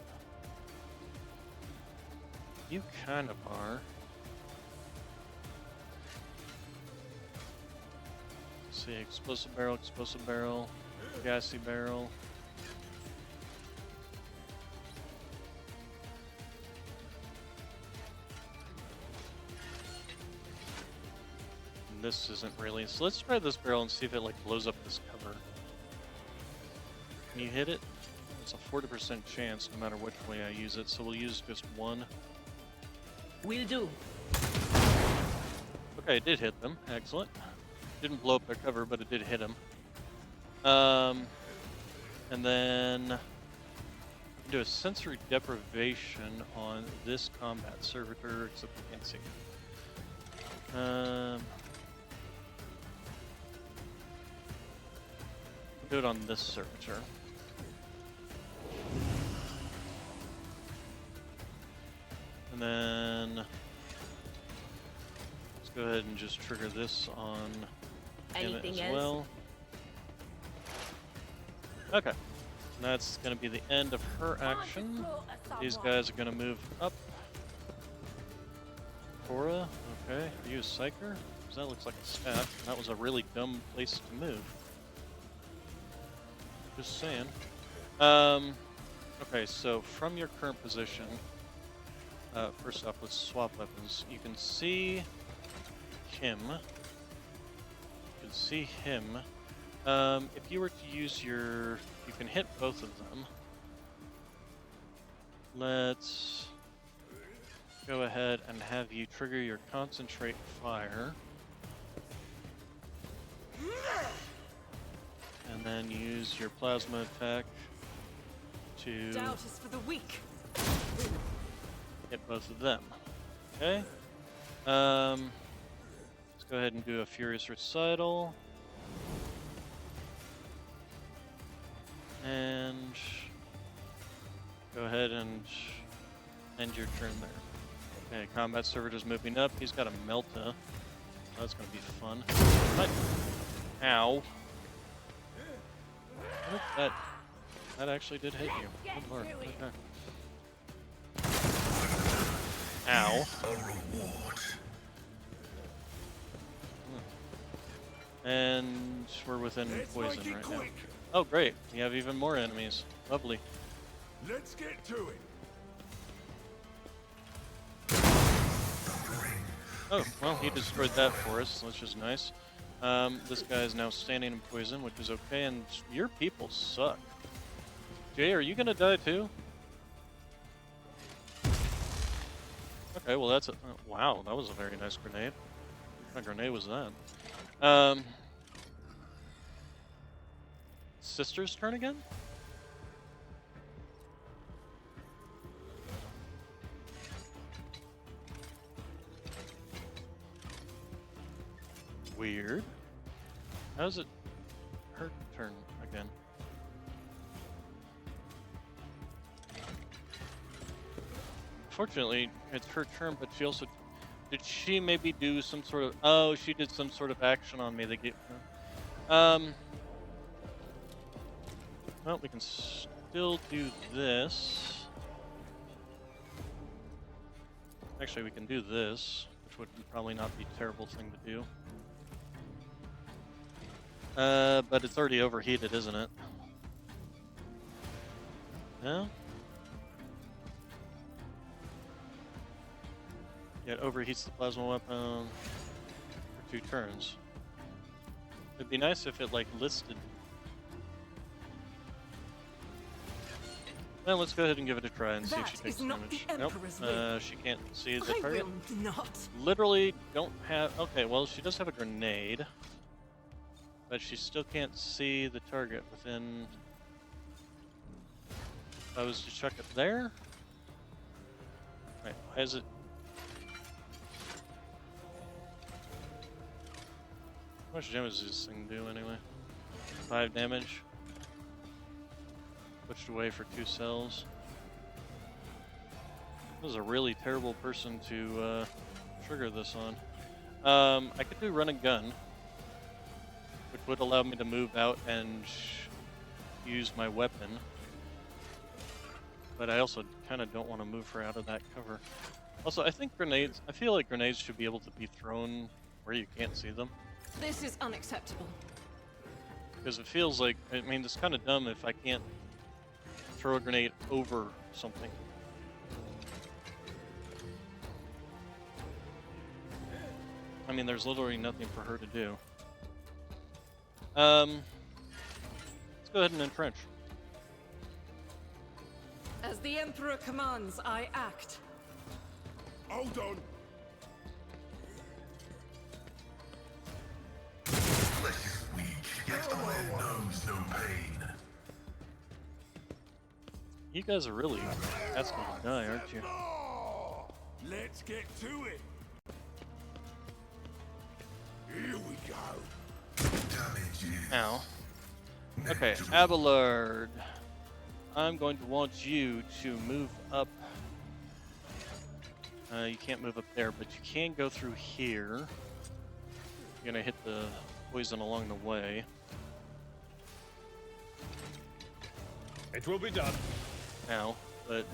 You kind of are. Let's see, explosive barrel, gassy barrel. And this isn't really, so let's try this barrel and see if it like blows up this cover. Can you hit it? It's a 40% chance no matter which way I use it, so we'll use just 1. Will do. Okay, it did hit them. Excellent. Didn't blow up their cover, but it did hit them. And then do a sensory deprivation on this combat servitor, except we can't see. Do it on this servitor. And then let's go ahead and just trigger this on him Anything as else? well. Okay. And that's going to be the end of her action. These guys are going to move up. Cora, okay. Are you a psycher? Because that looks like a staff. That was a really dumb place to move. Just saying. Okay, so from your current position, first off, let's swap weapons. You can see him. You can see him. If you were to use your... You can hit both of them. Let's go ahead and have you trigger your concentrate fire. And then use your plasma attack to Doubt is for the weak. hit both of them. Okay. Let's go ahead and do a furious recital. And go ahead and end your turn there. Okay, combat servitor's moving up. He's got a Melta. That's gonna be fun. What? Ow. What? That actually did hit you. Good lord. Okay. Ow. A reward. And we're within Let's poison make it right now. quick. Oh great, we have even more enemies. Lovely. Let's get to it. Oh, well, he destroyed that for us, which is nice. This guy is now standing in poison, which is okay, and your people suck. Jay, are you gonna die too? Okay, well that's a... wow, that was a very nice grenade. What kind of grenade was that? sister's turn again? Weird. How's it her turn again? Fortunately, it's her turn, but she also... Did she maybe do some sort of... Oh, she did some sort of action on me that gave... Well, we can still do this. Actually, we can do this, which would probably not be a terrible thing to do. But it's already overheated, isn't it? No? Yeah, it overheats the plasma weapon for 2 turns. It'd be nice if it, like, listed. Well, let's go ahead and give it a try and see if she That takes is not damage. the Emperor's will. Nope, she can't see the I target. will not. Literally don't have... Okay, well, she does have a grenade. But she still can't see the target within... If I was to chuck it there? Wait, why is it... How much damage does this thing do anyway? 5 damage. Pushed away for 2 cells. This is a really terrible person to trigger this on. I could do run and gun, which would allow me to move out and use my weapon. But I also kind of don't want to move her out of that cover. Also, I think grenades... I feel like grenades should be able to be thrown where you can't see them. This is unacceptable. Because it feels like... I mean, it's kind of dumb if I can't throw a grenade over something. I mean, there's literally nothing for her to do. Let's go ahead and entrench. As the Emperor commands, I act. Hold on. Flesh is weak, yet iron knows no pain. You guys are really asking to die, aren't you? Let's get to it. Here we go. Damage is Ow. Okay, Abelard. I'm going to want you to move up. You can't move up there, but you can go through here. You're gonna hit the poison along the way. It will be done. Ow, but...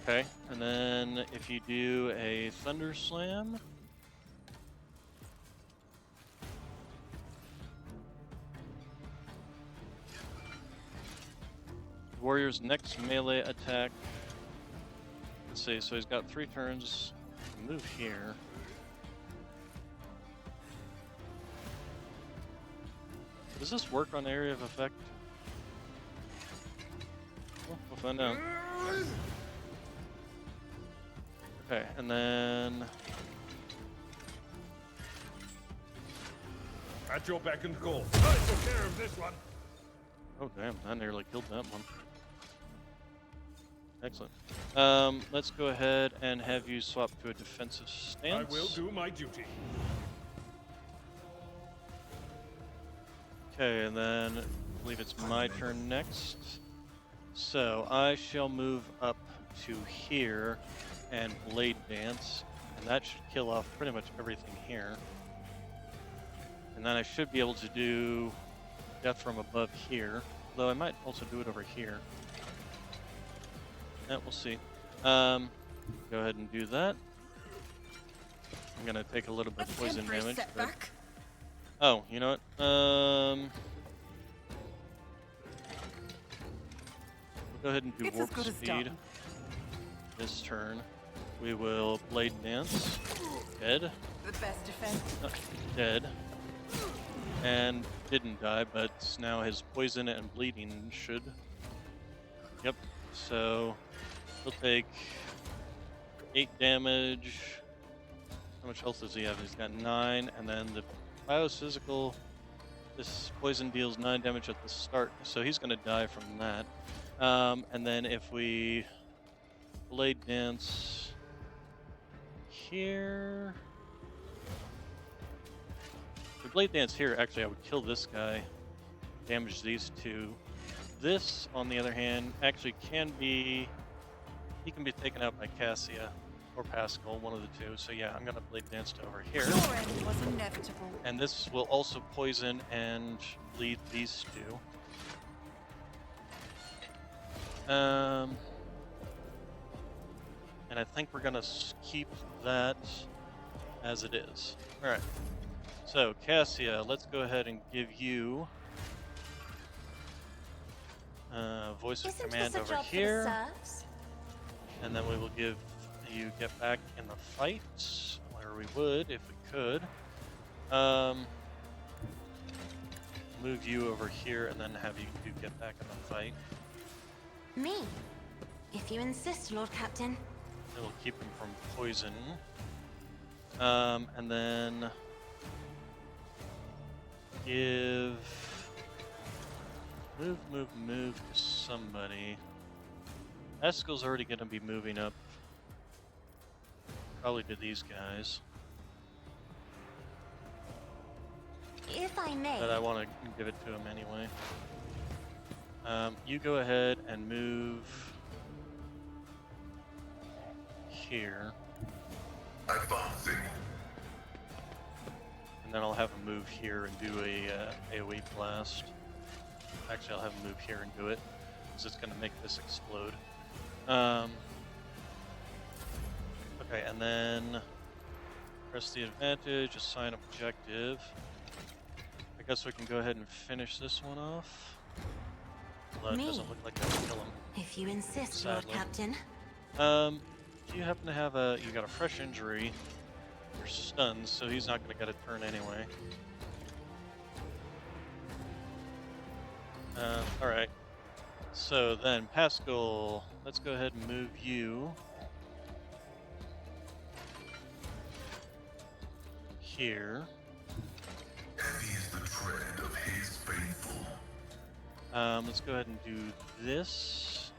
Okay, and then if you do a Thunder Slam... Warrior's next melee attack. Let's see, so he's got 3 turns to move here. Does this work on area of effect? Well, we'll find out. Okay, and then... At your beck and call. I took care of this one. Oh damn, I nearly killed that one. Excellent. Let's go ahead and have you swap to a defensive stance. I will do my duty. Okay, and then I believe it's my turn next. So I shall move up to here and blade dance, and that should kill off pretty much everything here. And then I should be able to do death from above here, though I might also do it over here. Yeah, we'll see. Go ahead and do that. I'm gonna take a little bit of poison damage. But... Oh, you know what? We'll go ahead and do warp speed. This turn, we will blade dance. Dead. The best defense. Dead. And didn't die, but now his poison and bleeding should. Yep. So he'll take 8 damage. How much health does he have? He's got 9, and then the biophysical This poison deals 9 damage at the start, so he's going to die from that. And then if we blade dance here, if we blade dance here, actually I would kill this guy, damage these two. This, on the other hand, actually he can be taken out by Cassia or Pascal, one of the two. So yeah, I'm gonna blade dance to over here. Your end was inevitable. And this will also poison and bleed these two. And I think we're gonna keep that as it is. All right. So Cassia, let's go ahead and give you voice of command over here, and then we will give you get back in the fight, where we would if we could. Move you over here, and then have you two get back in the fight. Me, if you insist, Lord Captain. It will keep him from poison. And then give move to somebody. Eskel's already going to be moving up. Probably to these guys. If I may. But I want to give it to him anyway. You go ahead and move here. Advancing. And then I'll have him move here and do a AoE blast. Actually, I'll have him move here and do it, because it's going to make this explode. Okay, and then press the advantage, assign objective. I guess we can go ahead and finish this one off. Although it doesn't look like I can kill him. If you insist, Sadly. Lord Captain. Do you happen to have you got a fresh injury? You're stunned, so he's not going to get a turn anyway. Alright. So then, Pascal, let's go ahead and move you here. Heavy is the tread of his faithful. Let's go ahead and do this.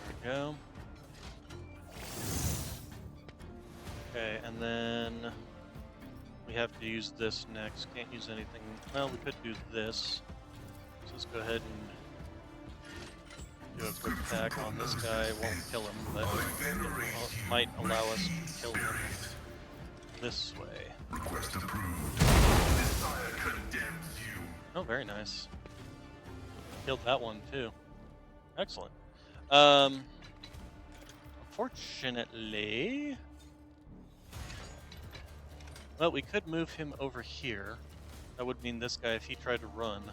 There we go. Okay, and then we have to use this next. Can't use anything. Well, we could do this. So let's go ahead and do a quick attack on this guy. Won't kill him, but it might allow us to kill him this way. Request approved. Desire condemns you. Oh, very nice. Killed that one too. Excellent. Unfortunately, well, we could move him over here. That would mean this guy, if he tried to run,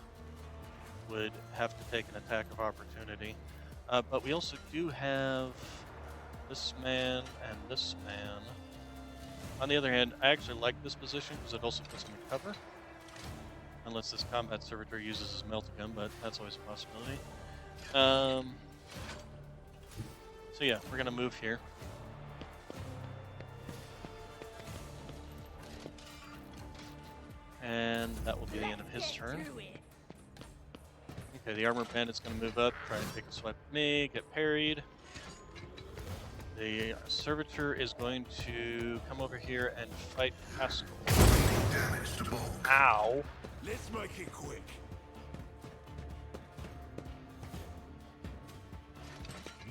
would have to take an attack of opportunity. But we also do have this man and this man. On the other hand, I actually like this position because it also puts him in cover. Unless this combat servitor uses his melt gun, but that's always a possibility. So yeah, we're gonna move here. And that will be the end of his turn. Okay, the armor bandit's gonna move up, try and take a swipe at me, get parried. The servitor is going to come over here and fight Pascal. Damage to both. Ow! Let's make it quick.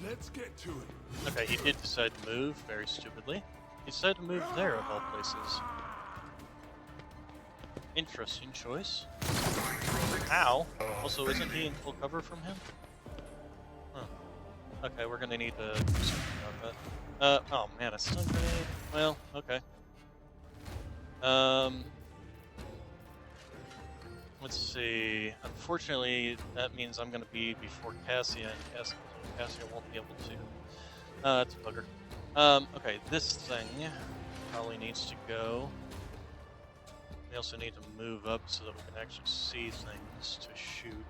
Let's get to it. Okay, he did decide to move, very stupidly. He decided to move there, of all places. Interesting choice. Ow! Also, isn't he in full cover from him? Huh. Okay, we're gonna need to do something about that. Oh man, a stun grenade? Well, okay. Let's see. Unfortunately, that means I'm gonna be before Cassia, and Cassia won't be able to. That's a bugger. Okay, this thing probably needs to go. We also need to move up so that we can actually see things to shoot.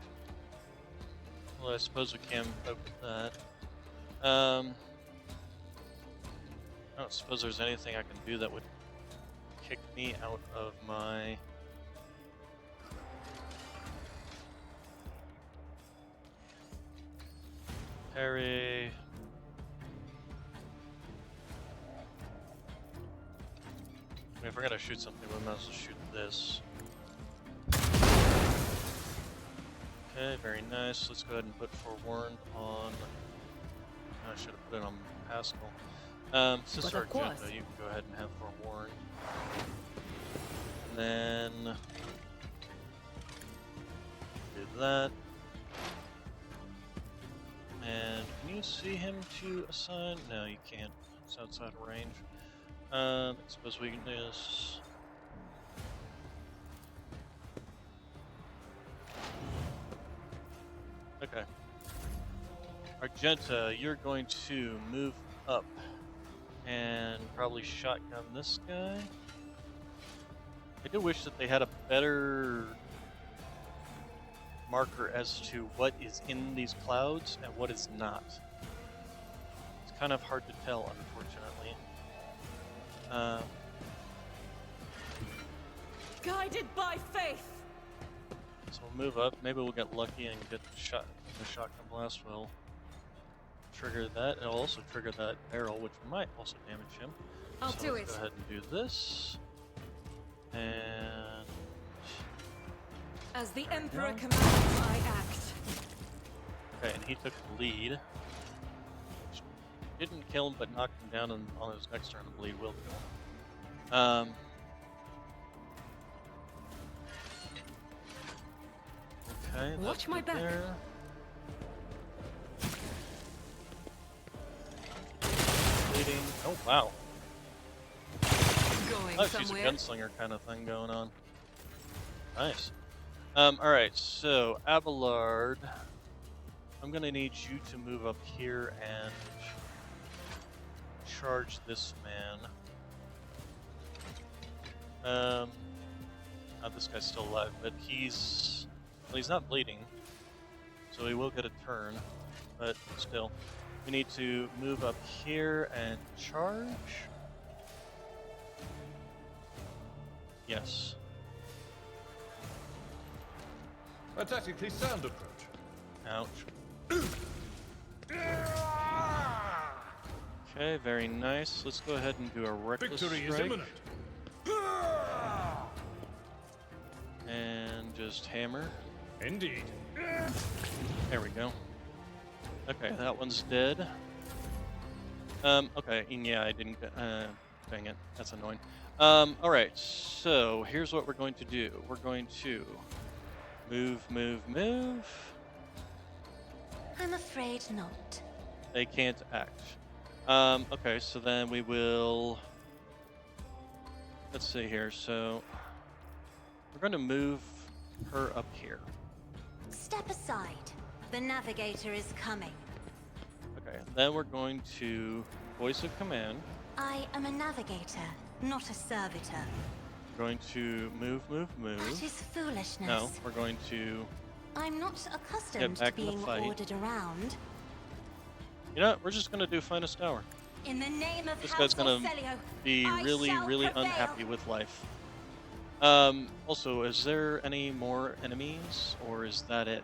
Well, I suppose we can poke that. don't suppose there's anything I can do that would kick me out of my... parry. I mean, if we're gonna shoot something, we might as well shoot this. Okay, very nice. Let's go ahead and put Forewarned on... I should have put it on Pascal. Sister Argenta, you can go ahead and have Forewarned. And then... do that. And can you see him to assign? No, you can't. It's outside of range. I suppose we can do this. Okay. Argenta, you're going to move up and probably shotgun this guy. I do wish that they had a better marker as to what is in these clouds and what is not. It's kind of hard to tell, unfortunately. Guided by faith. So we'll move up. Maybe we'll get lucky and get the shotgun blast will trigger that. It'll also trigger that barrel, which might also damage him. I'll do let's it. go ahead and do this. And As the Emperor commands, I act. okay, and he took the lead. Which didn't kill him, but knocked him down, and on his next turn, the bleed will kill him. Okay, Watch my back. There. Bleeding. Oh wow. Going Oh, she's a somewhere. gunslinger kind of thing going on. Nice. Alright, so Abelard, I'm gonna need you to move up here and charge this man. This guy's still alive, but he's not bleeding, so he will get a turn, but still. We need to move up here and charge. Yes. A tactically sound approach. Ouch. Okay, very nice. Let's go ahead and do a reckless Victory is strike. imminent. And just hammer. Indeed. There we go. Okay, that one's dead. Okay, and yeah, I didn't get, dang it, that's annoying. Alright, so here's what we're going to do. We're going to move. I'm afraid not. They can't act. Okay, so then we will... Let's see here, so... We're going to move her up here. Step aside. The navigator is coming. Okay, then we're going to voice a command. I am a navigator, not a servitor. We're going to move. That is foolishness. No, we're going to... I'm not accustomed to back in the being fight. ordered around. You know what? We're just going to do finest hour. In the name of This House guy's gonna Orselio, be I really shall prevail. unhappy with life. Also, is there any more enemies, or is that it?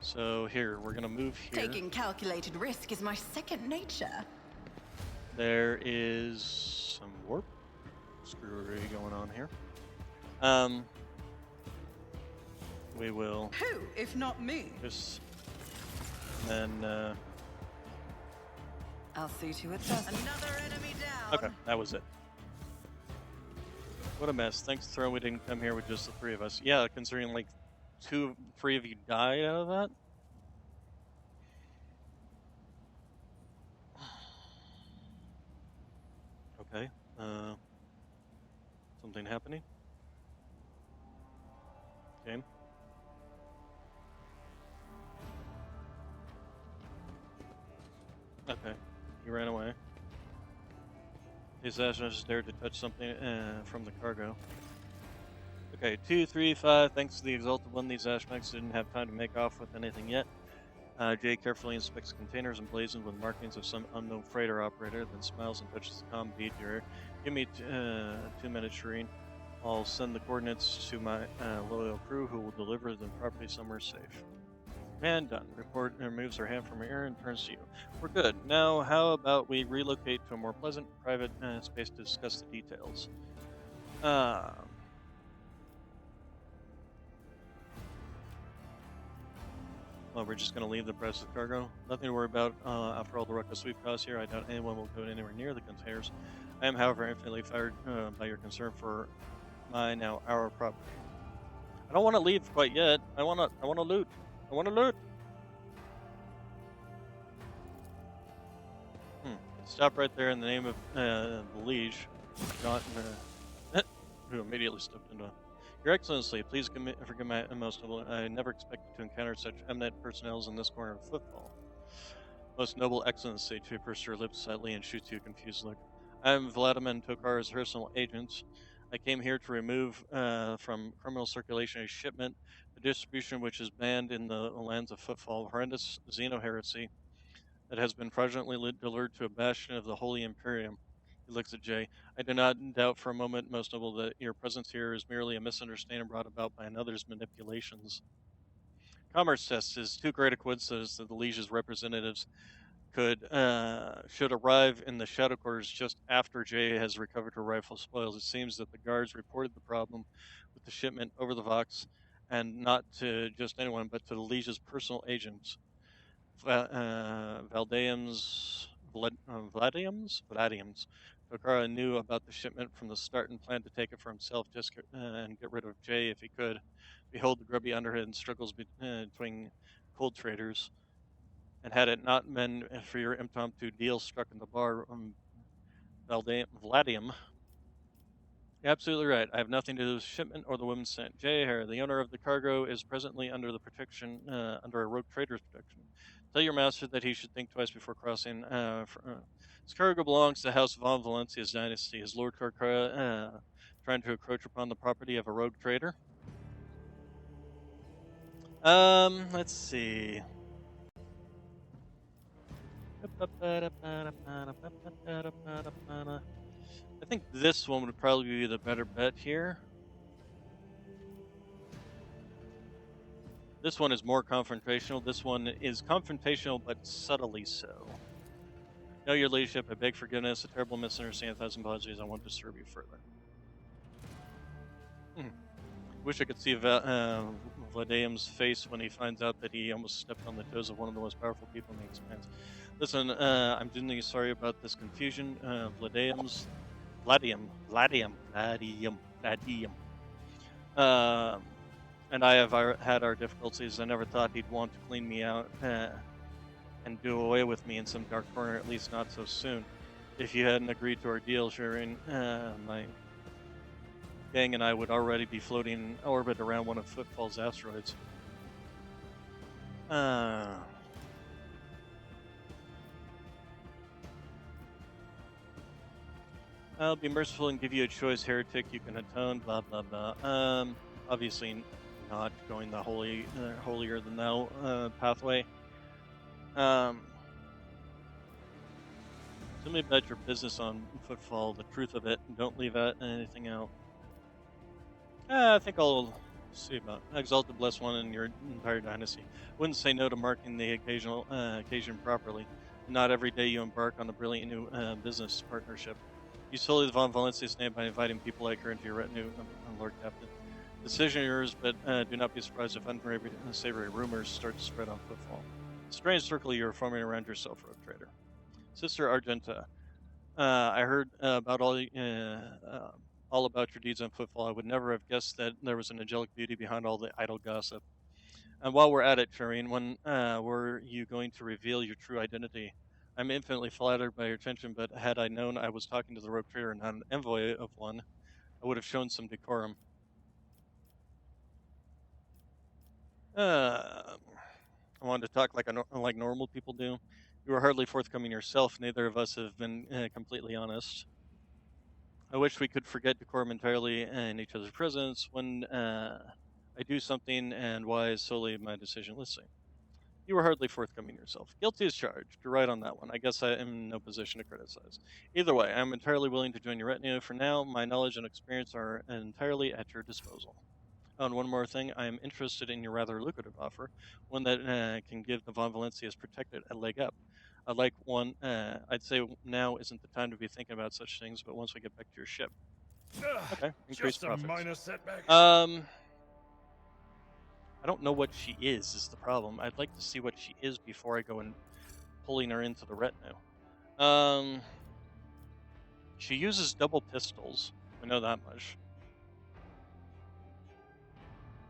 So here, we're gonna move here. Taking calculated risk is my second nature. There is some warp screwery going on here. We will Who, if not me? just, and then, I'll see to it. Another enemy down. okay, that was it. What a mess. Thanks, Throne, we didn't come here with just the three of us. Yeah, considering like 3 of you died out of that. Okay, something happening? Game? Okay, he ran away. These astronauts dared to touch something from the cargo. Okay, 2, 3, 5. Thanks to the Exalted One, these astronauts didn't have time to make off with anything yet. Jay carefully inspects containers emblazoned with markings of some unknown freighter operator, then smiles and touches the comm bead here. Give me 2 minutes, Shireen. I'll send the coordinates to my loyal crew who will deliver the property somewhere safe. And done. Report removes her hand from her ear and turns to you. We're good. Now, how about we relocate to a more pleasant, private space to discuss the details? Well, we're just going to leave the rest of the cargo. Nothing to worry about after all the ruckus we've caused here. I doubt anyone will go anywhere near the containers. I am, however, infinitely fired by your concern for my, now our property. I don't want to leave quite yet. I want to loot. I want to loot. Stop right there in the name of the liege, not who immediately stepped into. Your Excellency, please forgive my most noble. I never expected to encounter such eminent personnels in this corner of football. Most noble Excellency, she pursed her lips slightly and shoots you a confused look. I am Vladimir Tokar's personal agent. I came here to remove from criminal circulation a shipment, the distribution which is banned in the lands of footfall, horrendous xeno-heresy that has been fraudulently delivered to a bastion of the Holy Imperium. He looks at Jay. I do not doubt for a moment, most noble, that your presence here is merely a misunderstanding brought about by another's manipulations. Commerce test is too great a coincidence that the Liege's representatives should arrive in the shadow quarters just after Jay has recovered her rifle spoils. It seems that the guards reported the problem with the shipment over the Vox, and not to just anyone, but to the Liege's personal agents. Vladiums. Tokara knew about the shipment from the start and planned to take it for himself and get rid of Jay if he could. Behold the grubby underhead struggles between cold traders. And had it not been for your impromptu deal struck in the bar, Vladium. You're absolutely right. I have nothing to do with the shipment or the woman sent. Jay Hare, the owner of the cargo, is presently under the protection, under a rogue trader's protection. Tell your master that he should think twice before crossing. This cargo belongs to the House of Von Valencia's dynasty. Is Lord Carcara trying to encroach upon the property of a rogue trader? Let's see. I think this one would probably be the better bet here. This one is more confrontational. This one is confrontational, but subtly so. Know your leadership. I beg forgiveness. A terrible misunderstanding. 1,000 apologies. I won't disturb you further. Wish I could see Vladim's face when he finds out that he almost stepped on the toes of one of the most powerful people in the Expanse. Listen, I'm genuinely sorry about this confusion. Vladium. And I have had our difficulties. I never thought he'd want to clean me out and do away with me in some dark corner, at least not so soon. If you hadn't agreed to our deal, Shireen, my gang and I would already be floating in orbit around one of Footfall's asteroids. I'll be merciful and give you a choice, heretic. You can atone, blah blah blah. Obviously not going the holier than thou pathway. Simply bet your business on Footfall, the truth of it, and don't leave out anything out. I think I'll see about exalt the blessed one in your entire dynasty. Wouldn't say no to marking the occasion properly. Not every day you embark on a brilliant new business partnership. You sully the Von Valencia's name by inviting people like her into your retinue, Lord Captain. Decision yours, but do not be surprised if unsavory rumors start to spread on Footfall. Strange circle you are forming around yourself, rogue trader. Sister Argenta, I heard about all about your deeds on Footfall. I would never have guessed that there was an angelic beauty behind all the idle gossip. And while we're at it, Shireen, when were you going to reveal your true identity? I'm infinitely flattered by your attention, but had I known I was talking to the rogue trader and not an envoy of one, I would have shown some decorum. I wanted to talk like normal people do. You were hardly forthcoming yourself. Neither of us have been completely honest. I wish we could forget decorum entirely in each other's presence when I do something, and why is solely my decision. Let's see. You were hardly forthcoming yourself. Guilty as charged. You're right on that one. I guess I am in no position to criticize. Either way, I'm entirely willing to join your retinue. For now, my knowledge and experience are entirely at your disposal. Oh, and one more thing, I am interested in your rather lucrative offer, one that can give the Von Valencia's protected a leg up. I'd like one. I'd say now isn't the time to be thinking about such things, but once we get back to your ship. Okay, increased Just a profits. minor setback. I don't know what she is the problem. I'd like to see what she is before I go and pulling her into the retinue. She uses double pistols. We know that much.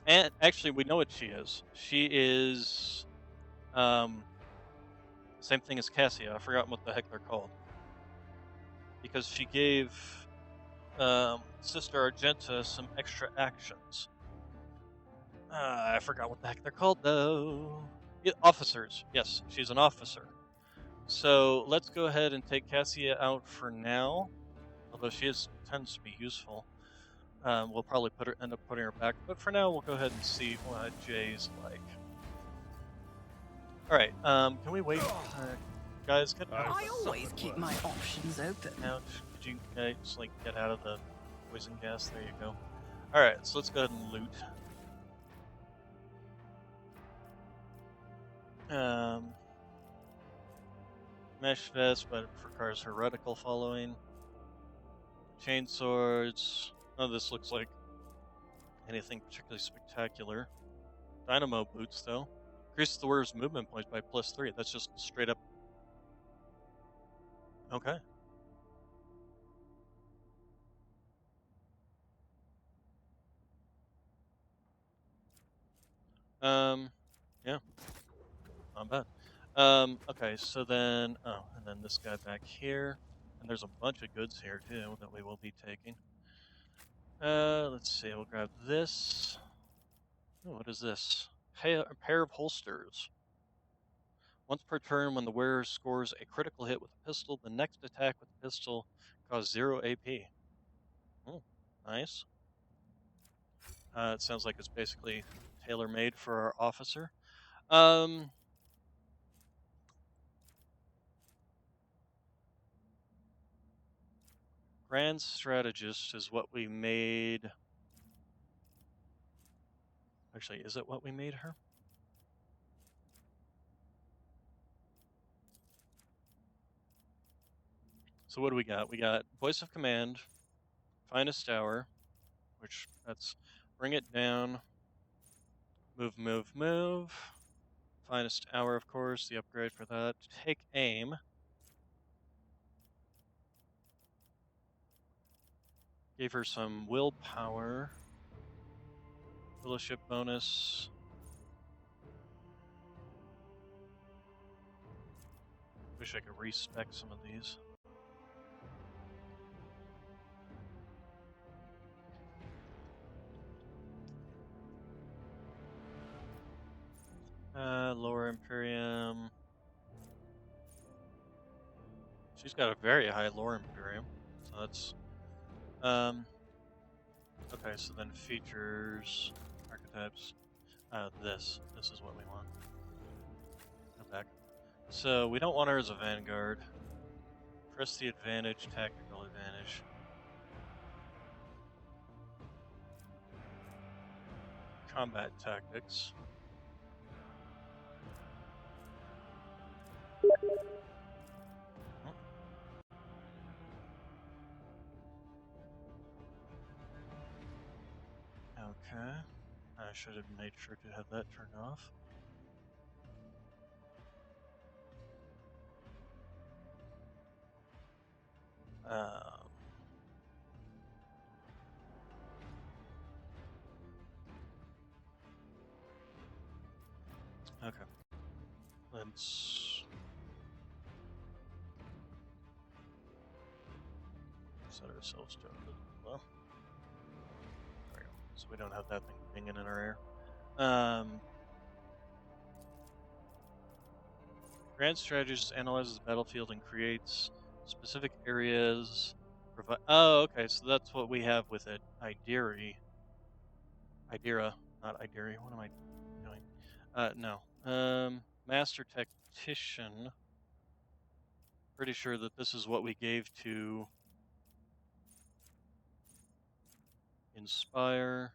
And actually, we know what she is. She is, same thing as Cassia. I forgot what the heck they're called. Because she gave, Sister Argenta some extra actions. I forgot what the heck they're called, though. Officers. Yes, she's an officer. So let's go ahead and take Cassia out for now. Although she tends to be useful. We'll probably end up putting her back. But for now, we'll go ahead and see what Jay's like. All right. Can we wait, guys? Get out of I the always keep my options open. Ouch. Could you guys like get out of the poison gas? There you go. All right. So let's go ahead and loot. Mesh vest, but requires heretical following. Chain swords. Oh, this looks like anything particularly spectacular. Dynamo boots, though. Increases the wearer's movement points by +3. That's just straight up. Okay. Yeah. Not bad. Okay, so then, and then this guy back here. And there's a bunch of goods here, too, that we will be taking. Let's see, we'll grab this. Oh, what is this? A pair of holsters. Once per turn, when the wearer scores a critical hit with a pistol, the next attack with the pistol causes 0 AP. Oh, nice. It sounds like it's basically tailor-made for our officer. Grand Strategist is what we made. Actually, is it what we made her? So what do we got? We got Voice of Command, Finest Hour, which that's bring it down, move, move, move. Finest Hour, of course, the upgrade for that. Take Aim. Gave her some willpower. Fellowship bonus. Wish I could respec some of these. Lower Imperium. She's got a very high Lower Imperium, so that's okay. So then features, archetypes. This is what we want. Go back. So we don't want her as a vanguard. Press the advantage, tactical advantage. Combat tactics. Okay. I should have made sure to have that turned off. Okay. Let's set ourselves to well. There we go. So we don't have that thing pinging in our ear. Grand Strategist analyzes the battlefield and creates specific areas. Oh, okay. So that's what we have with it. Idera, not Ideri. What am I doing? No. Master Tactician. Pretty sure that this is what we gave to Inspire.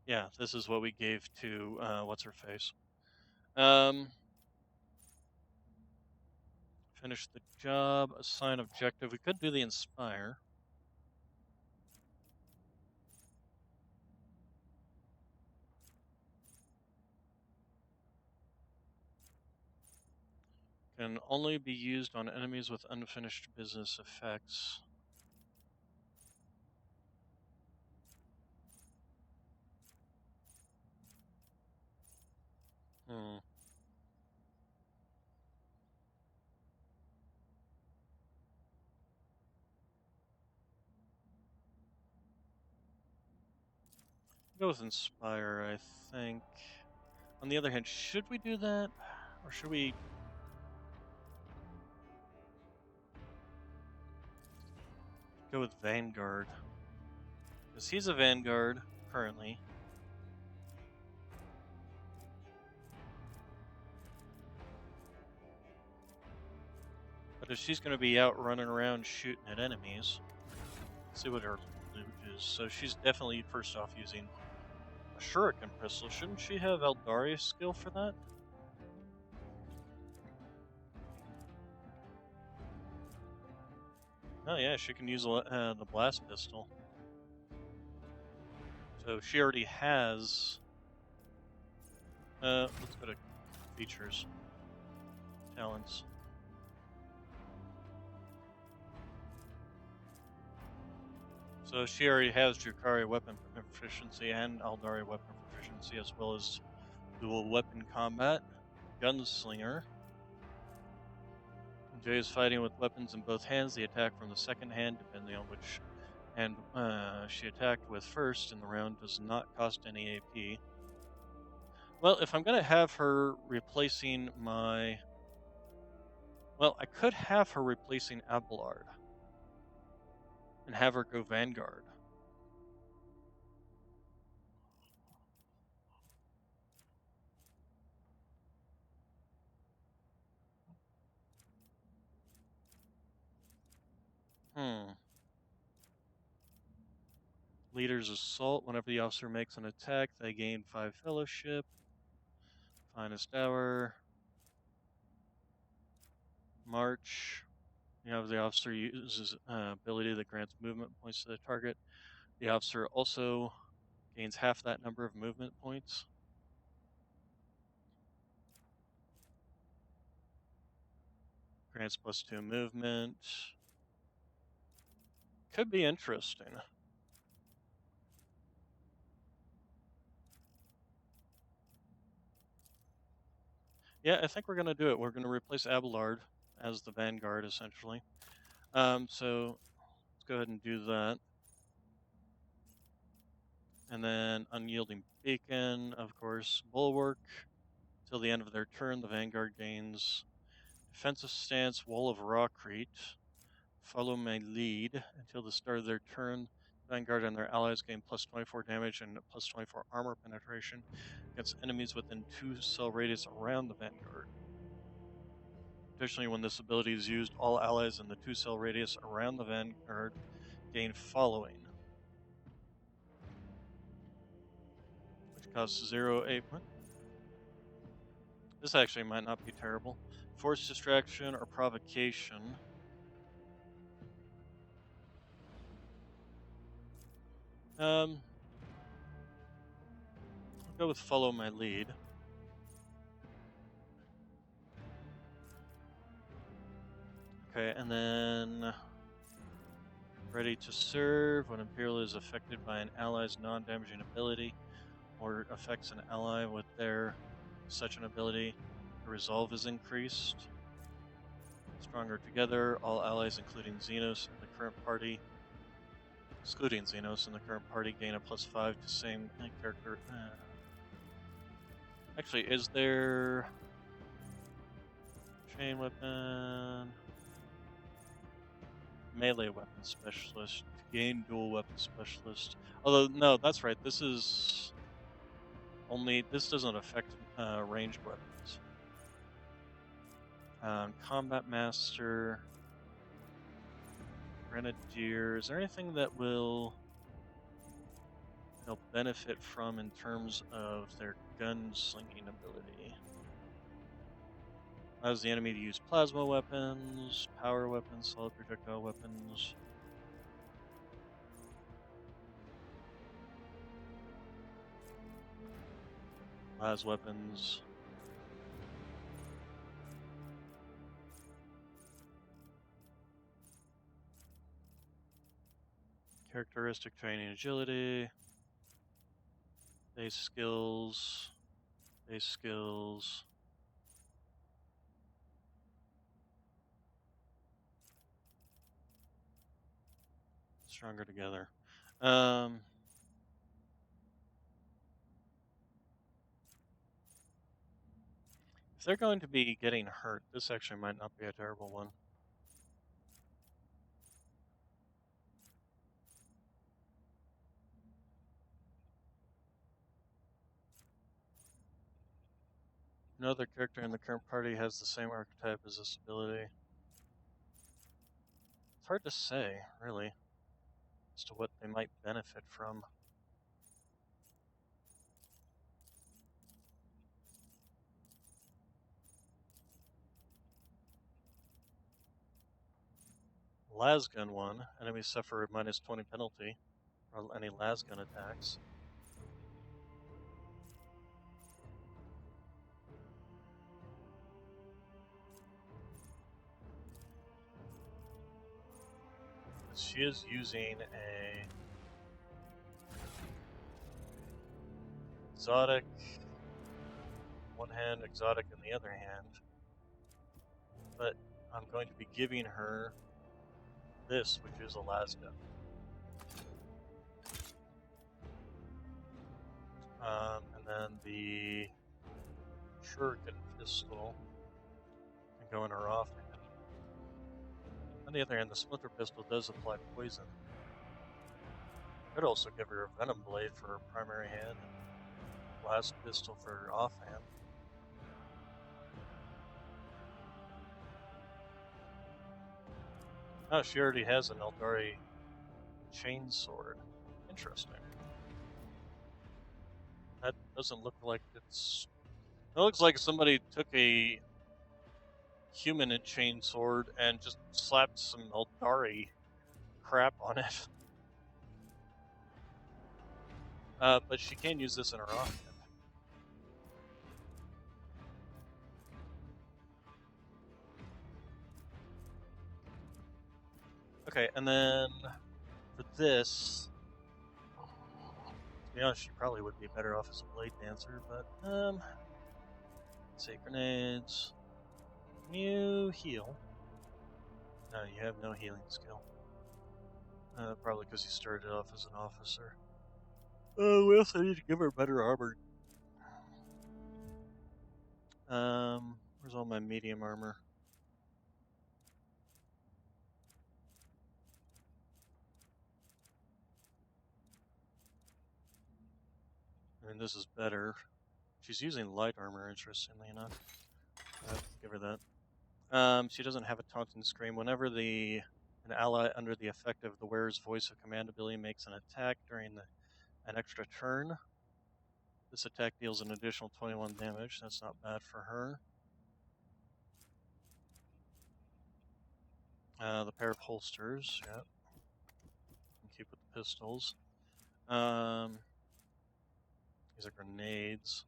Yeah, this is what we gave to what's her face. Finish the job. Assign objective. We could do the Inspire. Can only be used on enemies with unfinished business effects. Hmm. Go with Inspire, I think. On the other hand, should we do that? Or should we... go with Vanguard? Because he's a Vanguard, currently. But if she's going to be out running around shooting at enemies, let's see what her loot is. So she's definitely first off using a Shuriken pistol. Shouldn't she have Eldari's skill for that? Oh yeah, she can use the blast pistol. So she already has... let's go to features. Talents. So she already has Drukhari weapon proficiency and Eldari weapon proficiency, as well as dual weapon combat, gunslinger. Enjoys fighting with weapons in both hands. The attack from the second hand, depending on which hand she attacked with first in the round, does not cost any AP. Well, if I'm going to have her replacing my... Well, I could have her replacing Abelard and have her go Vanguard. Leader's Assault. Whenever the officer makes an attack, they gain 5 fellowship. Finest Hour. March. You know, the officer uses ability that grants movement points to the target. The officer also gains half that number of movement points. Grants +2 movement. Could be interesting. Yeah, I think we're going to do it. We're going to replace Abelard as the Vanguard, essentially. So let's go ahead and do that. And then Unyielding Beacon, of course, Bulwark. Till the end of their turn, the Vanguard gains Defensive Stance, Wall of Rawcrete. Follow my lead. Until the start of their turn, Vanguard and their allies gain +24 damage and +24 armor penetration against enemies within 2 cell radius around the Vanguard. Additionally, when this ability is used, all allies in the 2 cell radius around the Vanguard gain Following, which costs 0 AP. This actually might not be terrible. Force Distraction or Provocation. I'll go with Follow My Lead. Okay, and then Ready to Serve. When Imperial is affected by an ally's non-damaging ability or affects an ally with such an ability, the resolve is increased. Stronger Together. All allies, including Xenos in the current party, excluding Xenos in the current party, gain a +5 to same character. Actually, is there chain weapon? Melee weapon specialist. Gain dual weapon specialist. Although, no, that's right. This is Only this doesn't affect ranged weapons. Combat Master, Grenadier. Is there anything that will they'll benefit from in terms of their gunslinging ability? Allows the enemy to use plasma weapons, power weapons, solid projectile weapons. Las weapons. Characteristic training agility. Base skills. Base skills. Stronger together. If they're going to be getting hurt, this actually might not be a terrible one. No other character in the current party has the same archetype as this ability. It's hard to say, really, as to what they might benefit from. Lasgun 1, enemies suffer a -20 penalty for any lasgun attacks. She is using a exotic, one hand, exotic in the other hand. But I'm going to be giving her this, which is a lasgun. And then the shuriken pistol can go in her offhand. On the other hand, the splinter pistol does apply poison. Could also give her a venom blade for her primary hand and blast pistol for her offhand. Oh, she already has an Eldari chainsword. Interesting. That doesn't look like it's... It looks like somebody took a human chainsword and just slapped some Eldari crap on it. But she can use this in her offhand. Okay, and then for this, to be honest, she probably would be better off as a blade dancer, but, let's see, grenades. Can you heal? No, you have no healing skill. Probably because you started off as an officer. Oh, we also need to give her better armor. Where's all my medium armor? I mean, this is better. She's using light armor, interestingly enough. Give her that. She doesn't have a taunting scream. Whenever an ally under the effect of the wearer's voice of command ability makes an attack during an extra turn, this attack deals an additional 21 damage. That's not bad for her. The pair of holsters, yeah. Can keep with the pistols. These are grenades.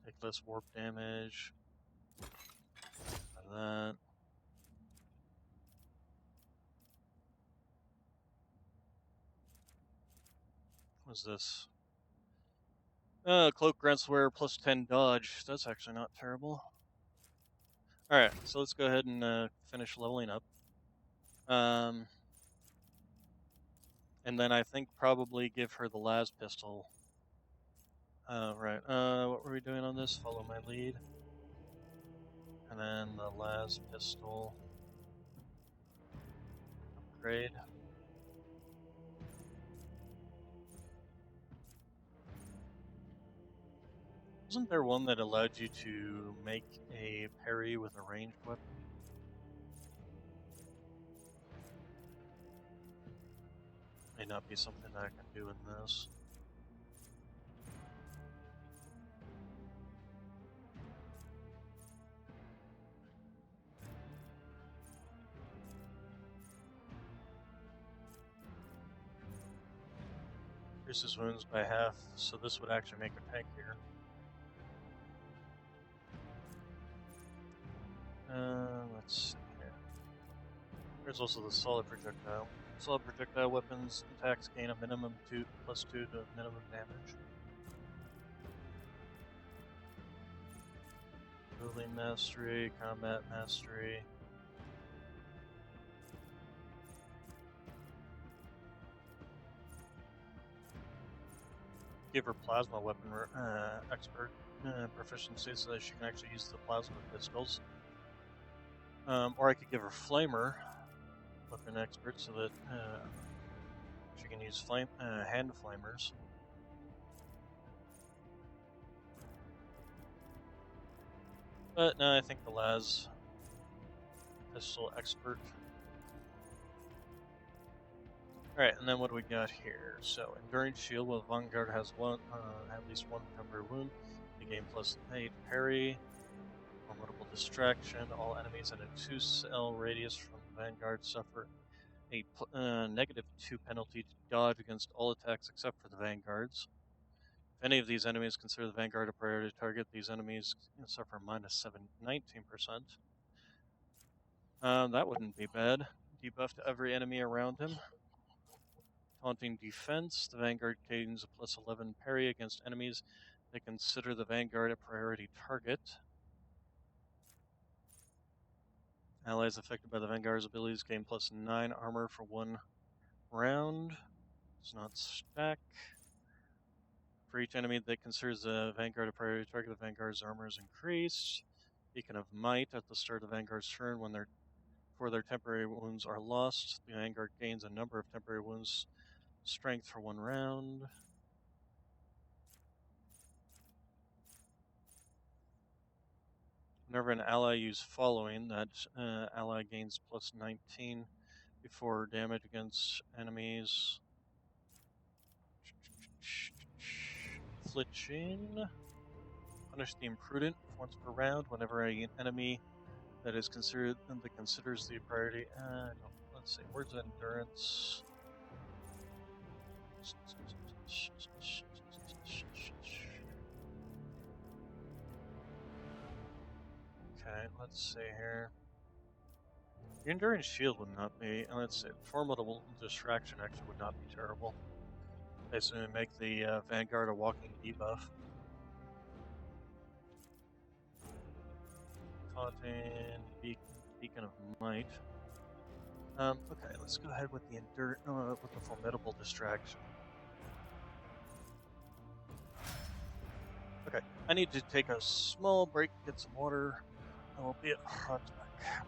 Take less warp damage. Like that. What's this? Cloak grants wearer plus 10 dodge. That's actually not terrible. Alright, so let's go ahead and finish leveling up. And then I think probably give her the las pistol. Right. What were we doing on this? Follow my lead. And then the las pistol. Upgrade. Wasn't there one that allowed you to make a parry with a ranged weapon? May not be something I can do in this. Increases wounds by half, so this would actually make a tank here. Let's see here. There's also the solid projectile. Solid projectile weapons attacks gain a minimum +2 to minimum damage. Building mastery, combat mastery. Give her plasma weapon expert proficiency so that she can actually use the plasma pistols. Or I could give her flamer weapon expert so that she can use hand flamers. But no, I think the las pistol expert. Alright, and then what do we got here? So, Endurance Shield, while Vanguard has at least one temporary wound, they gain +8 parry. Formidable Distraction, all enemies in a 2-cell radius from the Vanguard suffer a -2 penalty to dodge against all attacks except for the Vanguards. If any of these enemies consider the Vanguard a priority target, these enemies suffer -19%. That wouldn't be bad. Debuff to every enemy around him. Taunting Defense, the Vanguard gains a +11 parry against enemies that consider the Vanguard a priority target. Allies affected by the Vanguard's abilities gain +9 armor for 1 round. Does not stack. For each enemy that considers the Vanguard a priority target, the Vanguard's armor is increased. Beacon of Might at the start of the Vanguard's turn when their temporary wounds are lost. The Vanguard gains a number of temporary wounds strength for 1 round. Whenever an ally uses following, that ally gains +19 before damage against enemies. Flitching. Punish the imprudent once per round whenever an enemy that considers the priority. Let's see, where's endurance? Okay, let's see here. The endurance shield would not be. Let's see, formidable distraction actually would not be terrible. Basically, make the Vanguard a walking debuff. Taunting, Beacon of Might. Okay, let's go ahead with the formidable distraction. Okay, I need to take a small break, get some water. I will be right back.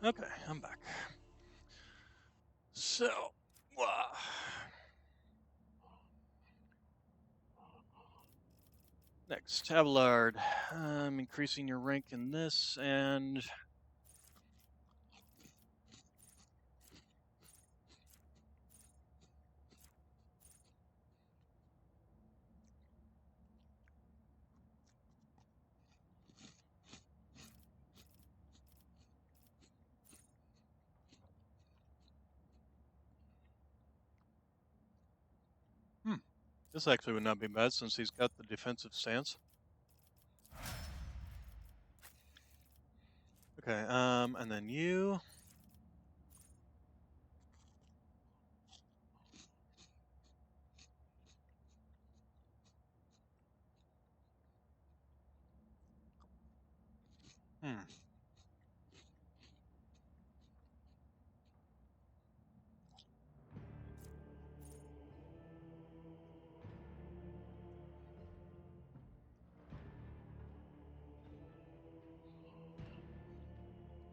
Okay, I'm back. So, uh, next, Abelard. I'm increasing your rank in this, and this actually would not be bad since he's got the defensive stance. Okay, and then you. Hmm.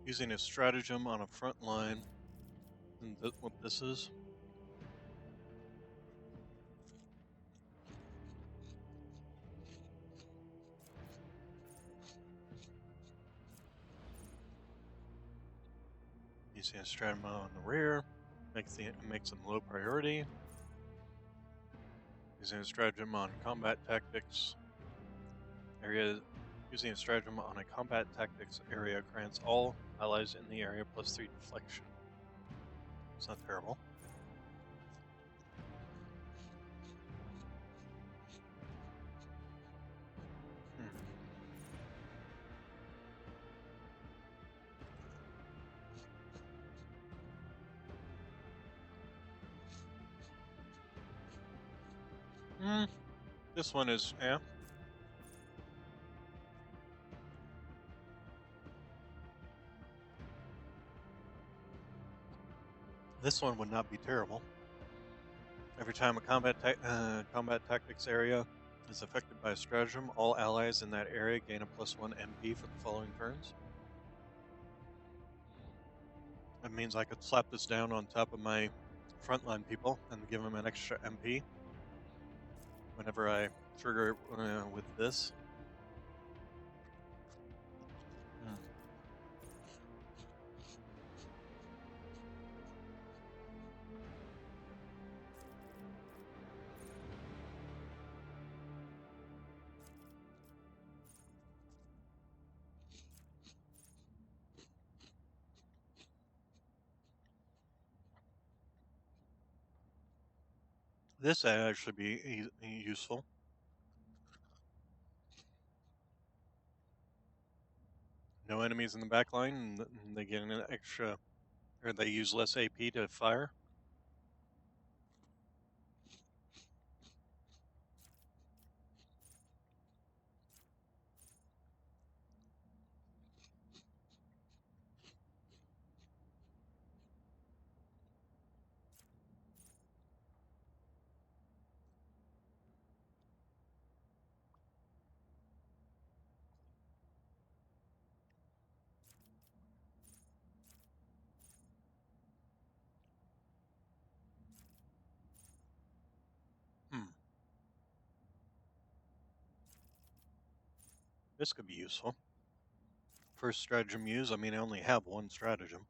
Using a stratagem on a front line. And what this is? Using a stratagem on the rear. Makes them low priority. Using a stratagem on combat tactics area. Using a stratagem on a combat tactics area grants all allies in the area +3 deflection. It's not terrible. This one is, yeah. This one would not be terrible. Every time a combat tactics area is affected by a stratagem, all allies in that area gain a +1 MP for the following turns. That means I could slap this down on top of my frontline people and give them an extra MP whenever I trigger it with this. This would actually be useful. No enemies in the back line, and they get an extra, or they use less AP to fire. This could be useful. First stratagem used. I mean, I only have one stratagem.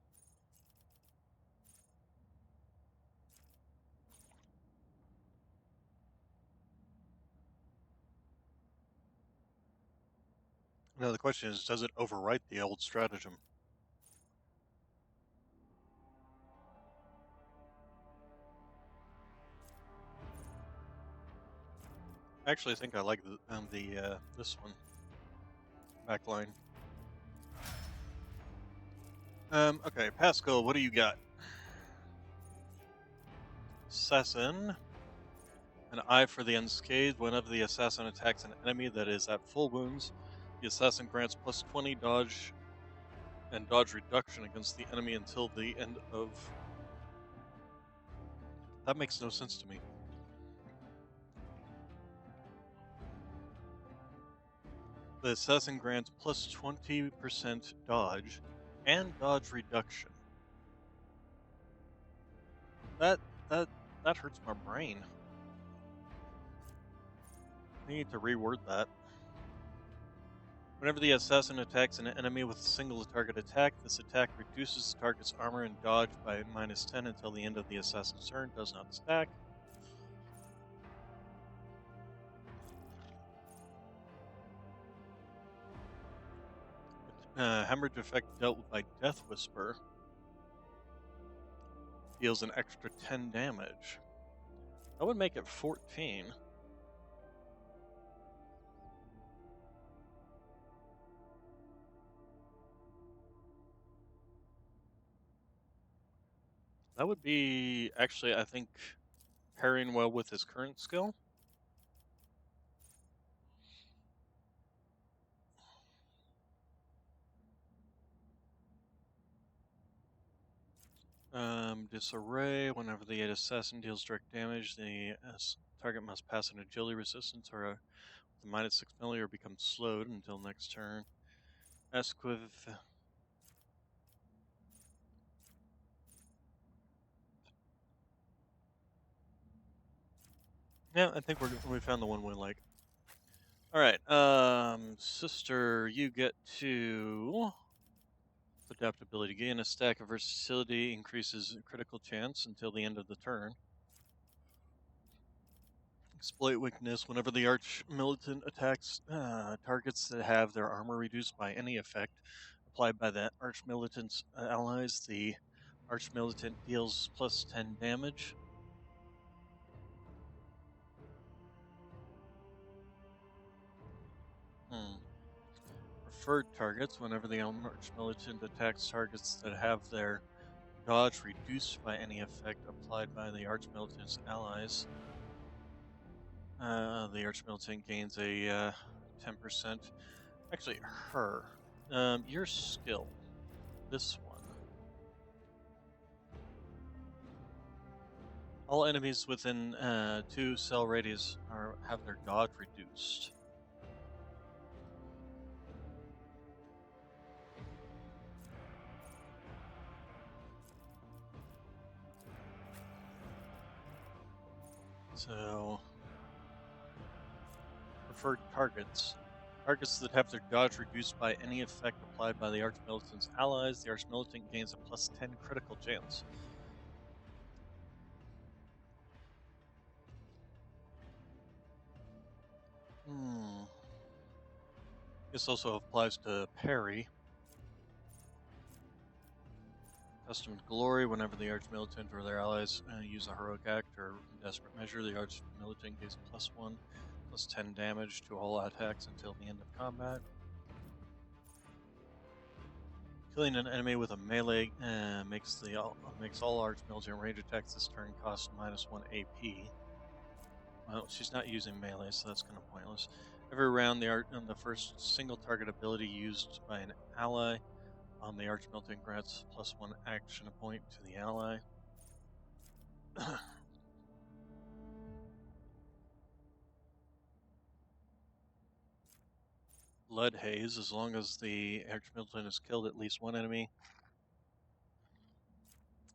Now the question is, does it overwrite the old stratagem? I actually think I like this one. Backline. Okay, Pascal, what do you got? Assassin. An eye for the unscathed. Whenever the assassin attacks an enemy that is at full wounds, the assassin grants +20 dodge and dodge reduction against the enemy until the end of... That makes no sense to me. The assassin grants +20% dodge and dodge reduction. That that that hurts my brain. I need to reword that. Whenever the assassin attacks an enemy with a single target attack, this attack reduces the target's armor and dodge by -10 until the end of the assassin's turn. Does not stack. Hemorrhage effect dealt by Death Whisper deals an extra 10 damage. That would make it 14. That would be actually, I think, pairing well with his current skill. Disarray. Whenever the assassin deals direct damage, the target must pass an agility resistance or a -6 melee or become slowed until next turn. Esquiv. Yeah, I think we found the one we like. All right, sister, you get to adaptability. Gain a stack of versatility, increases critical chance until the end of the turn. Exploit weakness. Whenever the arch militant attacks targets that have their armor reduced by any effect applied by the arch militant's allies, the arch militant deals +10 damage. Preferred targets. Whenever the arch militant attacks targets that have their dodge reduced by any effect applied by the arch militant's allies, the arch militant gains a 10%. Actually, her. Your skill. This one. All enemies within 2 cell radius have their dodge reduced. So, preferred targets. Targets that have their dodge reduced by any effect applied by the Archmilitant's allies, the Archmilitant gains a +10 critical chance. This also applies to parry. Custom glory. Whenever the Archmilitant or their allies use a heroic act or desperate measure, the Archmilitant gains +1, +10 damage to all attacks until the end of combat. Killing an enemy with a melee makes all Archmilitant range attacks this turn cost -1 AP. Well, she's not using melee, so that's kind of pointless. Every round, the first single target ability used by an ally on the Archmilitant grants +1 action point to the ally. Blood Haze, as long as the Archmilitant has killed at least one enemy.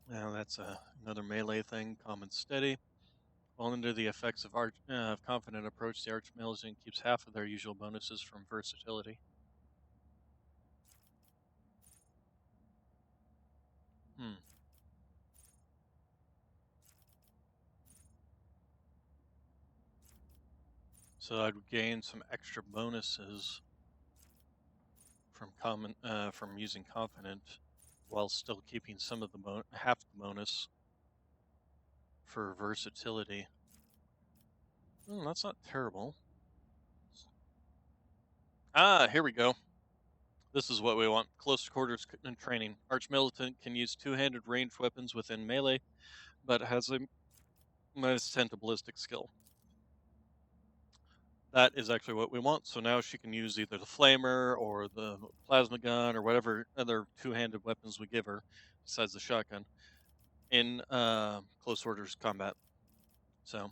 Now that's another melee thing, common steady. While under the effects of Confident Approach, the Archmilitant keeps half of their usual bonuses from versatility. So I'd gain some extra bonuses from using Confident, while still keeping some of the half the bonus for versatility. That's not terrible. Here we go. This is what we want. Close quarters training. Archmilitant can use two-handed ranged weapons within melee, but has a -10 to ballistic skill. That is actually what we want. So now she can use either the flamer or the plasma gun or whatever other two-handed weapons we give her, besides the shotgun, in close quarters combat. So,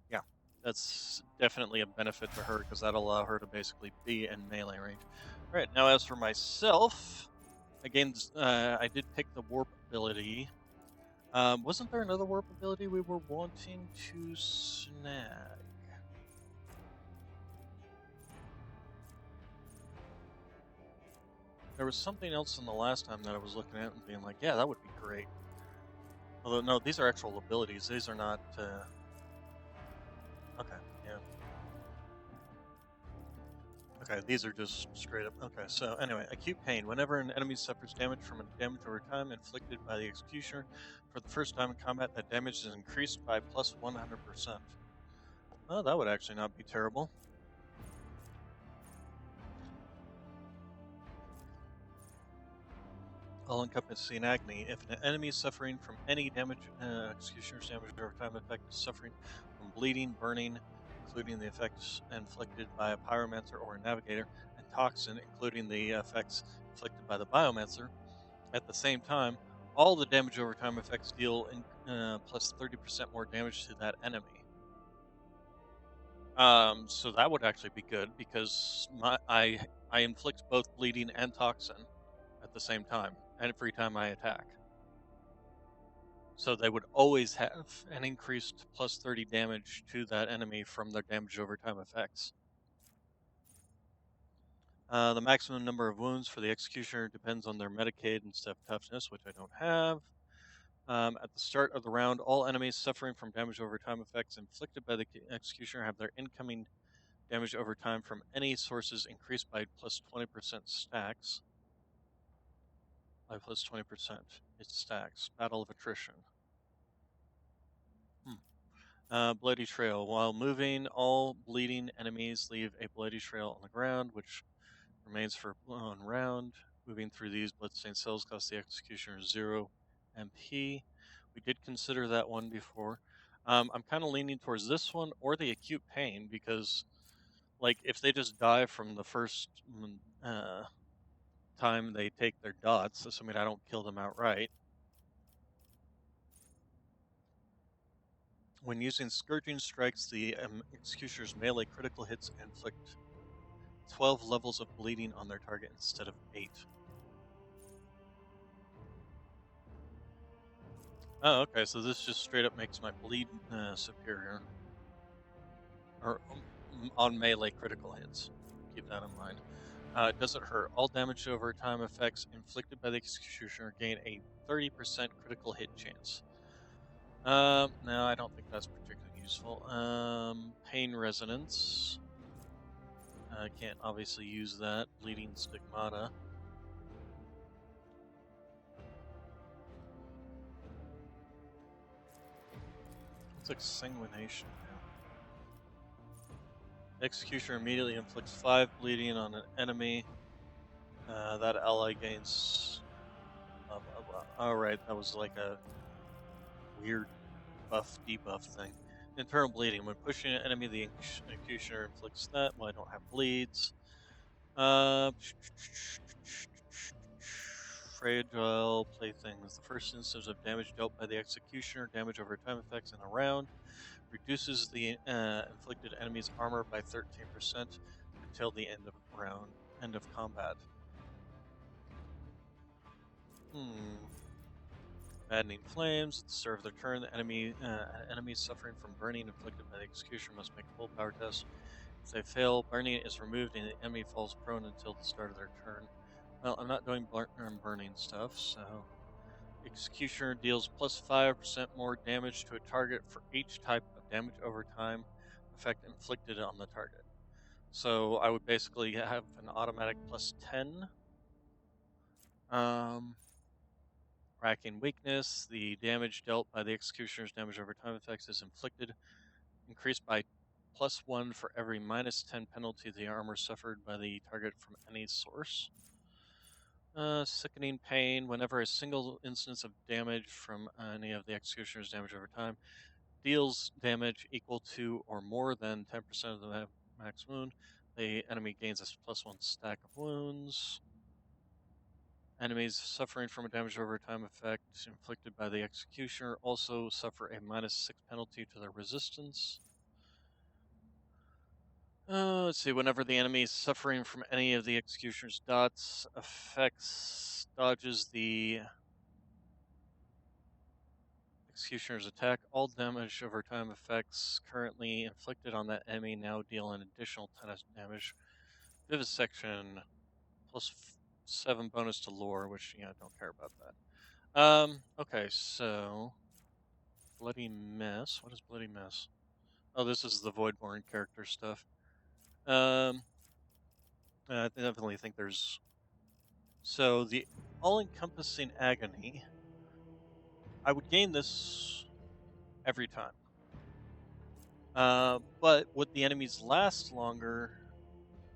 yeah, that's definitely a benefit to her because that'll allow her to basically be in melee range. Right, now as for myself, again, I did pick the warp ability. Wasn't there another warp ability we were wanting to snag? There was something else in the last time that I was looking at and being like, yeah, that would be great. Although, no, these are actual abilities. These are not, okay, yeah. Okay, these are just straight up. Okay, so anyway, acute pain. Whenever an enemy suffers damage from a damage over time inflicted by the executioner, for the first time in combat, that damage is increased by plus 100%. Oh, that would actually not be terrible. All-encompassing agony. If an enemy suffering from any damage, executioner's damage over time effect is suffering from bleeding, burning, including the effects inflicted by a pyromancer or a navigator, and toxin, including the effects inflicted by the biomancer, at the same time, all the damage over time effects deal plus 30% more damage to that enemy. So that would actually be good because I inflict both bleeding and toxin at the same time every time I attack. So they would always have an increased plus 30 damage to that enemy from their damage over time effects. The maximum number of wounds for the executioner depends on their Medicaid and stuff toughness, which I don't have. At the start of the round, all enemies suffering from damage over time effects inflicted by the executioner have their incoming damage over time from any sources increased by plus 20% stacks. By plus 20%. It stacks. Battle of attrition. Bloody trail. While moving, all bleeding enemies leave a bloody trail on the ground, which remains for one round. Moving through these bloodstained cells costs the executioner 0 MP. We did consider that one before. I'm kind of leaning towards this one or the acute pain because, like, if they just die from the first time they take their dots, assuming I don't kill them outright. When using Scourging Strikes, the Executioner's melee critical hits inflict 12 levels of bleeding on their target instead of 8. Oh, okay, so this just straight up makes my bleed superior. Or on melee critical hits. Keep that in mind. Does it hurt? All damage over time effects inflicted by the Executioner gain a 30% critical hit chance. No, I don't think that's particularly useful. Pain Resonance. I can't obviously use that. Bleeding Stigmata. It's like Sanguination now. Executioner immediately inflicts 5 bleeding on an enemy. That ally gains. Alright, that was like a weird buff debuff thing. Internal bleeding. When pushing an enemy, the executioner inflicts that. Well, I don't have bleeds. Fragile playthings. The first instance of damage dealt by the executioner, damage over time effects in a round, reduces the inflicted enemy's armor by 13% until the end of round, end of combat. Maddening flames. At the start of their turn, the enemies suffering from burning inflicted by the executioner must make a willpower test. If they fail, burning is removed and the enemy falls prone until the start of their turn. Well, I'm not doing burning stuff, so Executioner deals plus 5% more damage to a target for each type of damage over time effect inflicted on the target. So I would basically have an automatic plus 10. Racking weakness. The damage dealt by the executioner's damage over time effects is inflicted, increased by plus 1 for every minus 10 penalty the armor suffered by the target from any source. Sickening pain. Whenever a single instance of damage from any of the executioner's damage over time deals damage equal to or more than 10% of the max wound, the enemy gains a plus 1 stack of wounds. Enemies suffering from a damage over time effect inflicted by the executioner also suffer a minus 6 penalty to their resistance. Let's see. Whenever the enemy is suffering from any of the executioner's dots, affects dodges the executioner's attack, all damage over time effects currently inflicted on that enemy now deal an additional 10 damage. Vivisection plus 7 bonus to lore, which don't care about that. Okay, so bloody mess. What is bloody mess? Oh, this is the Voidborn character stuff. I definitely think there's the all-encompassing agony. I would gain this every time. But would the enemies last longer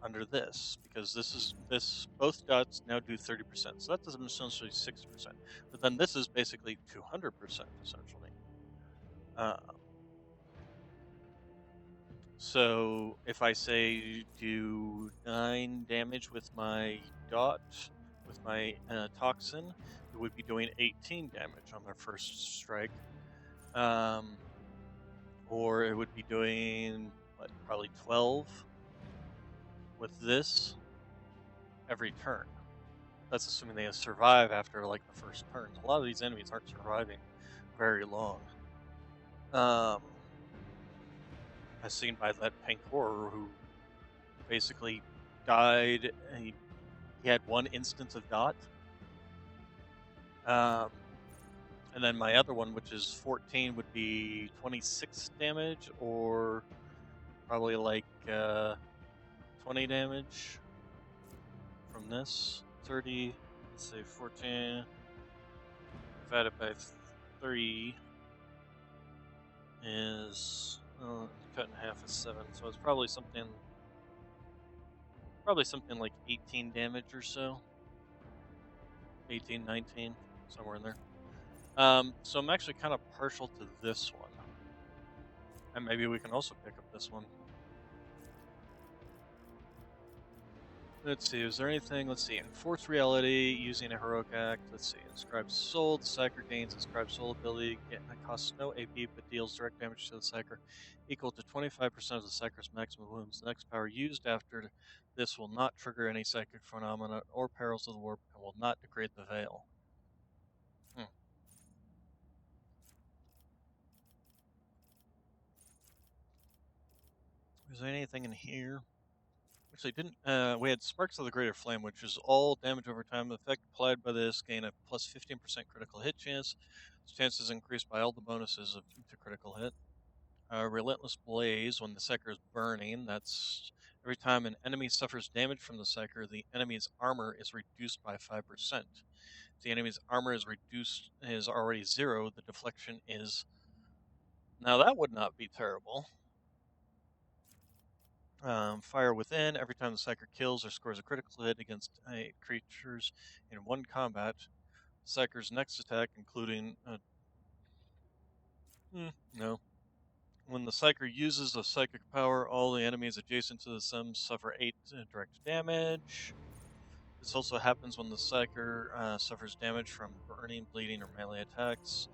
under this? Because both dots now do 30%, so that doesn't essentially 60%. But then this is basically 200% essentially. So if I say do 9 damage with my dot, with my toxin, it would be doing 18 damage on their first strike. Or it would be doing, probably 12 with this every turn. That's assuming they survive after, like, the first turn. A lot of these enemies aren't surviving very long. As seen by that pink horror who basically died. He had one instance of dot. And then my other one, which is 14, would be 26 damage, or probably like 20 damage from this. 30, let's say 14 divided by 3 is cut in half is 7, so it's probably something like 18 damage or so. 18, 19, somewhere in there. So I'm actually kind of partial to this one. And maybe we can also pick up this one. Let's see, is there anything? Let's see, enforce reality using a heroic act. Let's see, inscribe soul. The psyker gains inscribe soul ability. It costs no AP but deals direct damage to the psyker equal to 25% of the psyker's maximum wounds. The next power used after this will not trigger any psychic phenomena or perils of the warp and will not degrade the veil. Is there anything in here? Actually, didn't we had Sparks of the Greater Flame, which is all damage over time. Effect applied by this gain a plus 15% critical hit chance. Its chances increased by all the bonuses to critical hit. Relentless Blaze, when the Psyker is burning, that's every time an enemy suffers damage from the Psyker, the enemy's armor is reduced by 5%. If the enemy's armor is already 0, the deflection is. Now that would not be terrible. Fire Within, every time the Psyker kills or scores a critical hit against creatures in one combat, the Psyker's next attack, including. No. When the Psyker uses a psychic power, all the enemies adjacent to the sim suffer 8 direct damage. This also happens when the Psyker suffers damage from burning, bleeding, or melee attacks.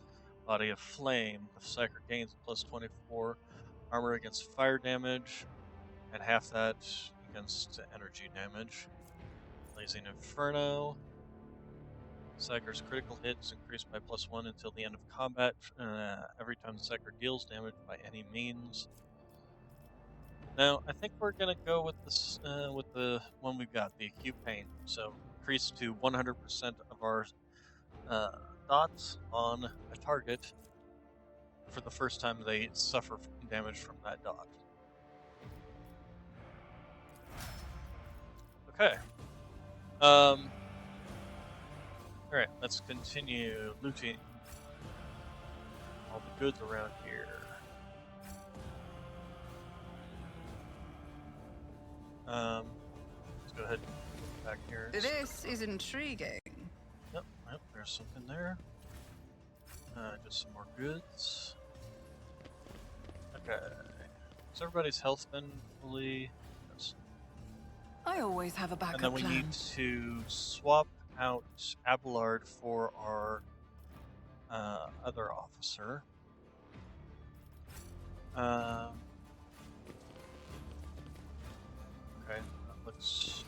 Body of Flame, the Psyker gains plus 24 armor against fire damage, and half that against energy damage. Blazing Inferno. Psyker's critical hits increased by +1 until the end of combat. Every time the Psyker deals damage by any means. Now, I think we're gonna go with this with the one we've got, the acute pain. So increase to 100% of our dots on a target for the first time they suffer damage from that dot. Okay. Alright, let's continue looting all the goods around here. Let's go ahead and look back here. This is intriguing. Yep, there's something there. Just some more goods. Okay. Has everybody's health been fully? Yes. I always have a backup And then we plan. need to swap out Abelard for our other officer. let's.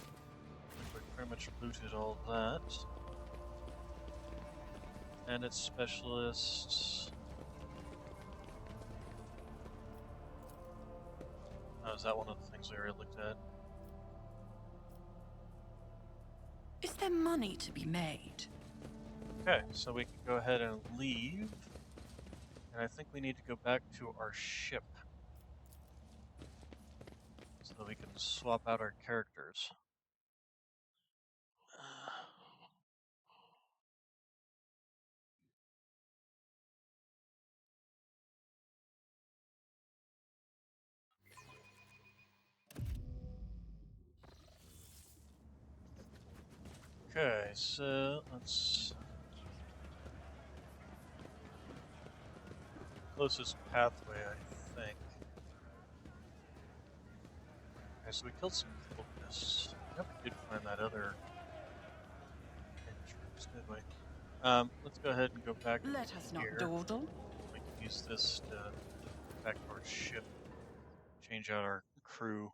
We pretty much looted all that. And its specialists. Oh, is that one of the things we already looked at? Is there money to be made? Okay, so we can go ahead and leave. And I think we need to go back to our ship. So that we can swap out our characters. Okay, so let's... Closest pathway, I think. Okay, so we killed some cultists. I hope we did find that other entrance, did we? Let's go ahead and go back Let us not here. dawdle. We can use this to go back to our ship, change out our crew.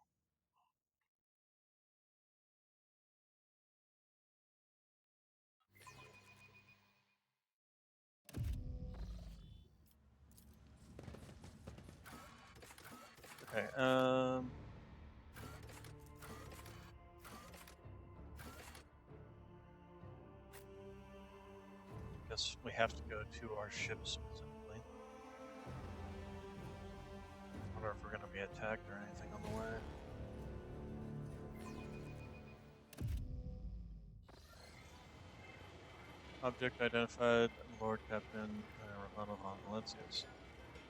Okay, guess we have to go to our ship specifically. Wonder if we're gonna be attacked or anything on the way. Object identified, Lord Captain Romano von Valencias.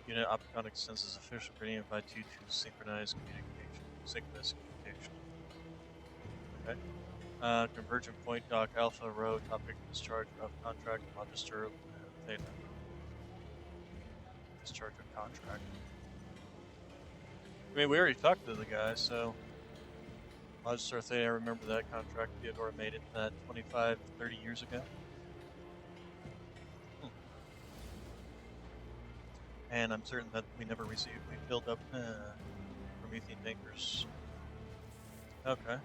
Unit Opticonic senses official ready invite you to synchronize communication. Synchronous communication. Okay. Convergent point, Dock Alpha, Row, topic, discharge of contract, Magister Theta. Discharge of contract. I mean, we already talked to the guy, so. Magister Theta, I remember that contract. Theodore made it 25, 30 years ago. And I'm certain that we never received. We filled up Promethean tankers. Okay.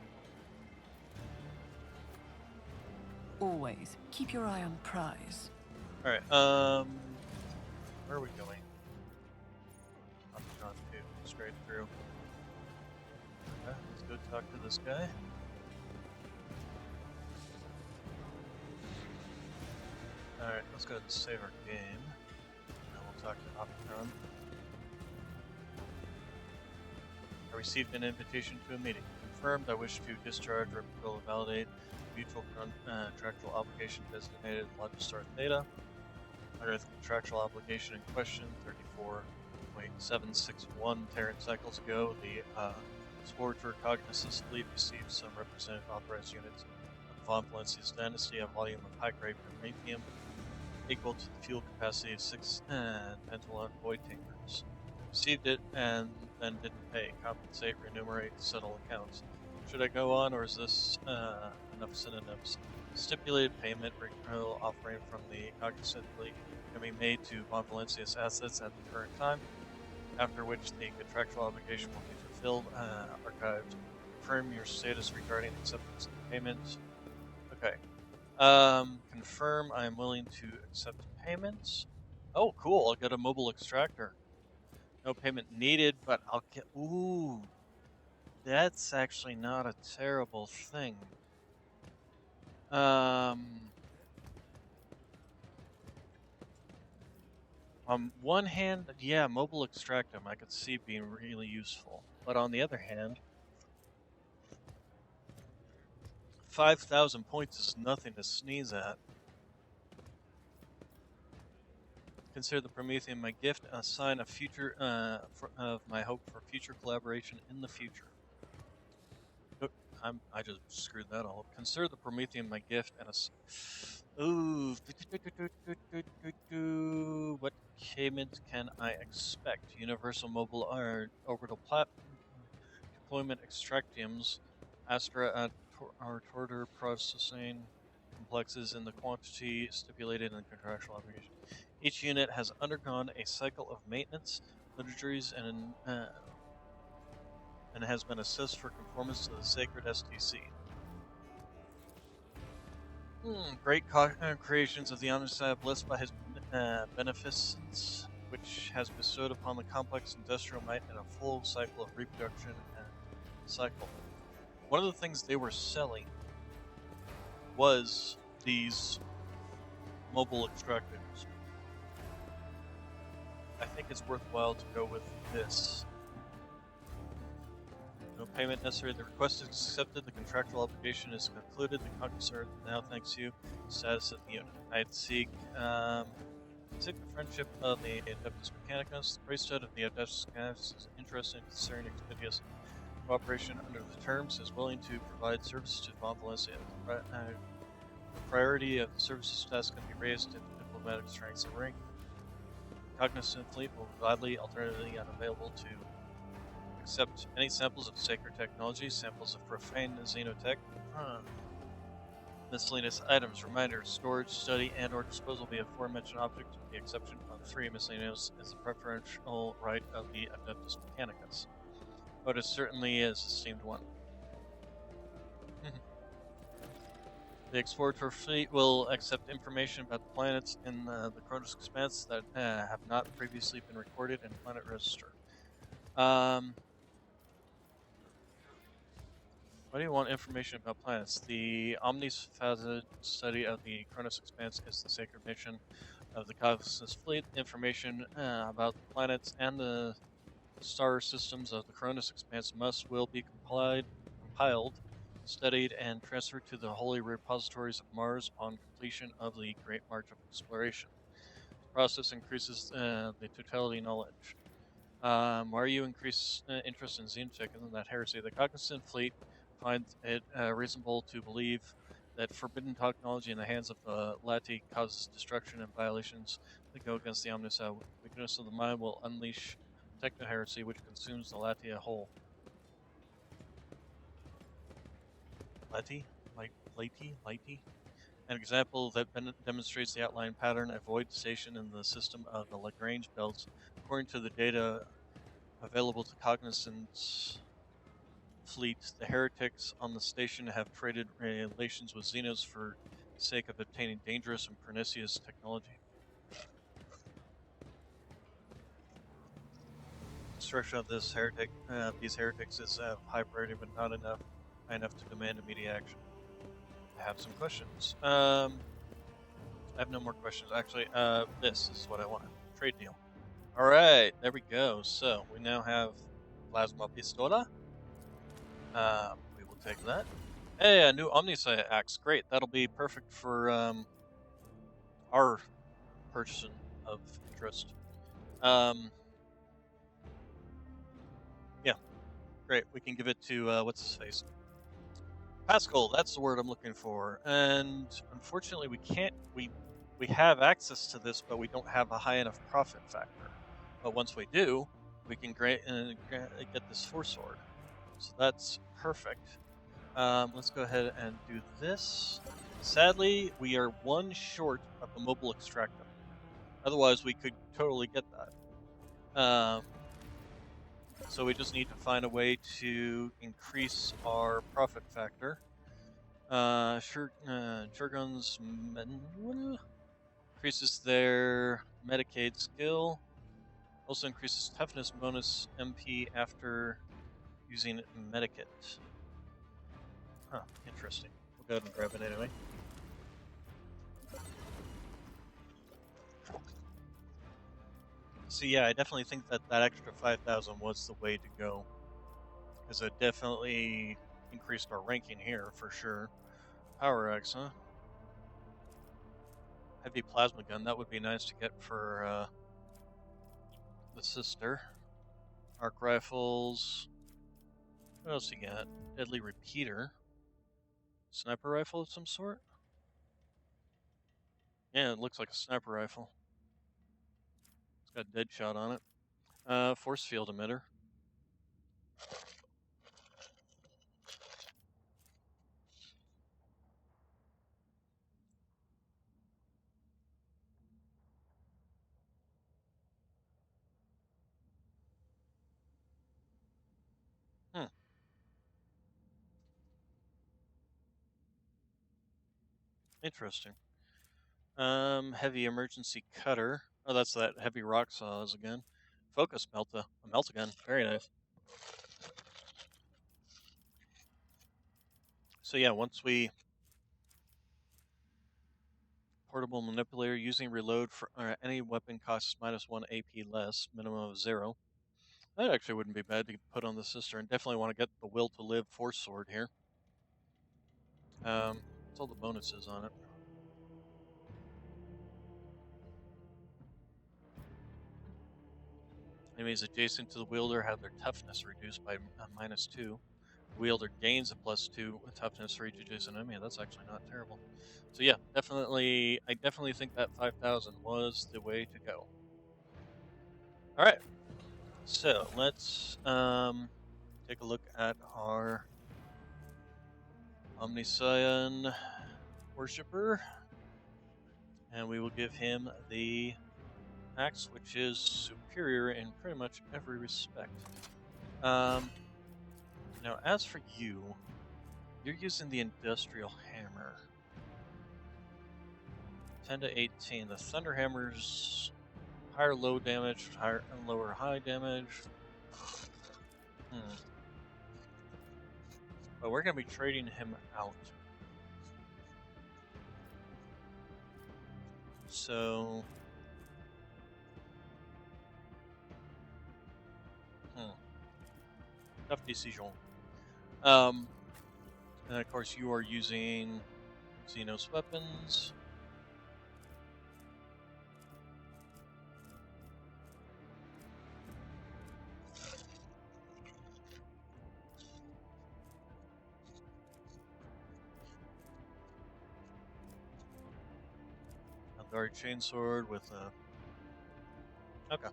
Always keep your eye on prize. All right. Where are we going? Up on two, straight through. Okay, let's go talk to this guy. All right, let's go ahead and save our game. Talk to Opticon. I received an invitation to a meeting. Confirmed, I wish to discharge, repeal, validate mutual contractual obligation designated Logistar Theta. Under the contractual obligation in question, 34.761 Terran cycles ago, the Explorator Cognisus fleet received some representative authorized units of Von Valencia's dynasty, a volume of high-grade Promethium equal to the fuel capacity of 6 Pentalon void tankers. Received it and then didn't pay. Compensate, remunerate, settle accounts. Should I go on, or is this enough synonyms? Stipulated payment renewal offering from the Cognizant fleet can be made to Von Valencia's assets at the current time, after which the contractual obligation will be fulfilled. Archived. Confirm your status regarding acceptance of payment. Okay. Confirm I am willing to accept payments. Oh, cool. I'll get a mobile extractor. No payment needed, but I'll get... Ooh. That's actually not a terrible thing. On one hand, yeah, mobile extractum I could see being really useful. But on the other hand, 5,000 points is nothing to sneeze at. Consider the Promethean my gift, a sign of future of my hope for future collaboration in the future. I just screwed that all up. Consider the Promethean my gift and a... Ooh. What payment can I expect? Universal mobile orbital deployment extractiums, Astra or Torter processing complexes in the quantity stipulated in the contractual obligation. Each unit has undergone a cycle of maintenance, literaries, and and has been assessed for conformance to the sacred STC. Great creations of the Omnissiah, blessed by his beneficence, which has bestowed upon the complex industrial might and a full cycle of reproduction and cycle. One of the things they were selling was these mobile extractors. I think it's worthwhile to go with this. No payment necessary. The request is accepted. The contractual obligation is concluded. The conqueror now thanks you. Status of the unit. I'd seek the friendship of the Adeptus Mechanicus. The priesthood of the Adeptus Mechanicus is interested in considering expeditious cooperation under the terms. Is willing to provide services to Von Valencia. The priority of the services task can be raised to diplomatic strengths and rank. Cognizant fleet will gladly, alternatively unavailable to accept any samples of sacred technology, samples of profane xenotech, miscellaneous items, reminders, storage, study, and or disposal of the aforementioned object, with the exception of 3 miscellaneous, is the preferential right of the Adeptus Mechanicus. But it certainly is esteemed one. The exploratory fleet will accept information about the planets in the Cronus Expanse that have not previously been recorded in Planet Register. Why do you want information about planets? The omnifaceted study of the Cronus Expanse is the sacred mission of the Cosmos Fleet. Information about the planets and the star systems of the Cronus Expanse will be compiled, studied, and transferred to the holy repositories of Mars upon completion of the Great March of Exploration. The process increases the totality knowledge. Why are you increased interest in Xenotech and that heresy? The Cognizant Fleet finds it reasonable to believe that forbidden technology in the hands of the Lati causes destruction and violations that go against the Omnissiah. Weakness of the mind will unleash techno-heresy which consumes the Lati whole. Lati? Lati? An example that demonstrates the outline pattern, a void station in the system of the Lagrange belts. According to the data available to Cognizant's fleet, the heretics on the station have traded relations with Xenos for the sake of obtaining dangerous and pernicious technology. Destruction of these heretics is of high priority, but not high enough to demand immediate action. I have some questions. I have no more questions. Actually, this is what I wanted. Trade deal. Alright, there we go. So, we now have Plasma Pistola. We will take that. Hey, a new Omnissiah axe. Great, that'll be perfect for our person of interest. Yeah, great. We can give it to, what's his face? Pascal, that's the word I'm looking for. And unfortunately, we can't. We have access to this, but we don't have a high enough profit factor. But once we do, we can get this Force Sword. So that's perfect. Let's go ahead and do this. Sadly, we are one short of the mobile extractor. Otherwise, we could totally get that. So we just need to find a way to increase our profit factor. Shurgun's increases their Medicaid skill. Also increases toughness bonus MP after using Medikit. Huh, interesting. We'll go ahead and grab it anyway. So yeah, I definitely think that extra 5,000 was the way to go. Because it definitely increased our ranking here, for sure. Power X, huh? Heavy plasma gun, that would be nice to get for the sister. Arc rifles. What else you got? Deadly repeater. Sniper rifle of some sort? Yeah, it looks like a sniper rifle. It's got dead shot on it. Force field emitter. Interesting. Heavy emergency cutter. Oh, that's that heavy rock saws again. Focus melta. A melta gun. Very nice. So yeah, once we portable manipulator using reload for any weapon costs -1 AP less, minimum of 0. That actually wouldn't be bad to put on the sister, and definitely want to get the will to live force sword here. What's all the bonuses on it? Enemies adjacent to the wielder have their toughness reduced by -2. The wielder gains a +2 toughness for each adjacent enemy. That's actually not terrible. So yeah, definitely, I definitely think that 5,000 was the way to go. All right, so let's take a look at our Omniscion worshipper, and we will give him the axe, which is superior in pretty much every respect. Now, as for you, you're using the industrial hammer. 10 to 18. The thunder hammer's higher low damage, higher and lower high damage. But we're going to be trading him out. So, tough decision. And of course, you are using Xenos weapons. Guard chainsword with a. Okay.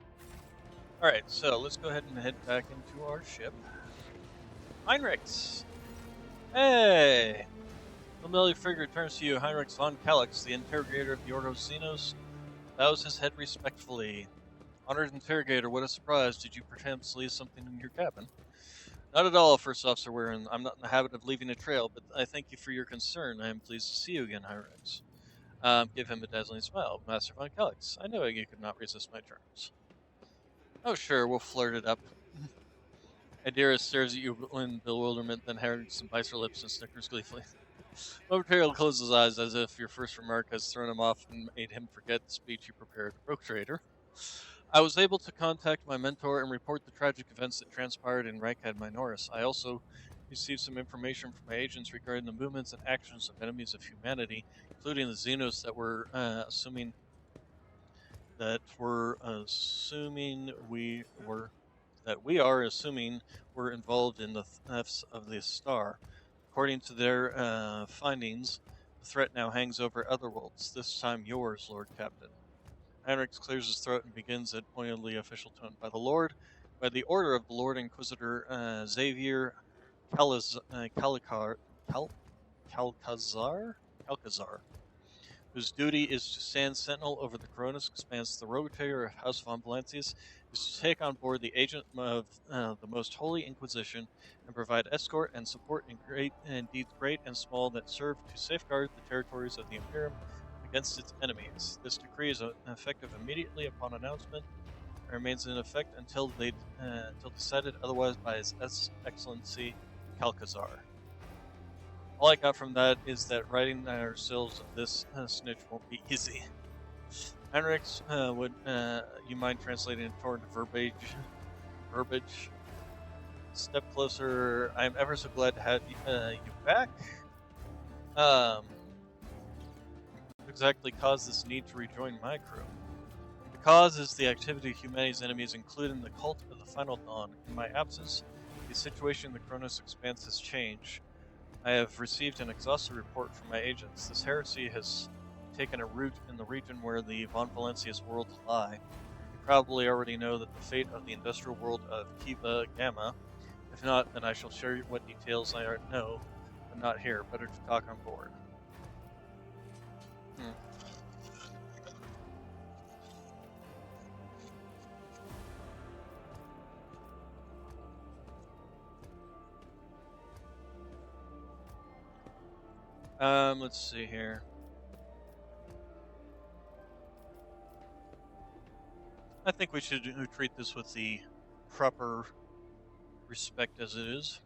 Alright, so let's go ahead and head back into our ship. Heinrichs! Hey! Familiar figure turns to you, Heinrichs von Calix, the interrogator of the Ordo Xenos, bows his head respectfully. Honored interrogator, what a surprise. Did you perchance leave something in your cabin? Not at all, First Officer Warren. I'm not in the habit of leaving a trail, but I thank you for your concern. I am pleased to see you again, Heinrichs. Give him a dazzling smile. Master von Calix, I know you could not resist my terms. Oh, sure, we'll flirt it up. Adira stares at you in bewilderment, then Heinrichs bites her lips and snickers gleefully. Material closes his eyes as if your first remark has thrown him off and made him forget the speech you prepared. Rogue Trader. I was able to contact my mentor and report the tragic events that transpired in Reichhead Minoris. I also received some information from my agents regarding the movements and actions of enemies of humanity, including the Xenos that were assuming were involved in the thefts of the star. According to their findings, the threat now hangs over other worlds, this time yours, Lord Captain. Heinrichs clears his throat and begins at pointedly official tone. By the order of the Lord Inquisitor Xavier Calcazar, whose duty is to stand sentinel over the Coronis Expanse, the rogue trader of House von Valancius is to take on board the agent of the Most Holy Inquisition and provide escort and support in deeds great and small that serve to safeguard the territories of the Imperium against its enemies. This decree is effective immediately upon announcement and remains in effect until decided otherwise by His Excellency Calcazar. All I got from that is that writing ourselves this snitch won't be easy. Heinrichs, would you mind translating it toward verbiage? Step closer. I am ever so glad to have you back. Exactly caused this need to rejoin my crew. The cause is the activity of humanity's enemies, including the cult of the Final Dawn. In my absence, the situation in the Kronos Expanse has changed. I have received an exhaustive report from my agents. This heresy has taken a root in the region where the Von Valancius worlds lie. You probably already know that the fate of the industrial world of Kiva Gamma. If not, then I shall share what details I know, but not here. Better to talk on board. Let's see here. I think we should treat this with the proper respect as it is.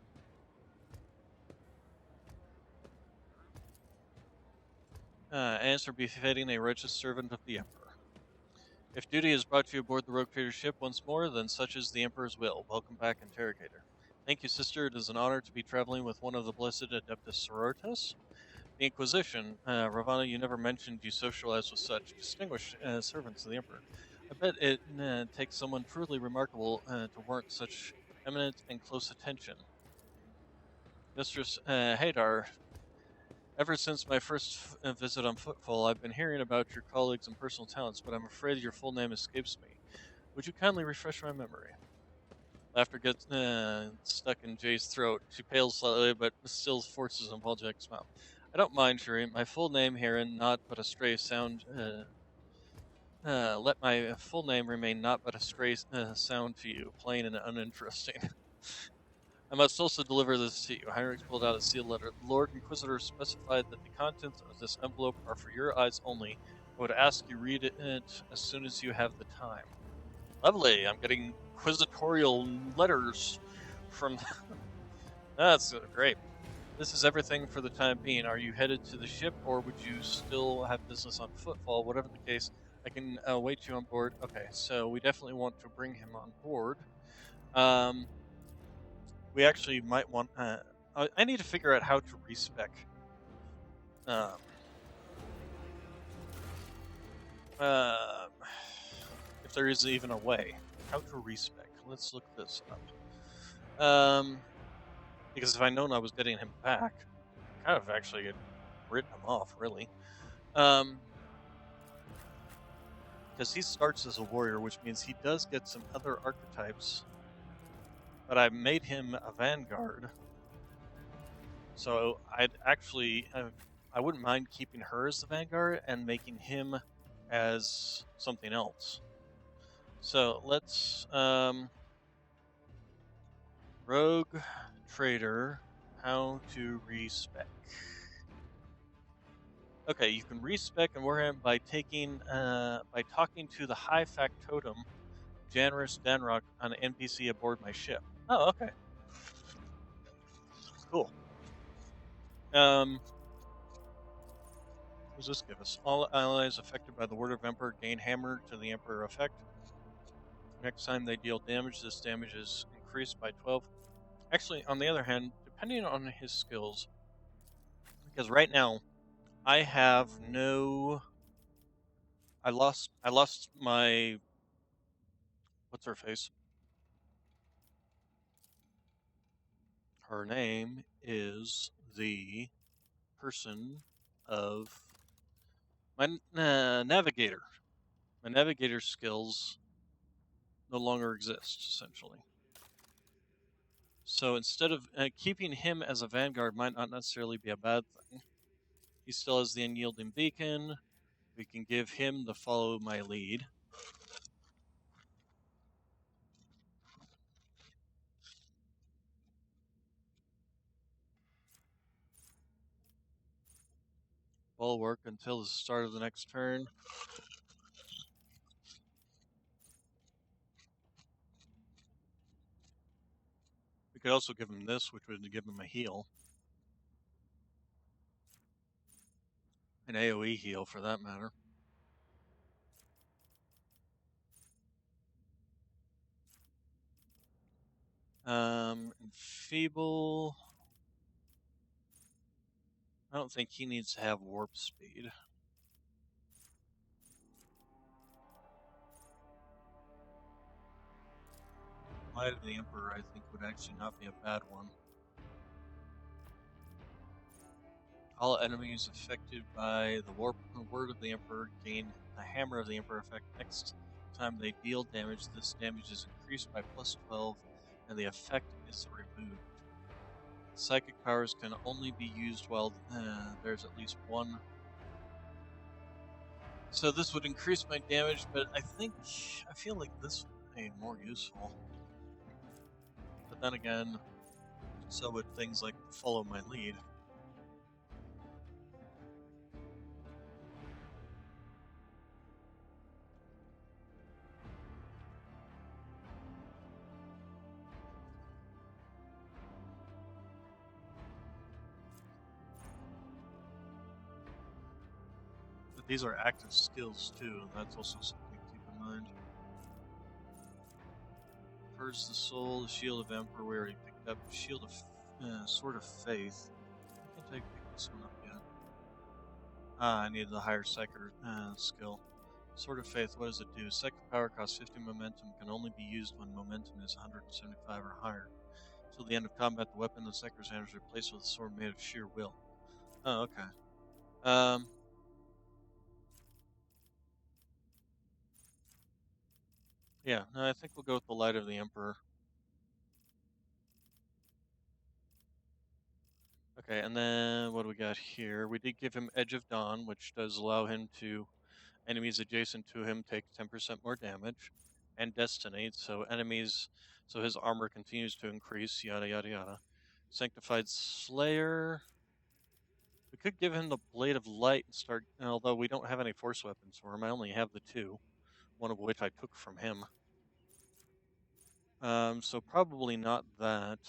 Answer befitting a righteous servant of the Emperor. If duty has brought you aboard the rogue trader ship once more, then such is the Emperor's will. Welcome back, Interrogator. Thank you, sister. It is an honor to be traveling with one of the blessed Adeptus Sororitas. The Inquisition. Ravana, you never mentioned you socialize with such distinguished servants of the Emperor. I bet it takes someone truly remarkable to warrant such eminent and close attention. Mistress Hadar, ever since my first visit on Footfall, I've been hearing about your colleagues and personal talents, but I'm afraid your full name escapes me. Would you kindly refresh my memory? Laughter gets stuck in Jay's throat. She pales slightly, but still forces a Voljack smile. I don't mind, Shuri. My full name, Heron, not but a stray sound. Let my full name remain not but a stray sound to you, plain and uninteresting. I must also deliver this to you. Heinrich pulled out a sealed letter. The Lord Inquisitor specified that the contents of this envelope are for your eyes only. I would ask you read it as soon as you have the time. Lovely. I'm getting inquisitorial letters from. That's great. This is everything for the time being. Are you headed to the ship, or would you still have business on Footfall? Whatever the case, I can wait you on board. Okay, so we definitely want to bring him on board. We actually might want. I need to figure out how to respec. If there is even a way, how to respec. Let's look this up. Because if I'd known I was getting him back, I kind of actually had written him off, really. Because he starts as a warrior, which means he does get some other archetypes. But I made him a vanguard, so I'd actually, I wouldn't mind keeping her as the vanguard and making him as something else. So let's, rogue trader, how to respec. Okay, you can respec and wear him by taking, by talking to the high factotum, Janrus Danrock, on an NPC aboard my ship. Oh, okay. Cool. What does this give us? All allies affected by the Word of Emperor gain hammer to the Emperor effect. Next time they deal damage, this damage is increased by 12. Actually, on the other hand, depending on his skills, because right now I have no. I lost my. What's her face? Her name is the person of my navigator. My navigator skills no longer exist, essentially. So instead of keeping him as a vanguard might not necessarily be a bad thing. He still has the unyielding beacon. We can give him the follow my lead. Bulwark until the start of the next turn. We could also give him this, which would give him a heal. An AoE heal, for that matter. Enfeeble. I don't think he needs to have warp speed. Light of the Emperor, I think, would actually not be a bad one. All enemies affected by the word of the Emperor gain the Hammer of the Emperor effect. Next time they deal damage, this damage is increased by plus 12, and the effect is removed. Psychic powers can only be used while there's at least one. So this would increase my damage, but I feel like this would be more useful. But then again, so would things like follow my lead. These are active skills too, and that's also something to keep in mind. Purge the Soul, the Shield of Emperor, we already picked up. Shield of Sword of Faith. I can't pick this one up yet. I needed the higher Psyker skill. Sword of Faith, what does it do? Psychic power costs 50 momentum, can only be used when momentum is 175 or higher. Till the end of combat, the weapon in the Psyker's hand is replaced with a sword made of sheer will. Oh, okay. Yeah, no, I think we'll go with the Light of the Emperor. Okay, and then what do we got here? We did give him Edge of Dawn, which does allow him to, enemies adjacent to him take 10% more damage, and Destiny, so his armor continues to increase, yada yada yada. Sanctified Slayer. We could give him the Blade of Light and start, although we don't have any force weapons for him. I only have the two, one of which I took from him. So probably not that.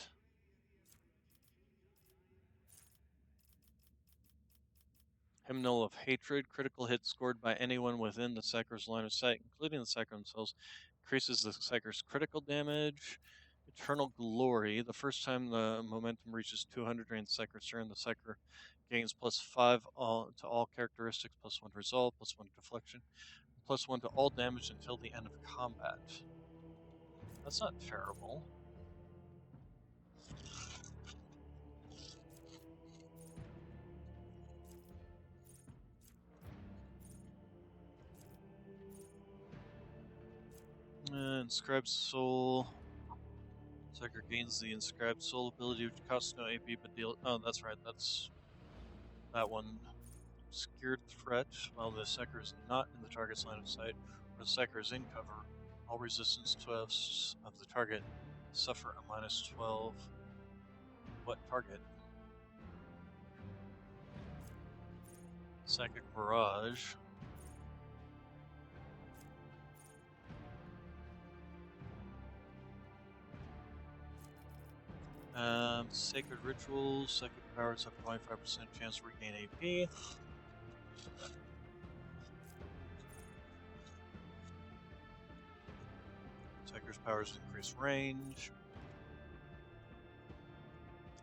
Hymnal of Hatred. Critical hits scored by anyone within the Psyker's line of sight, including the Psyker themselves, increases the Psyker's critical damage. Eternal Glory. The first time the momentum reaches 200 during the Psyker's turn, the Psyker gains +5 to all characteristics, +1 to resolve, +1 to deflection, +1 to all damage until the end of combat. That's not terrible. Inscribed Soul. Psyker gains the Inscribed Soul ability, which costs no AP but deal. Oh, that's right. That's that one. Obscured Threat. While the Psyker is not in the target's line of sight, or the Psyker is in cover, all resistance 12s of the target suffer a -12. What target? Psychic Barrage. Sacred Rituals. Psychic powers have a 25% chance to regain AP. Psyker's powers increase range.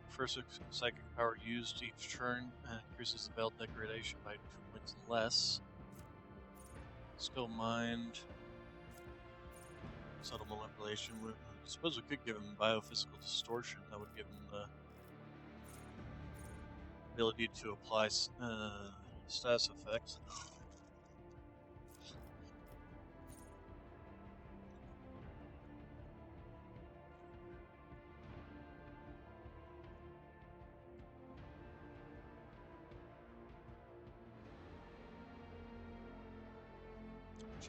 First psychic power used each turn increases the belt degradation by 2 points less. Still Mind. Subtle Manipulation. I suppose we could give him Biophysical Distortion. That would give him the ability to apply status effects.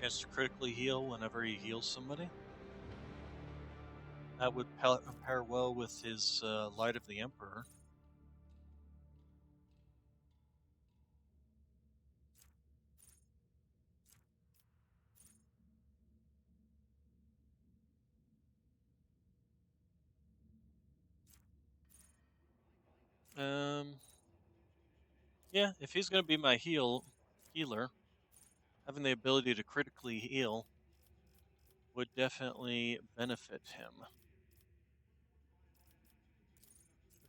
Chance to critically heal whenever he heals somebody. That would pair well with his Light of the Emperor. Yeah, if he's going to be my healer, having the ability to critically heal would definitely benefit him.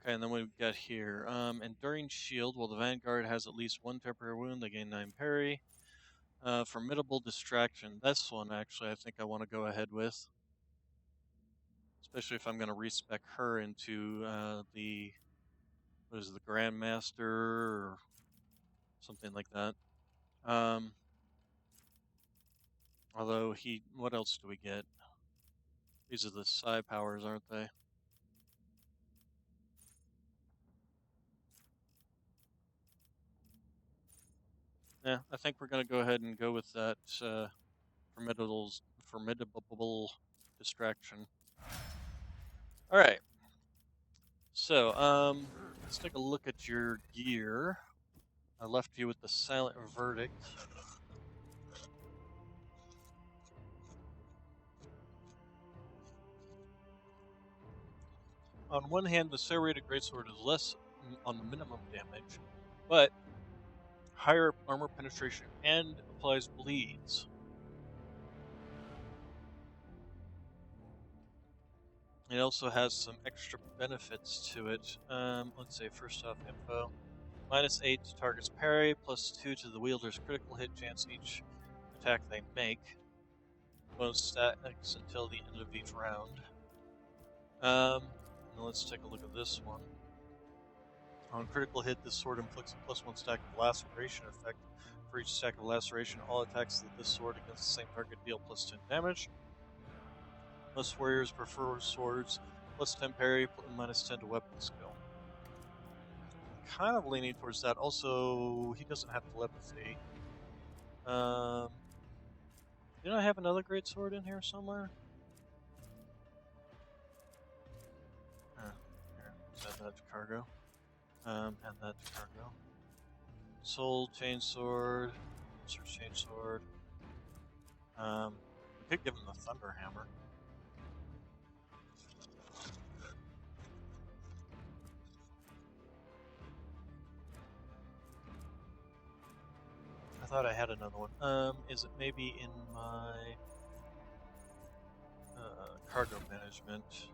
Okay, and then we've got here, Enduring Shield. While the Vanguard has at least one temporary wound, they gain 9 parry. Formidable Distraction. This one, actually, I think I want to go ahead with. Especially if I'm going to respec her into the Grandmaster or something like that. Although what else do we get? These are the psi powers, aren't they? Yeah, I think we're going to go ahead and go with that formidable distraction. All right. So, let's take a look at your gear. I left you with the Silent Verdict. On one hand, the serrated greatsword is less on the minimum damage, but higher armor penetration and applies bleeds. It also has some extra benefits to it. Let's say first off info. -8 to target's parry, +2 to the wielder's critical hit chance each attack they make. Bonus stacks until the end of each round. Now let's take a look at this one. On critical hit, this sword inflicts a +1 stack of laceration effect. For each stack of laceration, all attacks with this sword against the same target deal +10 damage. Most warriors prefer swords, +10 parry, -10 to weapon skill. I'm kind of leaning towards that. Also, he doesn't have telepathy. Did I have another great sword in here somewhere? Here, let's add that to cargo. Add that to cargo. Soul chainsword, Sir chainsword. We could give him the thunder hammer. I thought I had another one. Is it maybe in my cargo management?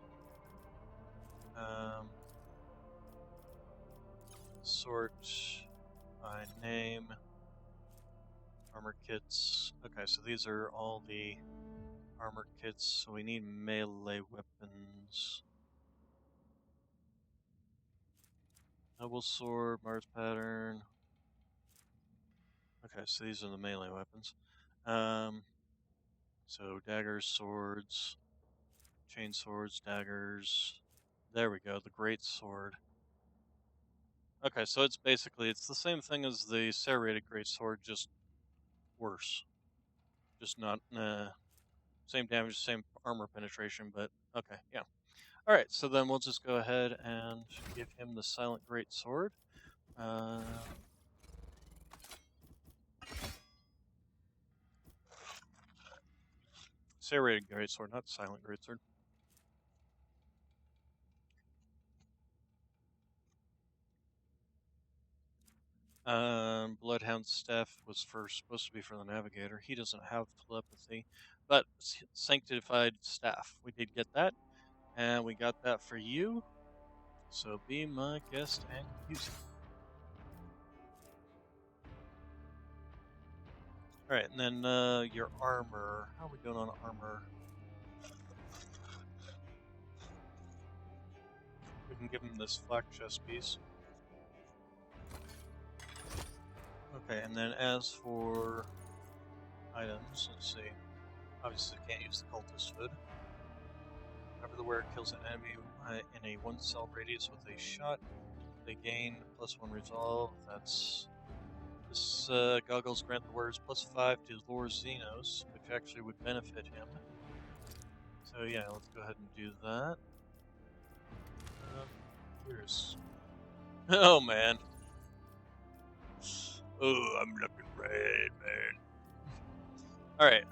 Sort by name. Armor kits. Okay, so these are all the armor kits. So we need melee weapons. Noble sword, Mars pattern. Okay, so these are the melee weapons. So daggers, swords, chain swords, daggers. There we go, the great sword. Okay, so it's basically it's the same thing as the serrated great sword, just worse. Just not same damage, same armor penetration, but okay, yeah. All right, so then we'll just go ahead and give him the silent great sword. Serrated greatsword, not silent greatsword. Bloodhound staff was supposed to be for the navigator. He doesn't have telepathy, but sanctified staff. We did get that, and we got that for you. So be my guest and use it. All right, and then your armor. How are we doing on armor? We can give him this flak chest piece. Okay, and then as for items, let's see. Obviously, can't use the cultist hood. Whenever the wearer kills an enemy in a 1-cell radius with a shot, they gain +1 resolve. That's this goggles grant the wearers +5 to lure Xenos, which actually would benefit him. So yeah, let's go ahead and do that. Here's. Oh man. Oh, I'm looking red, man. All right.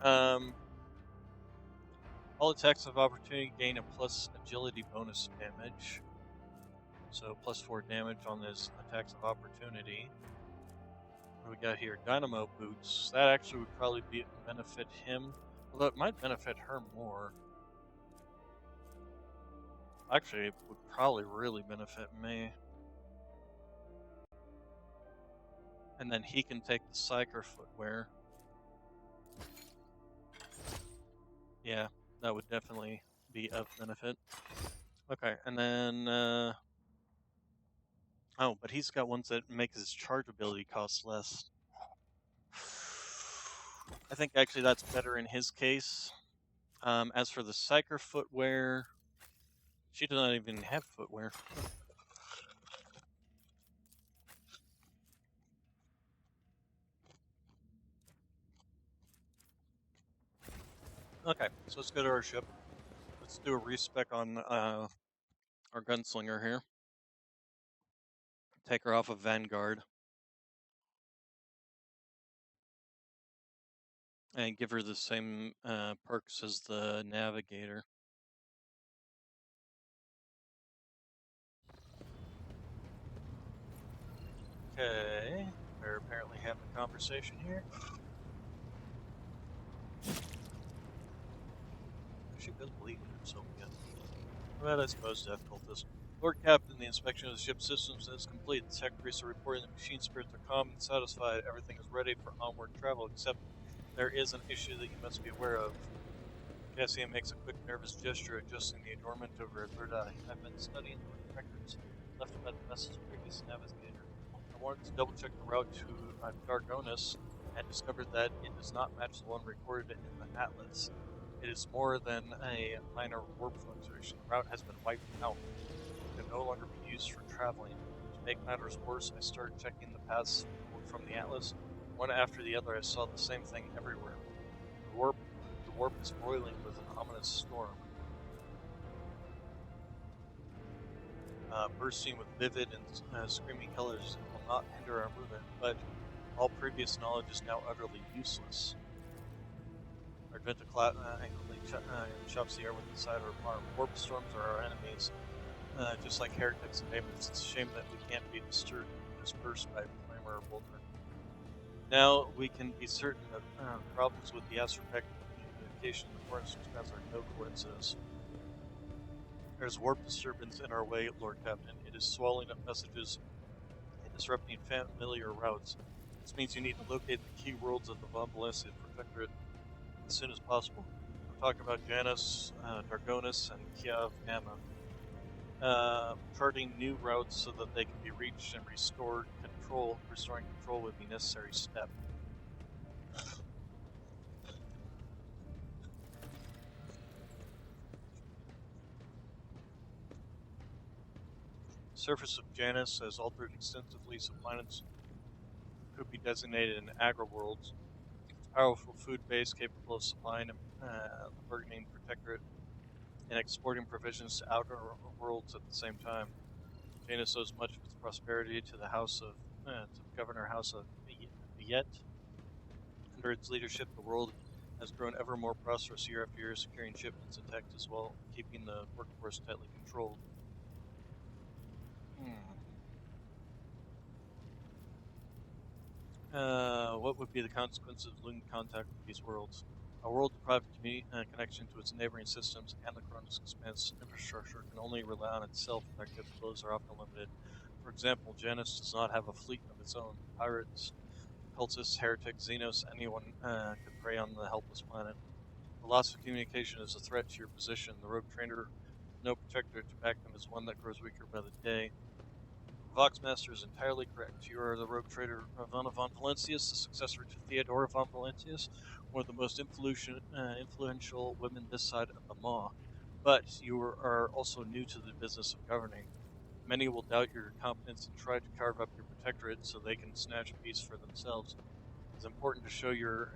All attacks of opportunity gain a plus agility bonus damage. So +4 damage on this attacks of opportunity. What do we got here? Dynamo boots. That actually would probably benefit him. Although it might benefit her more. Actually, it would probably really benefit me. And then he can take the Psyker footwear. Yeah, that would definitely be of benefit. Okay, and then oh, but he's got ones that make his charge ability cost less. I think actually that's better in his case. As for the Psyker footwear, she does not even have footwear. Okay, so let's go to our ship. Let's do a respec on our gunslinger here. Take her off of Vanguard. And give her the same perks as the navigator. Okay. They're apparently having a conversation here. She doesn't believe in herself yet. Well, I suppose death cultist. Lord Captain, the inspection of the ship's systems is complete. The secretaries are reporting that machine spirits are calm and satisfied. Everything is ready for onward travel, except there is an issue that you must be aware of. Cassian makes a quick, nervous gesture, adjusting the adornment over her third eye. I've been studying the records left by the vessel's previous navigator. I wanted to double-check the route to Dargonis and discovered that it does not match the one recorded in the atlas. It is more than a minor warp fluctuation. The route has been wiped out. It can no longer be used for traveling. To make matters worse, I started checking the paths from the atlas. One after the other, I saw the same thing everywhere. The warp is boiling with an ominous storm. Bursting with vivid and screaming colors will not hinder our movement, but all previous knowledge is now utterly useless. Argenta angrily chops the air with the side of her arm. Warp storms are our enemies, just like heretics and demons. It's a shame that we can't be dispersed by clamor or boulder. Now we can be certain that problems with the Astrotech communication and the forest expanse are no coincidence. There's warp disturbance in our way, Lord Captain. It is swallowing up messages and disrupting familiar routes. This means you need to locate the key worlds of the Von Valencia Protectorate as soon as possible. I'm talking about Janus, Dargonis, and Kiev Gamma. Charting new routes so that they can be reached and restoring control would be a necessary step. The surface of Janus has altered extensively, so planets could be designated in agri-worlds. Powerful food base capable of supplying the burgeoning protectorate and exporting provisions to outer worlds at the same time. Janus owes much of its prosperity to the Governor House of Viet. Under its leadership, the world has grown ever more prosperous year after year, securing shipments intact as well, keeping the workforce tightly controlled. What would be the consequences of losing contact with these worlds? A world deprived of connection to its neighboring systems and the Cronus Expanse infrastructure can only rely on itself, and their capabilities are often limited. For example, Janus does not have a fleet of its own. Pirates, cultists, heretics, Xenos, anyone could prey on the helpless planet. The loss of communication is a threat to your position. The rogue trader, no protector to back them, is one that grows weaker by the day. Voxmaster is entirely correct. You are the rogue trader Ivana von Valentius, the successor to Theodora von Valentius, one of the most influential women this side of the Maw. But you are also new to the business of governing. Many will doubt your competence and try to carve up your protectorate so they can snatch a piece for themselves. It's important to show your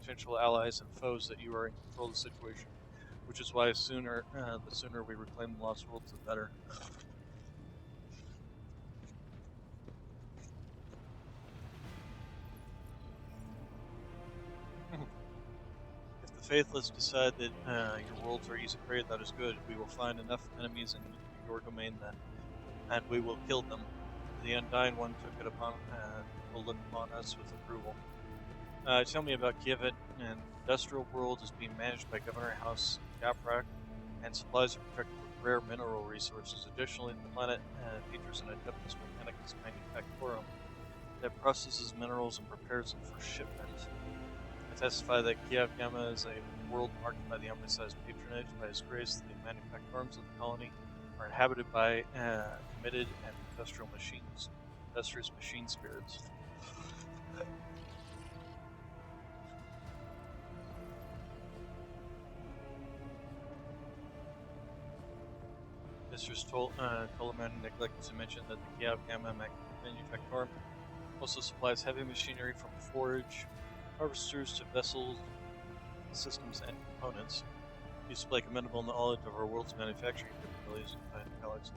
potential allies and foes that you are in control of the situation, which is why the sooner we reclaim the lost worlds, the better. If the Faithless decide that your worlds are easy prey, that is good. We will find enough enemies in your domain then, and we will kill them. The Undying One will look upon us with approval. Tell me about Kiev. An industrial world is being managed by Governor House Gaprak, and supplies are protected with rare mineral resources. Additionally, the planet features an Adeptus Mechanicus Manufactorum that processes minerals and prepares them for shipment. I testify that Kiev Gamma is a world marked by the emphasized patronage. By His grace, the manufactorums of the colony are inhabited by committed and industrious machine spirits. Mistress Toloman neglected to mention that the Kiev Gamma Manufactorum also supplies heavy machinery from forage harvesters to vessels, systems, and components. You display commendable knowledge of our world's manufacturing capabilities, Alex.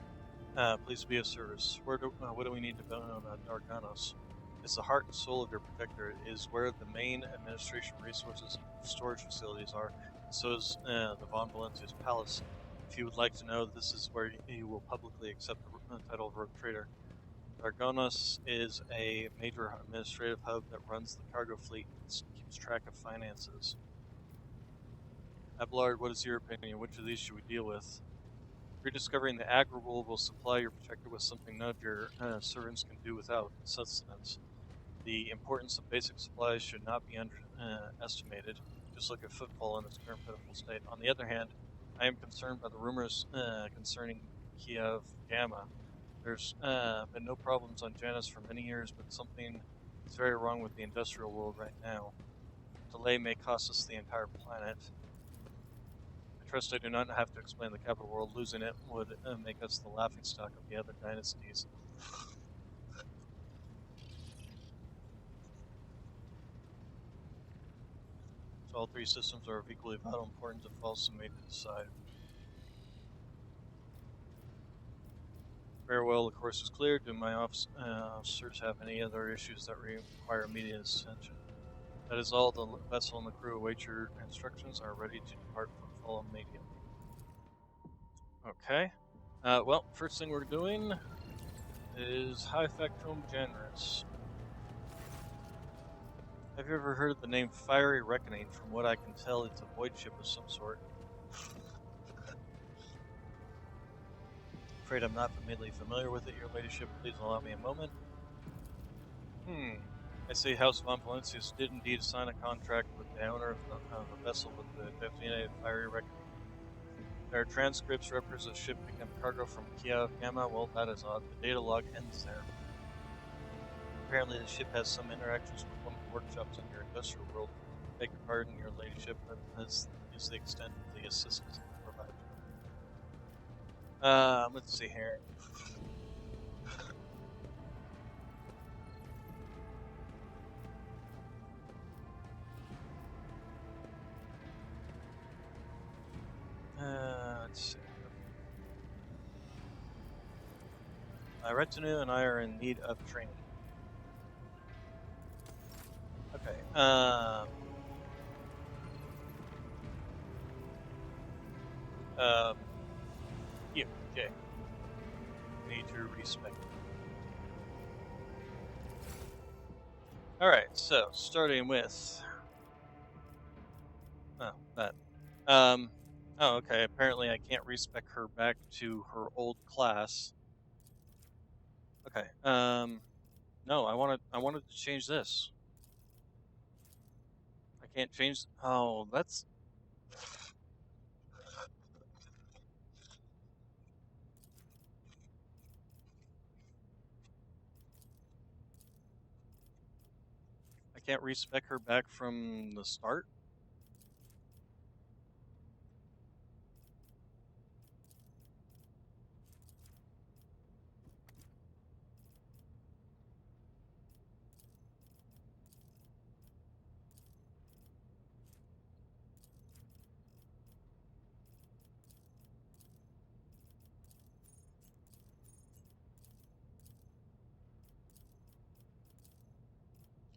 Please be of service. What do we need to build on Darganos? It's the heart and soul of your protector. It is where the main administration resources and storage facilities are. So is the Von Valentius Palace. If you would like to know, this is where you will publicly accept the title of Rogue Trader. Dargonos is a major administrative hub that runs the cargo fleet and keeps track of finances. Abelard, what is your opinion? Which of these should we deal with? Rediscovering the agri-rule will supply your protector with something none of your servants can do without: sustenance. The importance of basic supplies should not be underestimated. Just look at Footfall in its current pitiful state. On the other hand, I am concerned by the rumors concerning Kiev Gamma. There's been no problems on Janus for many years, but something is very wrong with the industrial world right now. Delay may cost us the entire planet. I trust I do not have to explain the capital world. Losing it would make us the laughingstock of the other dynasties. So all three systems are of equally vital importance and falls to me to decide. Farewell, the course is clear. Do my officers have any other issues that require immediate attention? That is all. The vessel and the crew await your instructions and are ready to depart from Footfall immediately. Okay. Well, first thing we're doing is High Factome Generous. Have you ever heard of the name Fiery Reckoning? From what I can tell, it's a void ship of some sort. Afraid I'm not familiar with it, your ladyship. Please allow me a moment. I see House von Valencius did indeed sign a contract with the owner of the vessel with the designated Fiery Reckoning. There are transcripts records of ship picking up cargo from Kiev Gamma. Well, that is odd. The data log ends there. Apparently the ship has some interactions with one of the workshops in your industrial world. Beg your pardon, your ladyship, but this is the extent of the assistance I can provide. Let's see here. Let's see. My retinue and I are in need of training. Okay. Yeah, okay. Need to respect. Alright, so starting with that. Oh, okay. Apparently I can't respec her back to her old class. Okay. No, I wanted to change this. I can't change. Oh, that's. I can't respec her back from the start.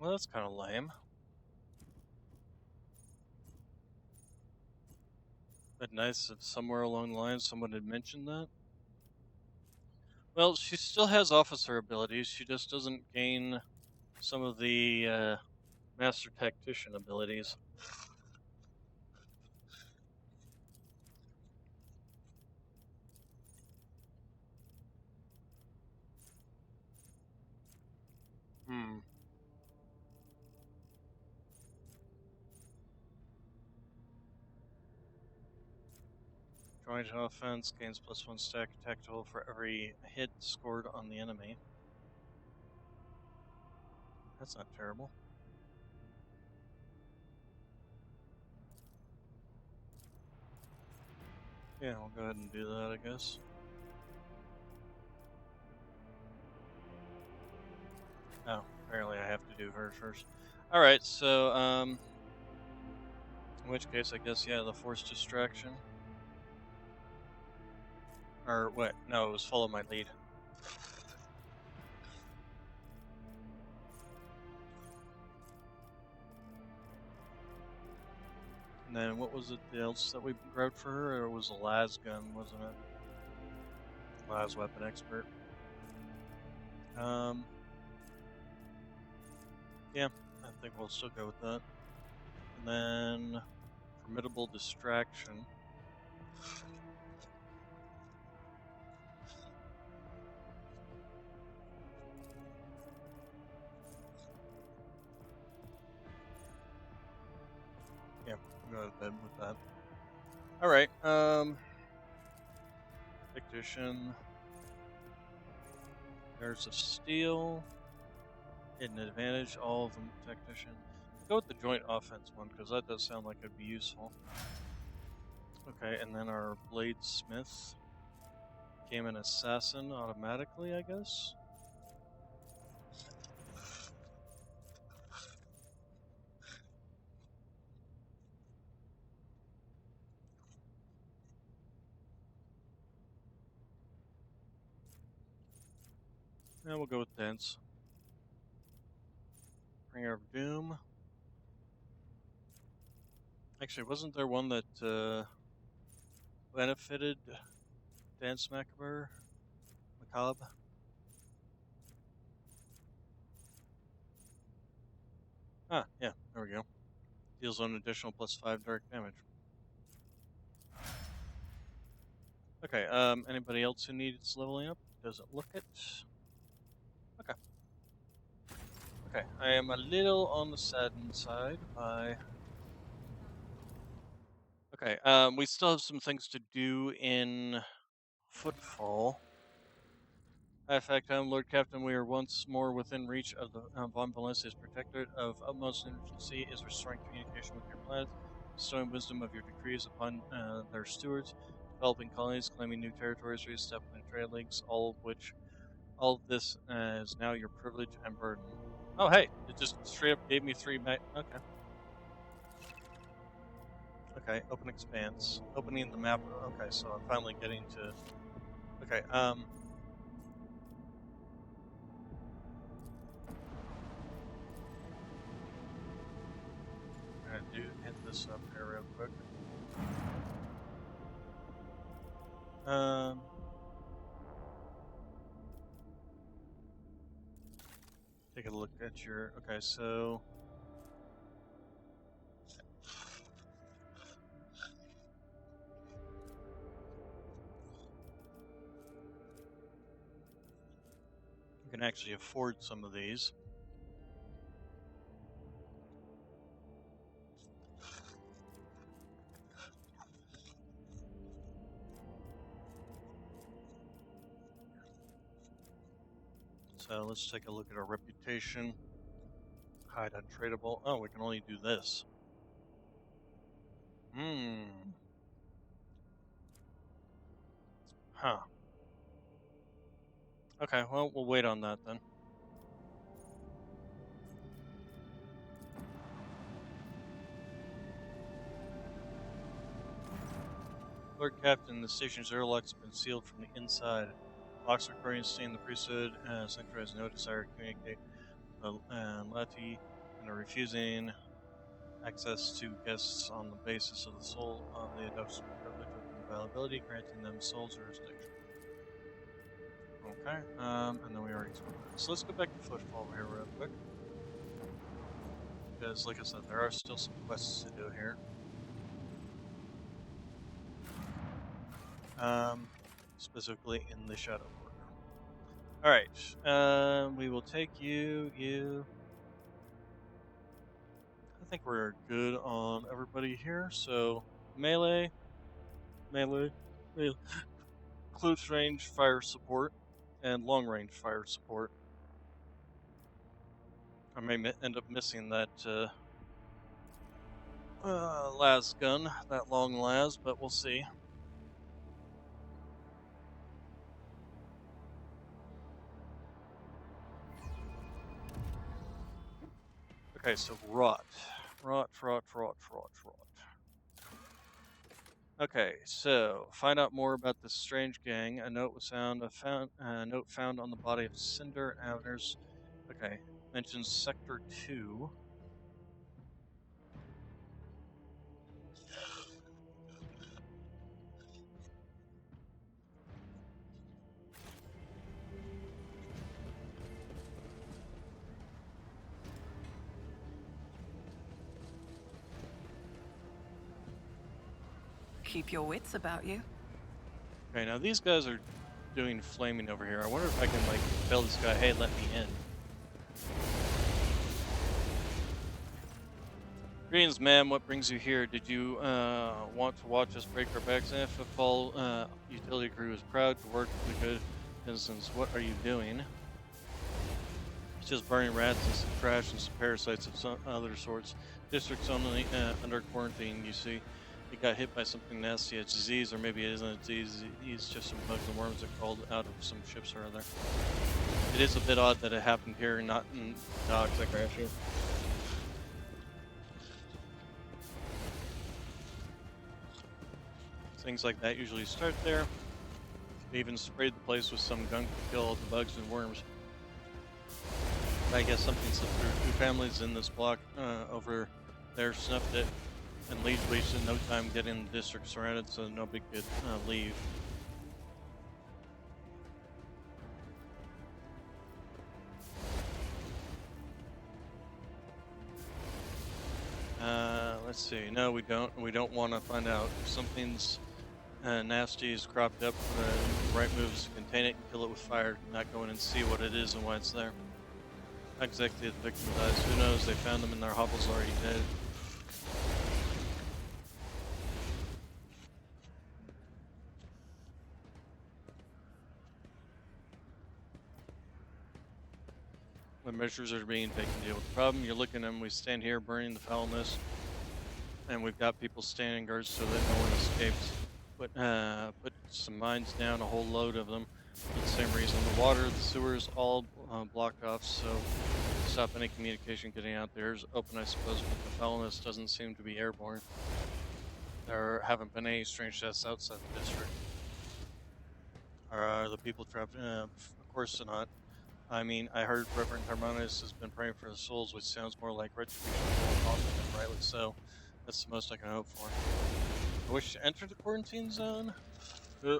Well, that's kind of lame. But nice if somewhere along the line someone had mentioned that. Well, she still has officer abilities. She just doesn't gain some of the master tactician abilities. Joint offense gains +1 stack attack total for every hit scored on the enemy. That's not terrible. Yeah, we'll go ahead and do that, I guess. Oh, apparently I have to do her first. Alright, so, in which case, I guess, yeah, the force distraction. Or, what? No, it was follow my lead. And then, what was it else that we grabbed for her? Or it was a las gun, wasn't it? Las weapon expert. Yeah, I think we'll still go with that. And then formidable distraction. Yeah, we'll go to bed with that. All right. Tactician. There's a steel. Hidden advantage. All of them tactician. Go with the joint offense one because that does sound like it'd be useful. Okay, and then our bladesmith became an assassin automatically, I guess. And we'll go with dense. Bringer of Doom. Actually, wasn't there one that benefited Dance Macabre? Macabre? Ah, yeah, there we go. Deals an additional +5 direct damage. Okay, anybody else who needs leveling up? Doesn't look it. Okay. Okay, I am a little on the saddened side by... Okay, we still have some things to do in Footfall. In fact, Lord Captain, we are once more within reach of the Von Valencia's protectorate. Of utmost urgency is restoring communication with your planets, bestowing wisdom of your decrees upon their stewards, developing colonies, claiming new territories, reestablishing trade links, all of this is now your privilege and burden. Oh, hey, it just straight up gave me 3 okay. Okay, open expanse. Opening the map. Okay, so I'm finally getting to... Okay, I do hit this up here real quick. Take a look at your... Okay, so... You can actually afford some of these. So let's take a look at our reputation. Hide untradeable. Oh, we can only do this. Huh. Okay, well, we'll wait on that then. Lord Captain, the station's airlocks have been sealed from the inside. Locks recording seeing the priesthood Center has no desire to communicate with Lati and are refusing access to guests on the basis of the soul on the industrial privilege of inviolability, granting them sole jurisdiction. Okay, and then we already spoke about this. So let's go back to Footfall here real quick. Because, like I said, there are still some quests to do here. Specifically in the Shadow Border. Alright, we will take you. I think we're good on everybody here. So, melee, close range fire support, and long range fire support. I may end up missing that las gun, that long las, but we'll see. Okay, so rot. Okay, so find out more about this strange gang. A note was found. A note found on the body of Cinder Avners. Okay, mentions Sector 2. Keep your wits about you. Okay, now these guys are doing flaming over here. I wonder if I can, like, tell this guy, hey, let me in. Greetings, ma'am. What brings you here? Did you want to watch us break our backs? If a fall utility crew is proud to work for the good citizens, what are you doing? It's just burning rats and some trash and some parasites of some other sorts. District's only under quarantine, you see. It got hit by something nasty, a disease, or maybe it isn't a disease. It's just some bugs and worms that crawled out of some ships or other. It is a bit odd that it happened here and not in docks like Russia. Things like that usually start there. They even sprayed the place with some gunk to kill all the bugs and worms. I guess something slipped through. 2 families in this block over there snuffed it, and Leeds wasted no time getting the district surrounded so nobody could leave. Let's see. No, we don't. We don't want to find out if something's nasty is cropped up. The right move is to contain it and kill it with fire, not go in and see what it is and why it's there. Not exactly the victim dies. Who knows? They found them in their hovels already dead. The measures are being taken to deal with the problem. You're looking at them. We stand here burning the foulness, and we've got people standing guard so that no one escapes. Put some mines down, a whole load of them, for the same reason. The water, the sewers, all blocked off, so stop any communication getting out there. Is open, I suppose, but the foulness doesn't seem to be airborne. There haven't been any strange deaths outside the district. Are the people trapped? Of course not. I mean, I heard Reverend Harmonious has been praying for the souls, which sounds more like retribution more often, and rightly so. That's the most I can hope for. I wish to enter the quarantine zone. We're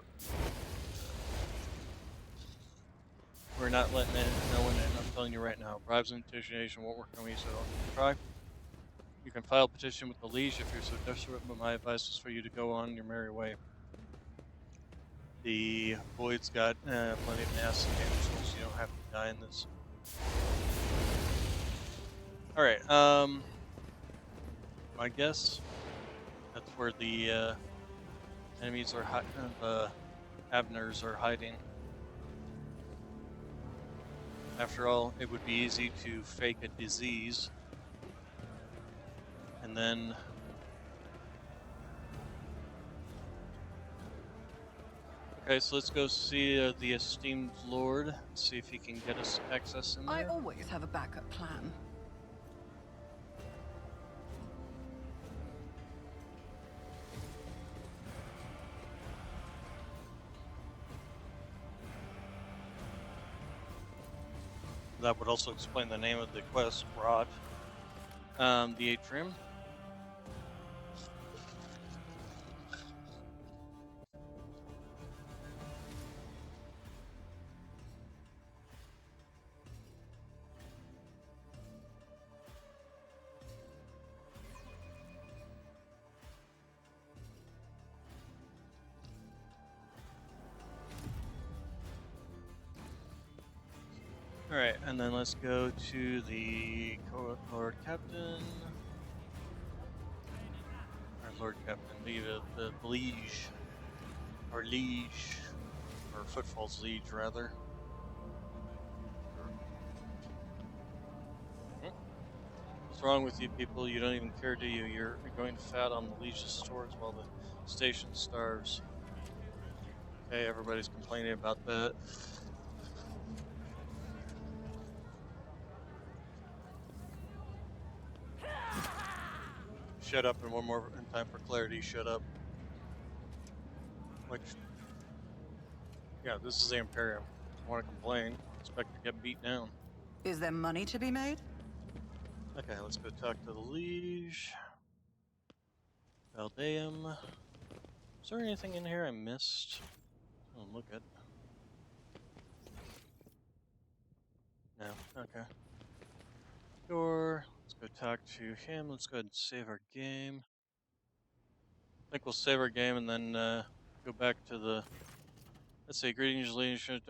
not letting no one in. I'm telling you right now. Bribes and intimidation won't work on me, so try. You can file a petition with the Liege if you're so desperate, but my advice is for you to go on your merry way. The Void's got plenty of nasty damage, so you don't have to die in this. Alright, I guess that's where the enemies are Abners are hiding. After all, it would be easy to fake a disease and then okay, so let's go see the esteemed lord, see if he can get us access in there. I always have a backup plan. That would also explain the name of the quest, Rot. The atrium. Alright, and then let's go to the Lord Captain. Or Lord Captain, the Liege. Or Liege. Or Footfall's Liege, rather. What's wrong with you people? You don't even care, do you? You're going to fat on the Liege's stores while the station starves. Okay, everybody's complaining about that. Shut up, and one more in time for clarity, shut up. Which, yeah, this is the Imperium. I want to complain, expect to get beat down. Is there money to be made? Okay, let's go talk to the Liege. Valdeum. Is there anything in here I missed? Oh, look at. No, okay. Sure, let's go talk to him. Let's go ahead and save our game. think we'll save our game and then go back to the. Let's see. Greetings, liege. And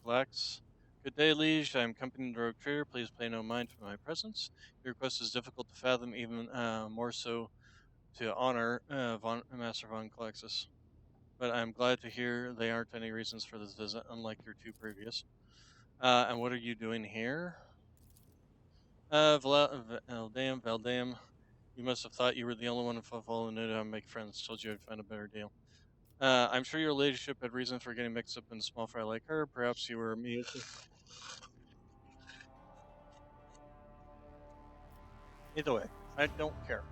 collects. Good day, liege. I am accompanying the rogue trader. Please pay no mind to my presence. Your request is difficult to fathom, even more so to honor Master von Calexis. But I am glad to hear they aren't any reasons for this visit, unlike your two previous. And what are you doing here? Valdam, you must have thought you were the only one in Fuffle who knew how to make friends. Told you I'd find a better deal. I'm sure your ladyship had reason for getting mixed up in a small fry like her. Perhaps you were amused. Either way, I don't care.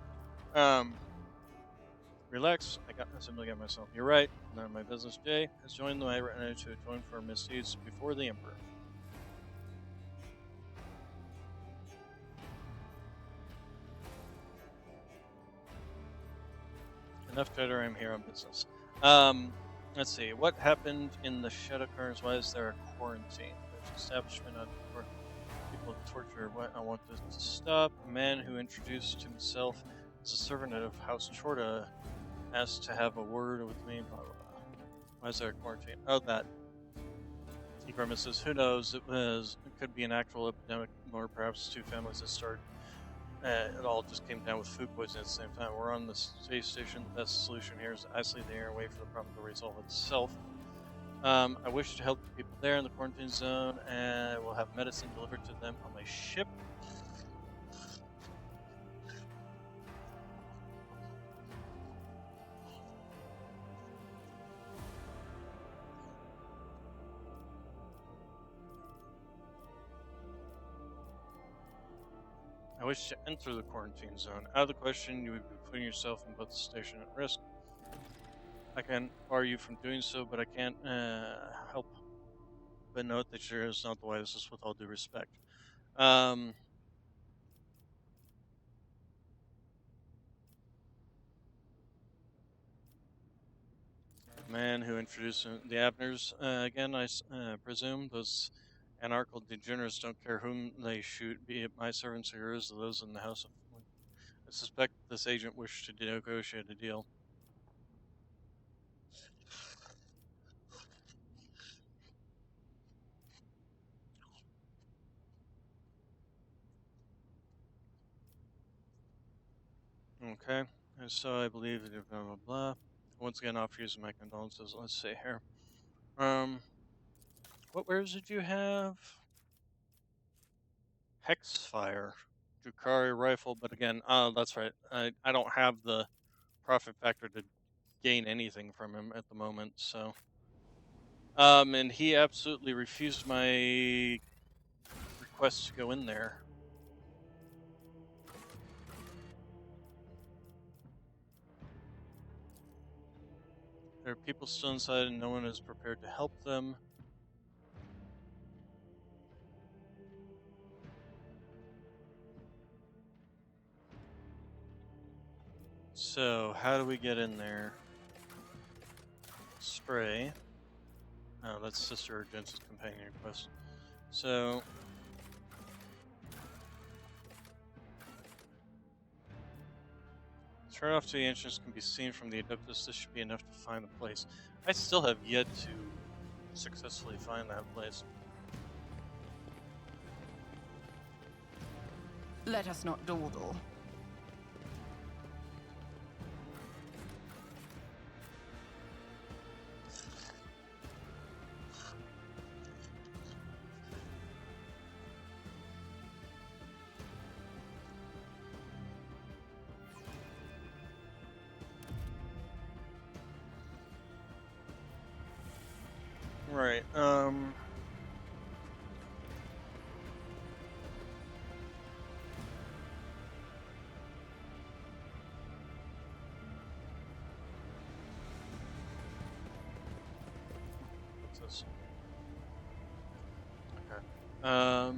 Relax. I simply got myself. You're right. None of my business. Jay has joined my retinue to atone for misdeeds before the Emperor. Enough chatter. I'm here on business. Let's see. What happened in the Shadow Corners? Why is there a quarantine? There's establishment on people torture. What I want this to stop. A man who introduced himself as a servant of House Chorta asked to have a word with me. Blah blah blah. Why is there a quarantine? Oh, that. He grimaces. Who knows? It could be an actual epidemic, or perhaps two families that started. It all just came down with food poisoning at the same time. We're on the space station. The best solution here is to isolate the air and wait for the problem to resolve itself. I wish to help the people there in the quarantine zone, and we'll have medicine delivered to them on my ship. I wish to enter the quarantine zone. Out of the question, you would be putting yourself and both the station at risk. I can bar you from doing so, but I can't help but note that sure is not the wisest with all due respect. Man who introduced the Abners, again, I presume those anarchical degenerates don't care whom they shoot, be it my servants or yours or those in the House of. I suspect this agent wished to negotiate a deal. Okay, and so I believe that blah blah blah. Once again, offer using my condolences. Let's see here. What wares did you have? Hexfire, Drukari rifle, but again, that's right. I don't have the profit factor to gain anything from him at the moment, so. And he absolutely refused my request to go in there. There are people still inside and no one is prepared to help them. So, how do we get in there? Spray. Oh, that's Sister Urgence's companion request. So, turn off to the entrance can be seen from the Adeptus. This should be enough to find the place. I still have yet to successfully find that place. Let us not dawdle. Right, what's this? Okay.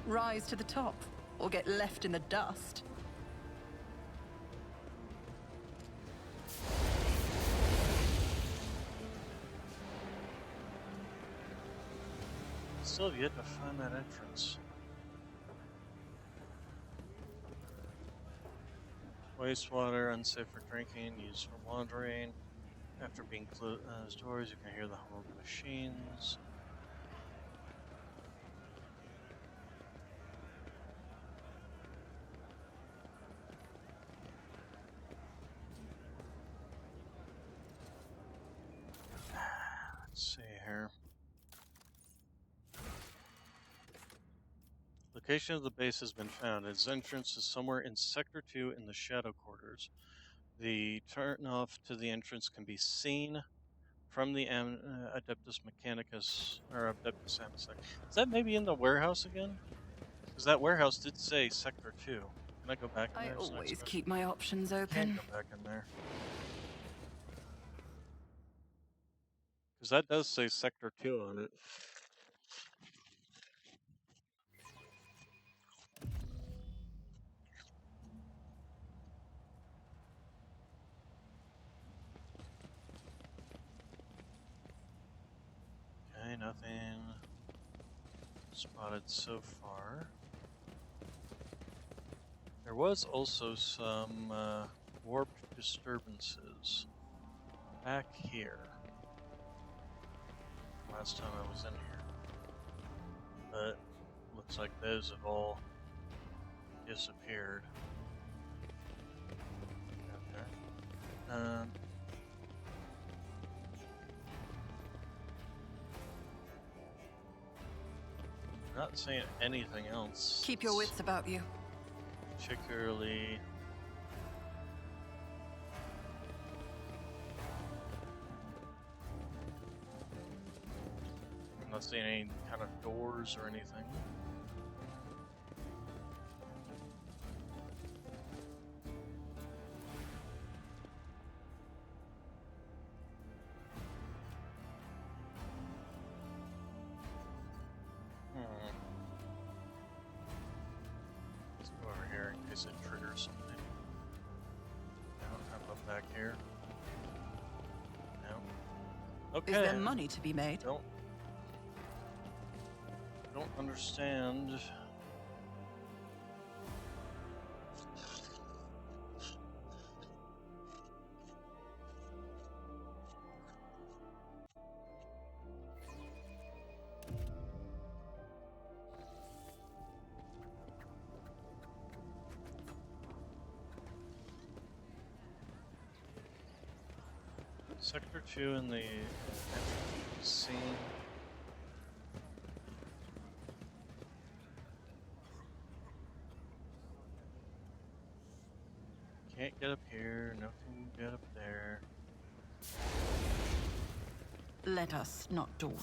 Rise to the top, or get left in the dust. still have yet to find that entrance. Wastewater, unsafe for drinking, used for laundering. After being closed doors, you can hear the hum of machines. Let's see here. Location of the base has been found. Its entrance is somewhere in Sector 2 in the Shadow Quarters. The turn-off to the entrance can be seen from the Adeptus Mechanicus, or Adeptus Amasec. Is that maybe in the warehouse again? Because that warehouse did say Sector 2. Can I go back in I there? always keep my options Can't open. go back in there. Because that does say Sector 2 on it. Okay, nothing spotted so far. There was also some warped disturbances back here last time I was in here, but looks like those have all disappeared. Okay. Not seeing anything else. Keep your wits about you. Particularly I'm not seeing any kind of doors or anything. Let's go over here in case it triggers something. No, how about back here? No. Okay. Is there money to be made? Don't understand. Sector 2 in the scene. Can't get up here, nothing to get up there. Let us not dawdle.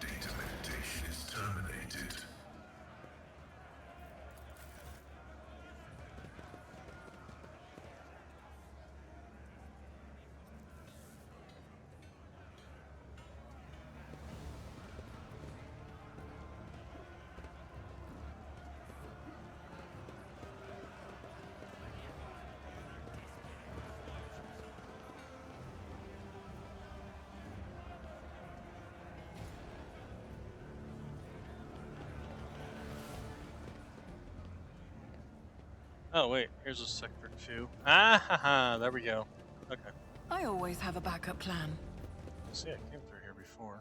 Data meditation is terminated. Oh wait, here's a Sector 2. Ah ha ha, there we go. Okay. I always have a backup plan. See, I came through here before.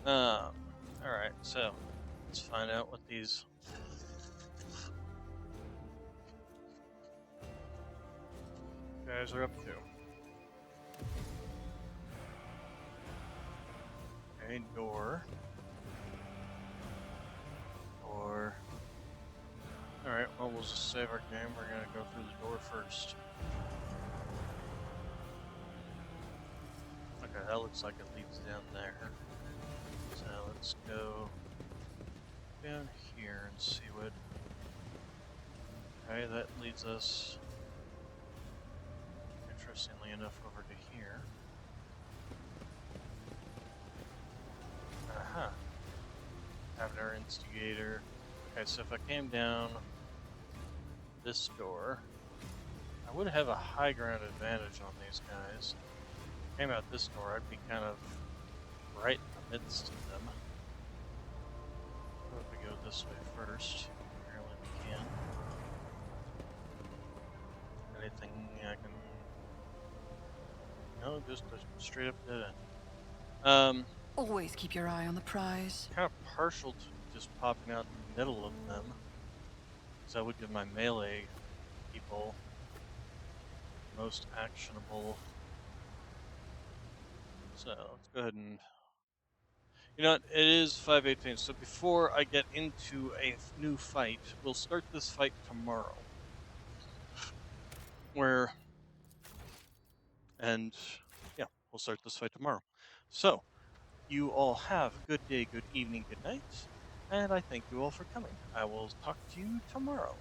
Alright, so let's find out what these guys are up to. Okay, door. Or alright, well we'll just save our game. We're gonna go through the door first. Okay, that looks like it leads down there. So let's go down here and see what Okay, that leads us, interestingly enough, over to here. Aha. Have our instigator. Okay, so if I came down this door, I would have a high ground advantage on these guys. Came out this door, I'd be kind of right in the midst of them. What if we go this way first? Apparently we can. Anything I can... No, just a straight up dead end. Always keep your eye on the prize. Kind of partial to just popping out in the middle of them, because that would give my melee people most actionable. So let's go ahead and, you know what, it is 5:18. So before I get into a new fight, we'll start this fight tomorrow. And yeah, we'll start this fight tomorrow. So you all have a good day, good evening, good night, and I thank you all for coming. I will talk to you tomorrow.